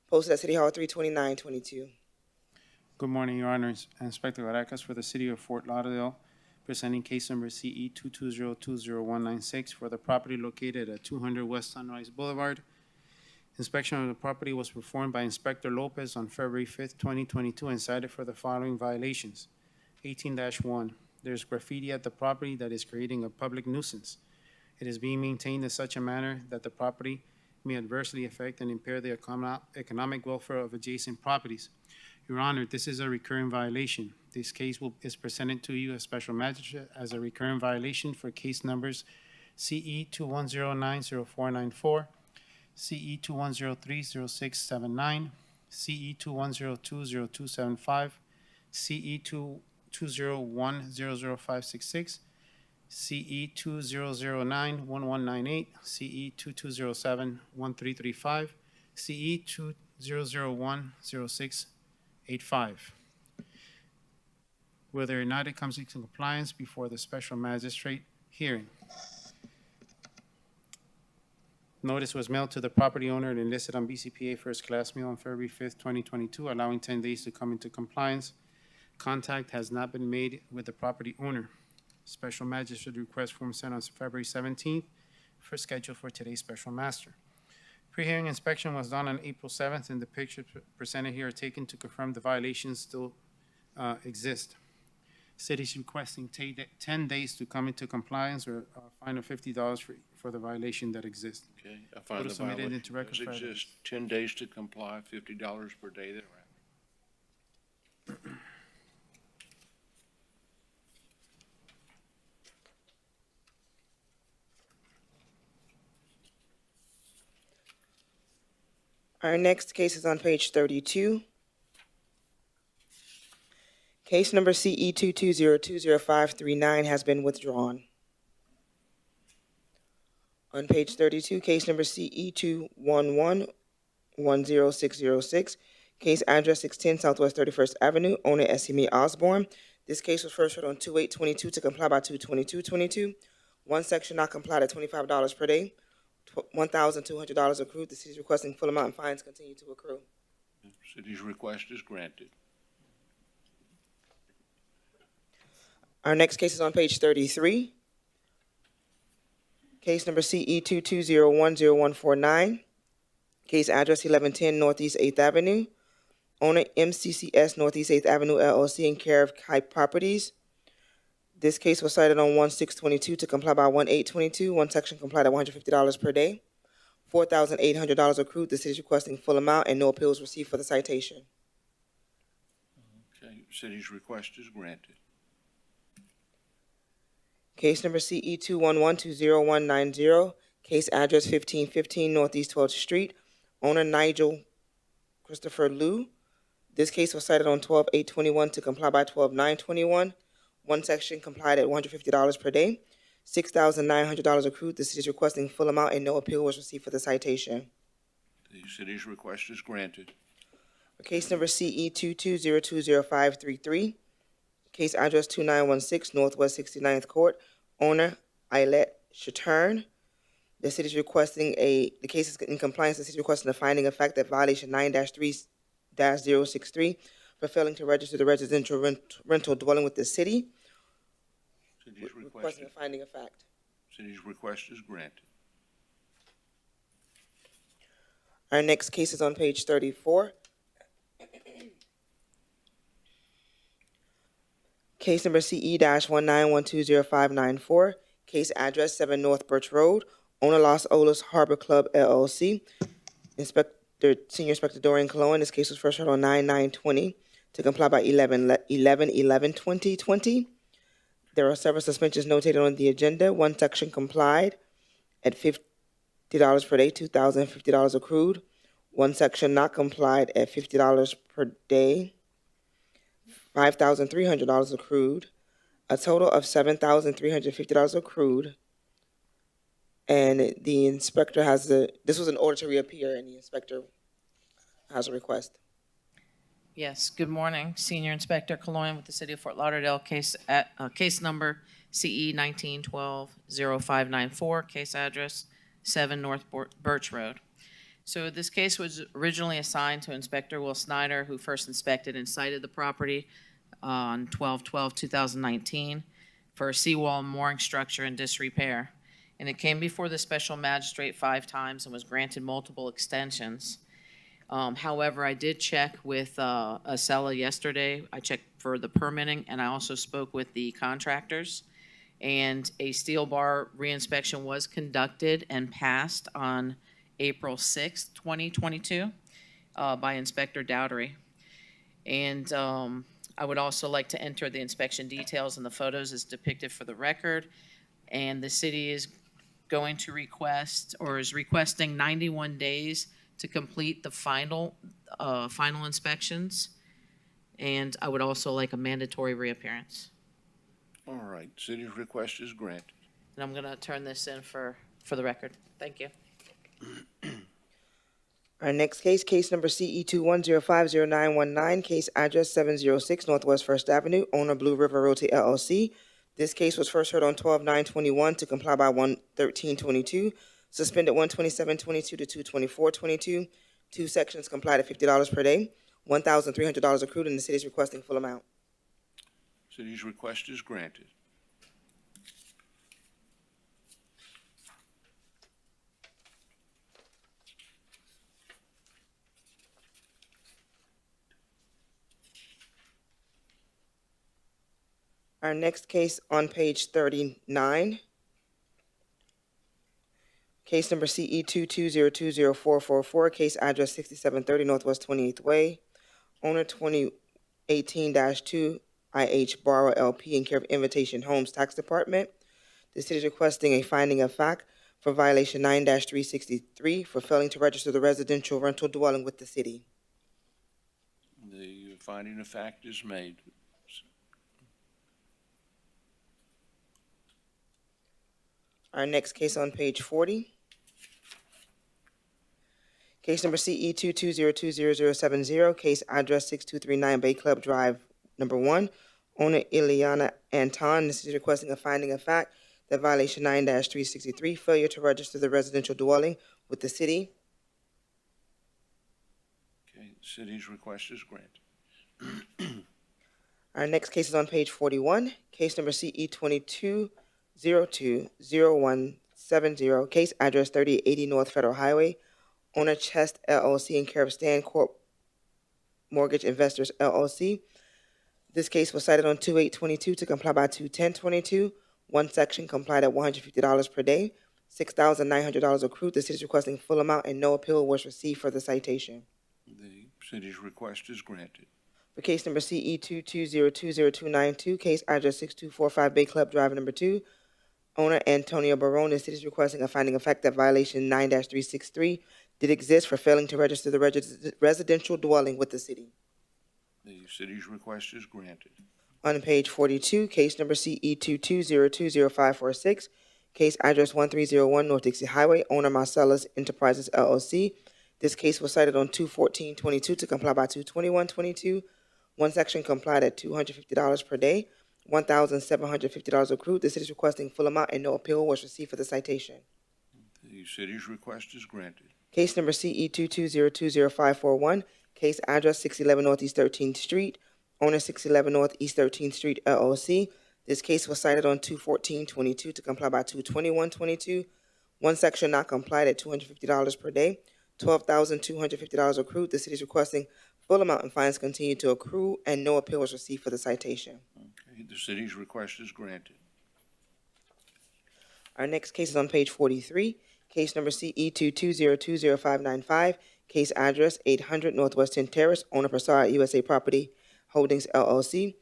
Posted at City Hall 3/29/22. Good morning, Your Honor. Inspector Caracas for the City of Fort Lauderdale, presenting case number CE 22020196 for the property located at 200 West Sunrise Boulevard. Inspection of the property was performed by Inspector Lopez on February 5th, 2022, and cited for the following violations. 18-1, there's graffiti at the property that is creating a public nuisance. It is being maintained in such a manner that the property may adversely affect and impair the economic welfare of adjacent properties. Your Honor, this is a recurring violation. This case is presented to you as Special Magistrate as a recurring violation for case numbers CE 21090494, CE 21030679, CE 21020275, CE 201000566, CE 20091198, CE 22071335, CE 20010685. Whether or not it comes into compliance before the Special Magistrate hearing. Notice was mailed to the property owner and enlisted on BCPA First Class Mail on February 5th, 2022, allowing 10 days to come into compliance. Contact has not been made with the property owner. Special Magistrate request form sent on February 17th for schedule for today's Special Master. Pre-hearing inspection was done on April 7th, and the pictures presented here are taken to confirm the violations still exist. City's requesting 10 days to come into compliance or a fine of $50 for the violation that exists. Okay, I find the Photo submitted violation into record does for evidence. exist. 10 days to comply, $50 per day thereafter. Our next case is on page 32. Case number CE 22020539 has been withdrawn. On page 32, case number CE 211-10606, case address 610 Southwest 31st Avenue, owner Esime Osborne. This case was first heard on 2/8/22 to comply by 2/22/22. One section not complied at $25 per day, $1,200 accrued. The city is requesting full amount and fines continue to accrue. City's request is granted. Our next case is on page 33. Case number CE 22010149. Case address 1110 Northeast 8th Avenue. Owner MCCS Northeast 8th Avenue LLC in care of Kite Properties. This case was cited on 1/6/22 to comply by 1/8/22. One section complied at $150 per day. $4,800 accrued. The city is requesting full amount and no appeals received for the citation. Okay, city's request is granted. Case number CE 211-20190, case address 1515 Northeast 12th Street, owner Nigel Christopher Liu. This case was cited on 12/8/21 to comply by 12/9/21. One section complied at $150 per day, $6,900 accrued. The city is requesting full amount and no appeal was received for the citation. The city's request is granted. For case number CE 22020533, case address 2916 Northwest 69th Court, owner Eilette Chatern. The city is requesting the case is in compliance. The city is requesting a finding of fact that violation 9-3-063 for failing to register the residential rental dwelling with the city. City's Requesting a finding of fact. City's request is granted. Our next case is on page 34. Case number CE-191200594, case address 7 North Birch Road, owner Los Olas Harbor Club LLC. Senior Inspector Dorian Cologne. This case was first heard on 9/9/20 to comply by 11/11/2020. There are several suspensions notated on the agenda. One section complied at $50 per day, $2,050 accrued. One section not complied at $50 per day, $5,300 accrued. A total of $7,350 accrued. And the inspector has this was an order to reappear, and the inspector has a request. Yes, good morning. Senior Inspector Cologne with the City of Fort Lauderdale, case number CE 1912-0594, case address 7 North Birch Road. So this case was originally assigned to Inspector Will Snyder, who first inspected and cited the property on 12/12/2019 for a seawall mooring structure in disrepair. And it came before the special magistrate 5 times and was granted multiple extensions. However, I did check with Acela yesterday. I checked for the permitting, and I also spoke with the contractors. And a steel bar reinspection was conducted and passed on April 6th, 2022, by Inspector Dowdery. And I would also like to enter the inspection details and the photos as depicted for the record. And the city is going to request, or is requesting 91 days to complete the final inspections. And I would also like a mandatory reappearance. All right, city's request is granted. And I'm going to turn this in for the record. Thank you. Our next case, case number CE 21050919, case address 706 Northwest First Avenue, owner Blue River Realty LLC. This case was first heard on 12/9/21 to comply by 1/13/22, suspended 1/27/22 to 2/24/22. 2 sections complied at $50 per day, $1,300 accrued, and the city is requesting full amount. City's request is granted. Our next case on page 39, case number CE 22020444, case address 6730 Northwest 28th Way, owner 2018-2 IH Borrower LP in care of Invitation Homes Tax Department. The city is requesting a finding of fact for violation 9-363 for failing to register the residential rental dwelling with the city. The finding of fact is made. Our next case on page 40. Case number CE 22020070, case address 6239 Bay Club Drive, number 1. Owner Ileana Anton. This is requesting a finding of fact that violation 9-363, failure to register the residential dwelling with the city. Okay, the city's request is granted. Our next case is on page 41. Case number CE 22020170, case address 3080 North Federal Highway. Owner Chest LLC in care of Stan Corp Mortgage Investors LLC. This case was cited on 2/8/22 to comply by 2/10/22. 1 section complied at $150 per day, $6,900 accrued. The city is requesting full amount and no appeal was received for the citation. The city's request is granted. For case number CE 22020292, case address 6245 Bay Club Drive, number 2. Owner Antonio Barone. The city is requesting a finding of fact that violation 9-363 did exist for failing to register the residential dwelling with the city. The city's request is granted. On page 42, case number CE 22020546, case address 1301 North Dixie Highway, owner Marcellus Enterprises LLC. This case was cited on 2/14/22 to comply by 2/21/22. 1 section complied at $250 per day, $1,750 accrued. The city is requesting full amount and no appeal was received for the citation. The city's request is granted. Case number CE 22020541, case address 611 Northeast 13th Street, owner 611 Northeast 13th Street LLC. This case was cited on 2/14/22 to comply by 2/21/22. 1 section not complied at $250 per day, $12,250 accrued. The city is requesting full amount and fines continue to accrue and no appeal was received for the citation. Okay, the city's request is granted. Our next case is on page 43, case number CE 22020595, case address 800 Northwest 10th Terrace, owner Prasad USA Property Holdings LLC.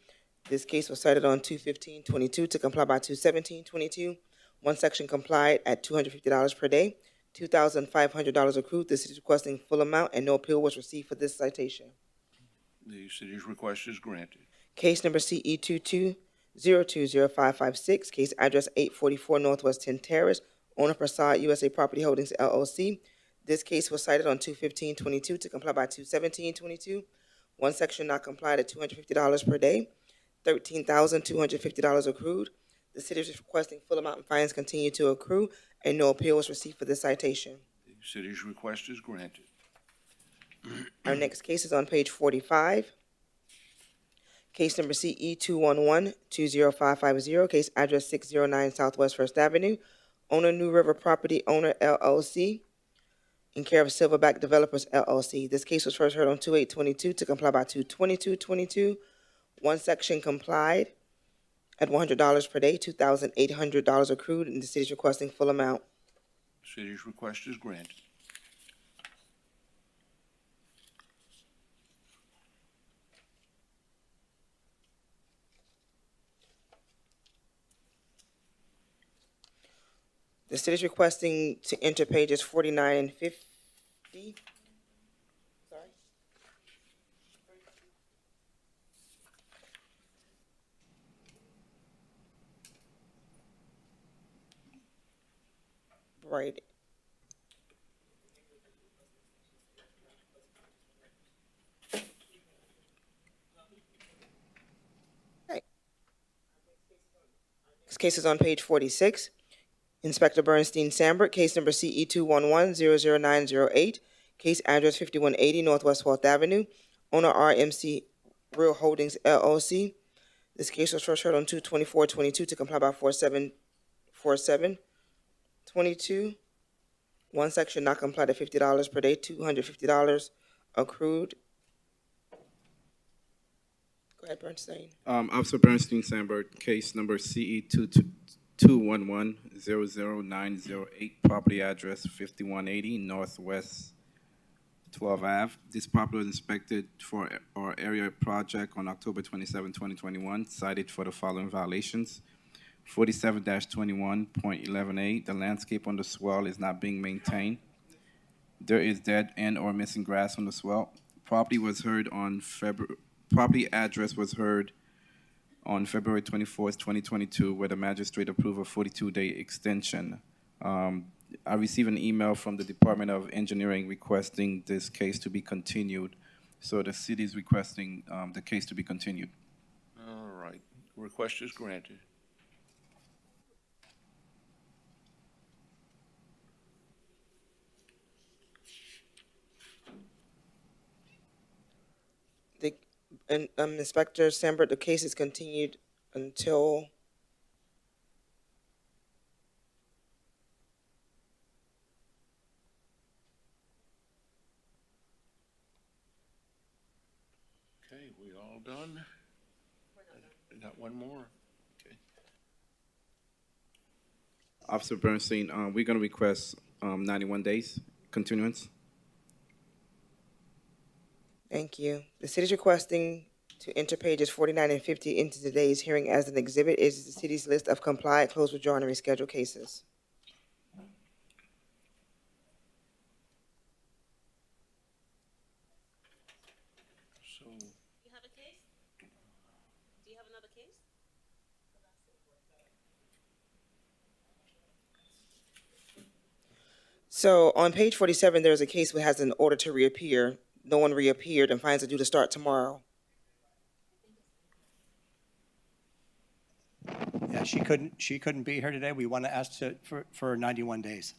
This case was cited on 2/15/22 to comply by 2/17/22. 1 section complied at $250 per day, $2,500 accrued. The city is requesting full amount and no appeal was received for this citation. The city's request is granted. Case number CE 22020556, case address 844 Northwest 10th Terrace, owner Prasad USA Property Holdings LLC. This case was cited on 2/15/22 to comply by 2/17/22. One section not complied at $250 per day, $13,250 accrued. The city is requesting full amount and fines continue to accrue, and no appeal was received for this citation. The city's request is granted. Our next case is on page 45. Case number CE 211-20550, case address 609 Southwest First Avenue. Owner New River Property Owner LLC, in care of Silverback Developers LLC. This case was first heard on 2/8/22 to comply by 2/22/22. One section complied at $100 per day, $2,800 accrued, and the city is requesting full amount. The city's request is granted. The city is requesting to enter pages 49 and 50. Sorry. Right. Okay. This case is on page 46. Inspector Bernstein Sambert, case number CE 211-00908, case address 5180 Northwest 4th Avenue, owner RMC Real Holdings LLC. This case was first heard on 2/24/22 to comply by 4/7/22. One section not complied at $50 per day, $250 accrued. Go ahead, Bernstein. Officer Bernstein Sambert, case number CE 211-00908, property address 5180 Northwest 12 Ave. This property was inspected for our area project on October 27, 2021, cited for the following violations. 47-21.11a, the landscape on the swell is not being maintained. There is dead and or missing grass on the swell. Property address was heard on February 24th, 2022, where the magistrate approved a 42-day extension. I received an email from the Department of Engineering requesting this case to be continued. So the city is requesting the case to be continued. All right. Request is granted. Inspector Sambert, the case is continued until Okay, we all done? Got one more. Okay. Officer Bernstein, we're going to request 91 days continuance. Thank you. The city is requesting to enter pages 49 and 50 into today's hearing as an exhibit is the city's list of compliant, closed, withdrawn, and rescheduled cases. So, You have a case? Do you have another case? So on page 47, there's a case that has an order to reappear. No one reappeared and fines are due to start tomorrow. Yeah, she couldn't be here today. We want to ask for 91 days.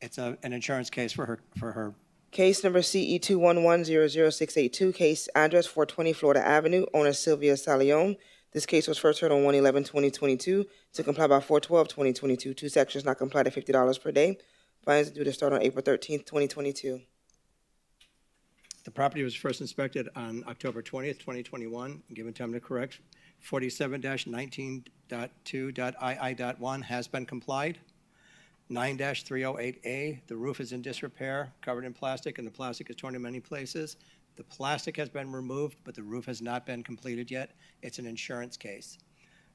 It's an insurance case for her. Case number CE 211-00682, case address 420 Florida Avenue, owner Sylvia Salion. This case was first heard on 1/11/2022 to comply by 4/12/2022. Two sections not complied at $50 per day. Fines are due to start on April 13th, 2022. The property was first inspected on October 20th, 2021, and given time to correct. 47-19.2.II.1 has been complied. 9-308A, the roof is in disrepair, covered in plastic, and the plastic is torn in many places. The plastic has been removed, but the roof has not been completed yet. It's an insurance case.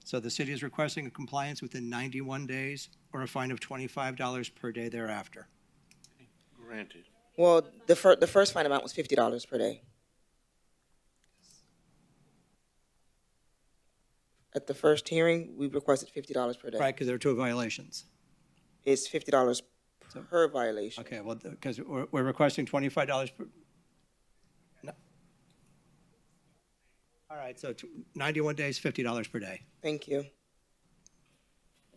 So the city is requesting a compliance within 91 days or a fine of $25 per day thereafter. granted. Well, the first fine amount was $50 per day. At the first hearing, we requested $50 per day. Right, because there are two violations. It's $50 per violation. Okay, well, because we're requesting $25 per. No. All right, so 91 days, $50 per day. Thank you.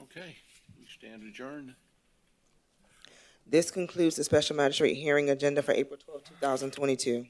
Okay, we stand adjourned. This concludes the special magistrate hearing agenda for April 12, 2022.